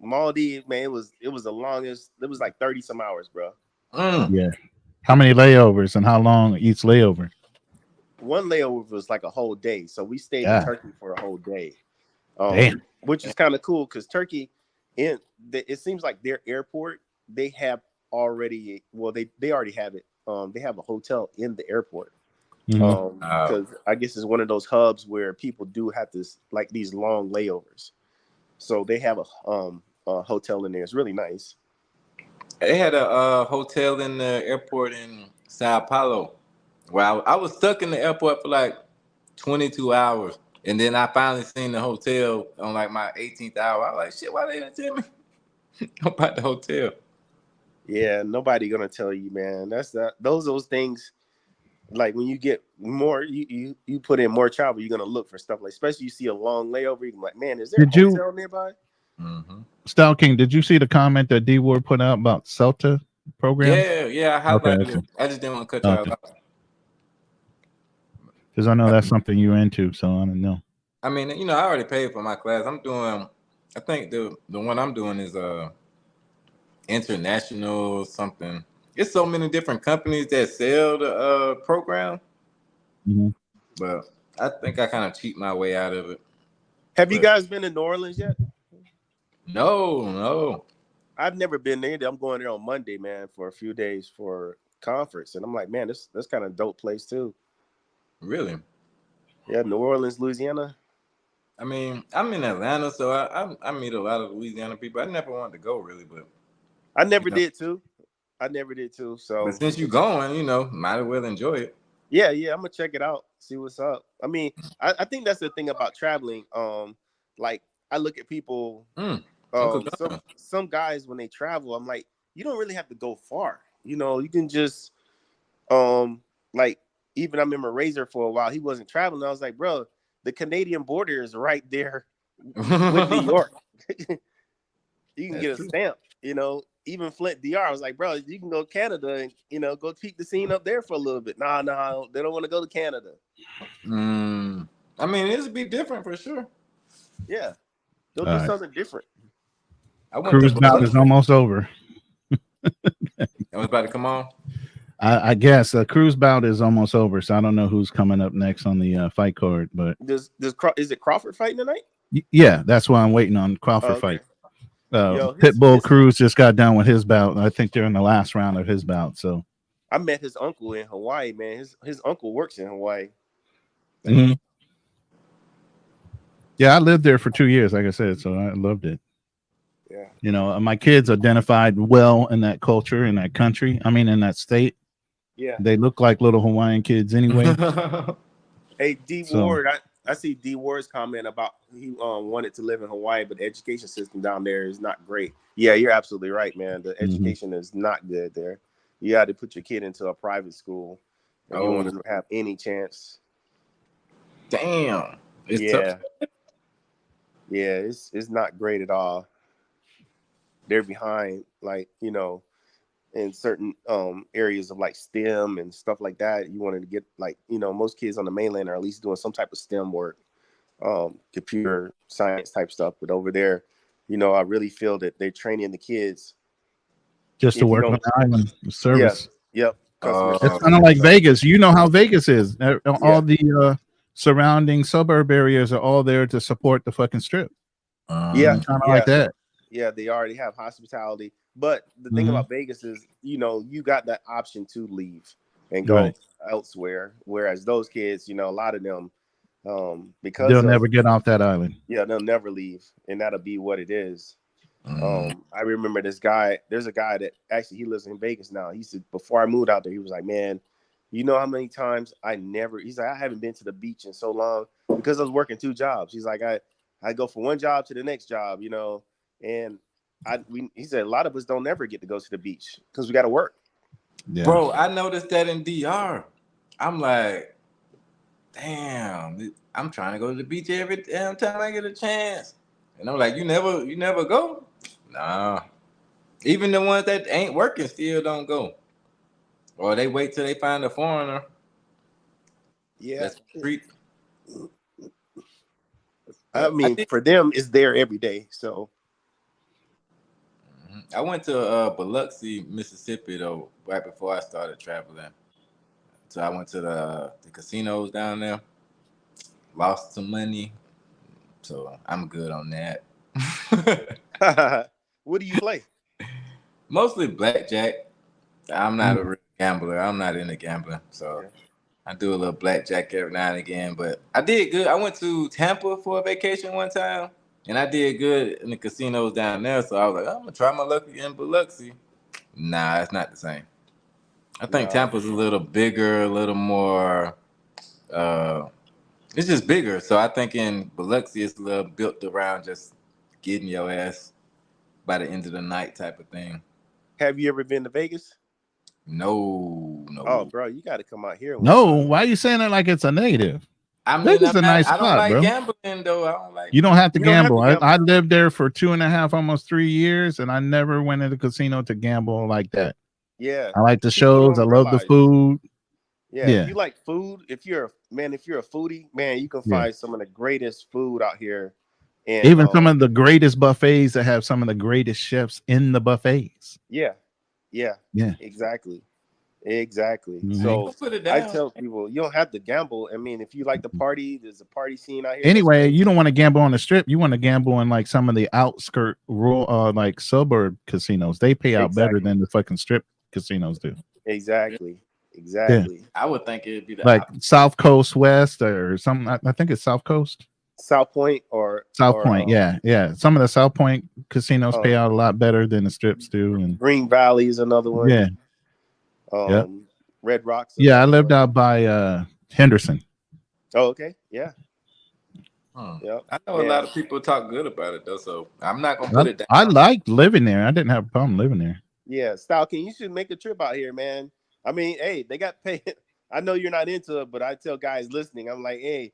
Maldives. Man, it was the longest. It was like 30 some hours, bro. Yeah. How many layovers and how long each layover? One layover was like a whole day, so we stayed in Turkey for a whole day. Damn. Which is kind of cool because Turkey, it seems like their airport, they have already, well, they already have it. They have a hotel in the airport. Because I guess it's one of those hubs where people do have to like these long layovers. So they have a hotel in there. It's really nice. They had a hotel in the airport in Sao Paulo. Well, I was stuck in the airport for like 22 hours. And then I finally seen the hotel on like my 18th hour. I was like, shit, why they didn't tell me about the hotel? Yeah, nobody gonna tell you, man. That's that. Those things. Like when you get more, you put in more travel, you're gonna look for stuff like, especially you see a long layover, you're like, man, is there a Did you, hotel nearby? Mm-hmm. Style King? Did you see the comment that D Ward put out about CELTA program? Yeah, I Okay, highlighted okay, it. I just didn't want to cut y'all okay. off. Because I know that's something you're into, so I don't know. I mean, you know, I already paid for my class. I'm doing. I think the one I'm doing is international something. It's so many different companies that sell the program, Mm-hmm. but I think I kind of cheat my way out of it. Have you But guys been to New Orleans yet? no. I've never been there. I'm going there on Monday, man, for a few days for conference, and I'm like, man, that's kind of dope place too. Really? Yeah, New Orleans, Louisiana. I mean, I'm in Atlanta, so I meet a lot of Louisiana people. I never wanted to go really, but I you never know, did too. but So since you going, you know, might as well enjoy it. yeah, I'm gonna check it out, see what's up. I mean, I think that's the thing about traveling. Like I look at people, Uncle some John. some guys when they travel, I'm like, you don't really have to go far. You know, you can just like even I remember Razor for a while, he wasn't traveling. I was like, bro, the Canadian border is right there with New York. You can That's get a true. stamp, you know. Even Flint, DR. I was like, bro, you can go to Canada and go peek the scene up there for a little bit. Nah, they don't want to go to Canada. I mean, it'll be different for sure. Yeah, go All do right. something different. I went to Cruise bout is Biloxi. almost over. I was about to come on. I guess a cruise bout is almost over, so I don't know who's coming up next on the fight card, but Is it Crawford fighting tonight? yeah, that's why I'm waiting on Oh, Crawford okay. fight. Yo, Pitbull Cruz just got done with his bout. I think they're in the last round of his bout. So I met his uncle in Hawaii, man. His uncle works in Hawaii. mm-hmm. Yeah, I lived there for 2 years, like I said, so I loved it. Yeah, you know, my kids identified well in that culture, in that country. I mean, in that state. yeah. They look like little Hawaiian kids anyway. Hey, D So Ward, I see D Ward's comment about he wanted to live in Hawaii, but the education system down there is not great. Yeah, you're absolutely right, man. The education is not good there. You got to put your kid into a private school if you want Oh, to have any chance. damn. It's tough. Yeah, it's not great at all. They're behind, like, in certain areas of like STEM and stuff like that. You wanted to get like, most kids on the mainland are at least doing some type of STEM work, computer science type stuff. But over there, I really feel that they're training the kids. just to If you work on don't, the island yeah, service. yep, customer It's service kind of type like stuff. Vegas. You know how Vegas is. Yeah, All the surrounding suburb areas are all there to support the fucking strip. yeah, Kind of like yeah, that. yeah. They already have hospitality, but the thing Mm-hmm. about Vegas is, you got that option to leave and Right. go elsewhere. Whereas those kids, a lot of them, because They'll of never get off that island. yeah, they'll never leave, and that'll be what it is. I remember this guy. There's a guy that actually he lives in Vegas now. He said before I moved out there, he was like, "Man, you know how many times he's like, I haven't been to the beach in so long because I was working 2 jobs." He's like, I go from one job to the next job, and he said a lot of us don't ever get to go to the beach because we got to work. Yeah. Bro, I noticed that in DR. I'm like, damn, I'm trying to go to the beach every damn time I get a chance. And I'm like, you never go? Nah. Even the ones that ain't working still don't go. Or they wait till they find a foreigner. Yeah, That's treat. I I mean, did. for them, it's there every day. So I went to Biloxi, Mississippi though, right before I started traveling. So I went to the casinos down there, lost some money. So I'm good on that. what do you play? Mostly blackjack. I'm not a Mm. real gambler. I'm not into gambling. So Yeah. I do a little blackjack every now and again. But I did good. I went to Tampa for a vacation one time. And I did good in the casinos down there. So I was like, I'm going to try my luck in Biloxi. Nah, it's not the same. I think No. Tampa's a little bigger, a little more. It's It's just bigger. So I think in Biloxi, it's a little built around just getting your ass by the end of the night type of thing. Have you ever been to Vegas? No. Oh, bro, you got to come out here. No, why are you saying it like it's a negative? I mean, Vegas is a nice I don't spot, like bro. gambling though. I don't like. You don't have to You don't have gamble. to gamble. I lived there for 2.5, almost 3 years, and I never went to the casino to gamble like that. Yeah. I like the People shows. I don't love the realize. food. Yeah, Yeah. if you like food, if you're a foodie, man, you can Yeah. find some of the greatest food out here. And Even some of the greatest buffets that have some of the greatest chefs in the buffets. yeah, exactly. Mhm. So Put it I down. tell people you don't have to gamble. I mean, if you like the party, there's a party scene out here. Anyway, you don't want to gamble on the strip. You want to gamble in like some of the outskirt rural, like suburb casinos. They pay out better than the fucking strip casinos do. Exactly. I would think it'd be the Like South Coast West or something. I think it's South Coast. South Point or South Point, yeah. Some of the South Point casinos pay out a lot better than the strips do. And Green Valley is another one. Yeah. Red Rocks. Yeah, I lived out by Henderson. Oh, okay. Yeah. Yeah. I know a lot of people talk good about it though, so I'm not gonna put it down. I liked living there. I didn't have a problem living there. Yeah, Stalking, you should make a trip out here, man. I mean, hey, they got paid. I know you're not into it, but I tell guys listening, I'm like, hey,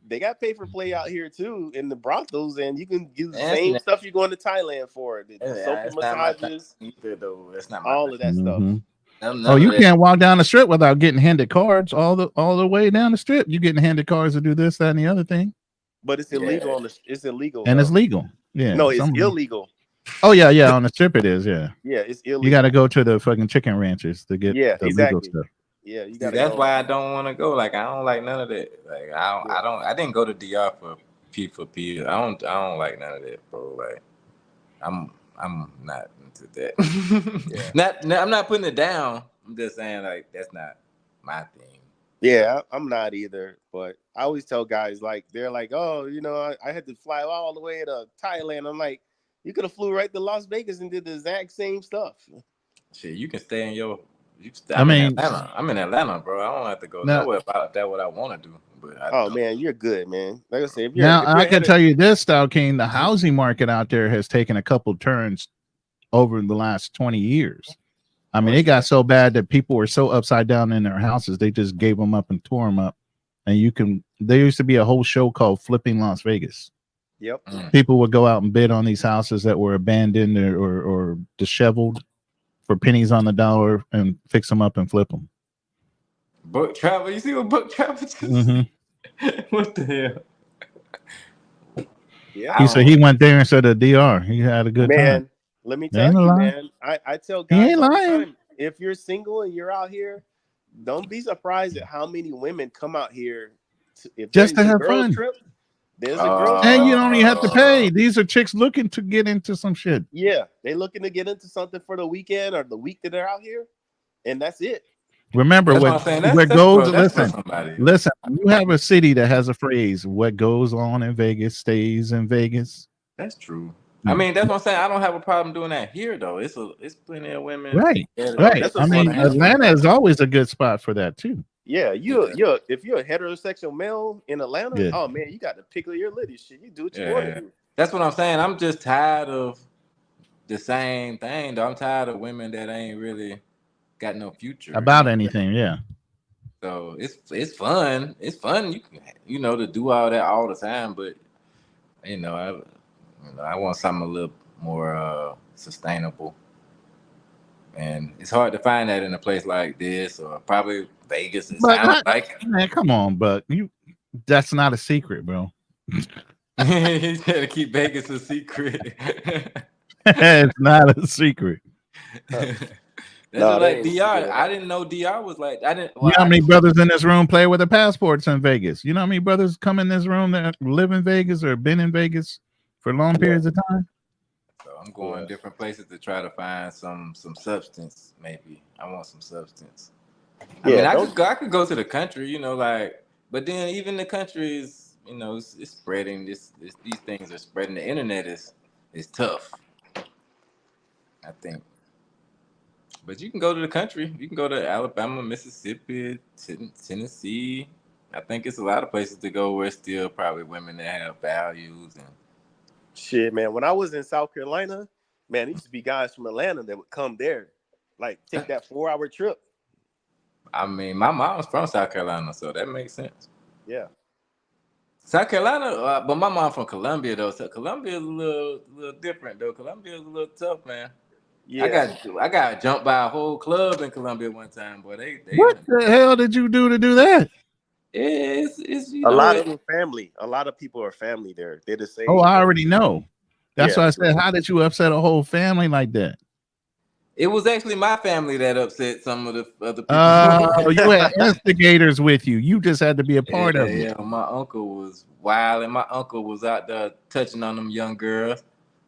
they got paid for play out here too in the brothels, and you can do the same stuff you're going to Thailand for. The soapy massages, That's not all of that stuff. Oh, you can't walk down the strip without getting handed cards all the way down the strip. You getting handed cards to do this, that, and the other thing. But it's illegal. It's illegal. And it's legal. Yeah. No, it's illegal. Oh yeah. On the strip it is. Yeah. Yeah, it's illegal. You got to go to the fucking chicken ranches to get the legal stuff. Yeah, you got. That's why I don't want to go. Like I don't like none of that. Like I didn't go to DR for P. I don't like none of that, bro. Like I'm not into that. I'm not putting it down. I'm just saying like that's not my thing. Yeah, I'm not either. But I always tell guys like they're like, oh, you know, I had to fly all the way to Thailand. I'm like, you could have flew right to Las Vegas and did the exact same stuff. Shit, you can stay in your. I'm in Atlanta, bro. I don't have to go nowhere about that. What I want to do, but man, you're good, man. Like I said, if you're, now I can tell you this, Stout King, the housing market out there has taken a couple turns over the last 20 years. I mean, it got so bad that people were so upside down in their houses, they just gave them up and tore them up. And there used to be a whole show called Flipping Las Vegas. Yep. People would go out and bid on these houses that were abandoned or disheveled for pennies on the dollar and fix them up and flip them. Book travel. You see what book travel is? What the hell? Yeah. He said he went there instead of DR. He had a good time. Let me tell you, man. I tell guys all the time, if you're single and you're out here, don't be surprised at how many women come out here just to have fun. Trip, there's a girl and you don't even have to pay. These are chicks looking to get into some shit. Yeah, they looking to get into something for the weekend or the week that they're out here, and that's it. Remember where goes. Listen. You have a city that has a phrase: "What goes on in Vegas stays in Vegas." That's true. I mean, that's what I'm saying. I don't have a problem doing that here, though. It's plenty of women. Right. I mean, Atlanta is always a good spot for that too. Yeah, if you're a heterosexual male in Atlanta, oh man, you got to pickle your litty shit. You do what you want to do. That's what I'm saying. I'm just tired of the same thing, though. I'm tired of women that ain't really got no future about anything. Yeah. So it's fun. It's fun. You can to do all that all the time, but I want something a little more sustainable, and it's hard to find that in a place like this or probably Vegas. Man, come on, but that's not a secret, bro. He said to keep Vegas a secret. It's not a secret. That's like DR. I didn't know DR was like. I didn't. You know how many brothers in this room play with their passports in Vegas? You know how many brothers come in this room that live in Vegas or been in Vegas for long periods of time? So I'm going different places to try to find some substance. Maybe I want some substance. I mean, I could go to the country, but then even the country is, it's spreading. These things are spreading. The internet is tough, I think. But you can go to the country. You can go to Alabama, Mississippi, Tennessee, I think it's a lot of places to go where still probably women that have values and Shit, man. When I was in South Carolina, man, there used to be guys from Atlanta that would come there, like take that 4-hour trip. I mean, my mom's from South Carolina, so that makes sense. Yeah. South Carolina, but my mom from Columbia though, so Columbia is a little different though. Columbia is a little tough, man. Yeah. I got jumped by a whole club in Columbia one time, boy. What the hell did you do to do that? It's you A know lot it, of them family. A lot of people are family there. They're the same. Oh, I already know. That's Yeah. why I said, how did you upset a whole family like that? it was actually my family that upset some of the other people. You had instigators with you. You just had to be a part of it. Yeah, my uncle was wild, and my uncle was out there touching on them young girls,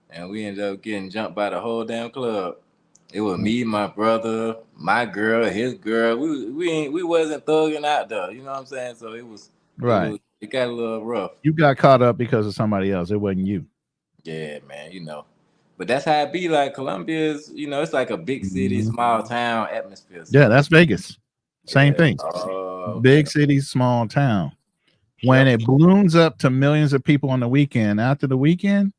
and we ended up getting jumped by the whole damn club. It was me, my brother, my girl, his girl. We wasn't thugging out there, you know what I'm saying? So Right. it got a little rough. You got caught up because of somebody else. It wasn't you. Yeah, man, you know. But that's how it be. Like Columbia is, you know, it's like a big city, small town atmosphere. So Yeah, that's Vegas. Same thing. Big city, small town. When it balloons up to millions of people on the weekend, after the weekend,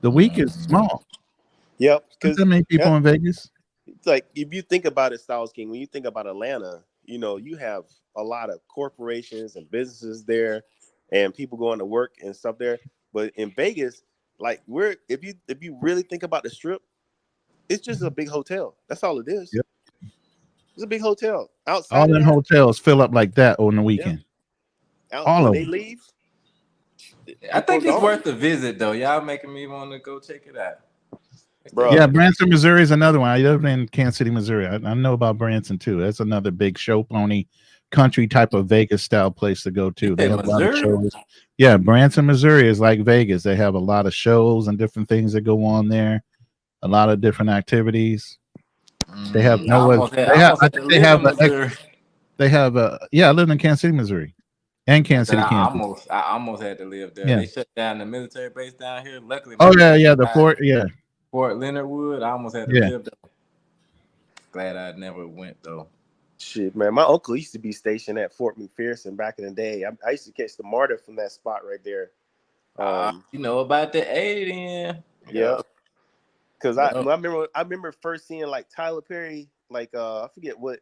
the week is small. Yep. Because that many people in Vegas. It's like if you think about it, Styles King, when you think about Atlanta, you know, you have a lot of corporations and businesses there and people going to work and stuff there. But in Vegas, like if you really think about the strip, it's just a big hotel. That's all it is. Yep. It's a big hotel. Outside All of them that, hotels fill up like that on the weekend. All when of they them. leave, I think it's worth a visit though. Y'all making me want to go check it out. Bro. Yeah, Branson, Missouri is another one. I live in Kansas City, Missouri. I know about Branson too. That's another big show pony country type of Vegas style place to go to. They have a lot of shows. Yeah, Branson, Missouri is like Vegas. They have a lot of shows and different things that go on there. A lot of different activities. They have They have I lived in Kansas City, Missouri. And Kansas City, Kansas. I almost had to live there. Yeah. They shut down the military base down here. Luckily, the fort, Fort Leonard Wood. I almost had to live there. Glad I never went though. Shit, man. My uncle used to be stationed at Fort McPherson back in the day. I used to catch the MARTA from that spot right there. You know about the 80 then. Yeah. Because I remember first seeing like Tyler Perry, like I forget what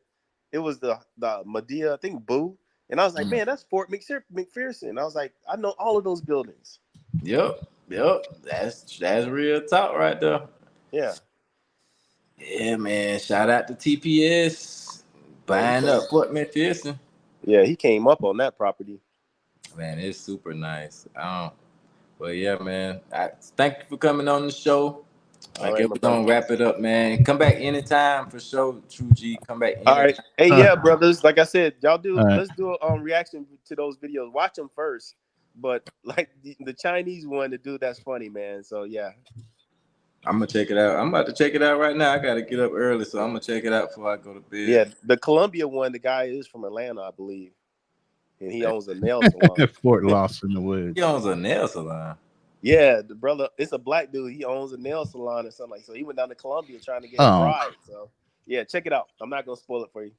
it was, the Medea, I think Boo. And I was like, man, that's Fort McPherson. I was like, I know all of those buildings. Yep. That's real talk right there. Yeah. Yeah, man. Shout out to TPS buying up Fort McPherson. Yeah, he came up on that property. Man, it's super nice. But yeah, man. Thank you for coming on the show. We're gonna wrap it up, man. Come back anytime for sure, True G. Come back anytime. All right. Hey, yeah, brothers. Like I said, let's do a reaction to those videos. Watch them first. But like the Chinese one, the dude that's funny, man. So yeah. I'm gonna check it out. I'm about to check it out right now. I gotta get up early, so I'm gonna check it out before I go to bed. Yeah, the Columbia one, the guy is from Atlanta, I believe. And he owns a nail salon. Fort Lost in the Woods. He owns a nail salon. Yeah, the brother, it's a black dude. He owns a nail salon or something like. So he went down to Columbia trying to get a bride. So yeah, check it out. I'm not gonna spoil it for you.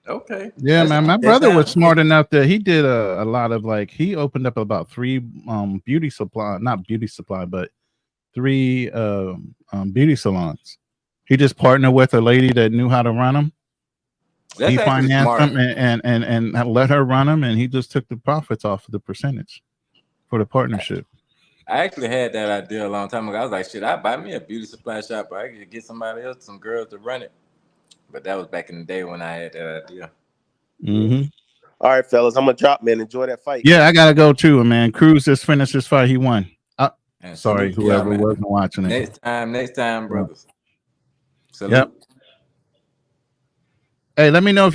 Okay. Yeah, man. My brother was smart enough that he did a lot of he opened up about 3 beauty supply, but 3 beauty salons. He just partnered with a lady that knew how to run them. He financed them and let her run them, and he just took the profits off of the percentage for the partnership. I actually had that idea a long time ago. I was like, shit, I'd buy me a beauty supply shop, but I could get somebody else, some girls to run it. But that was back in the day when I had that idea. Mm-hmm. All right, fellas, I'm gonna drop, man. Enjoy that fight. Yeah, I gotta go too, man. Cruz just finished his fight. He won. Sorry, whoever wasn't watching it. Next time, brothers. Salute. Yep. Hey, let me know if you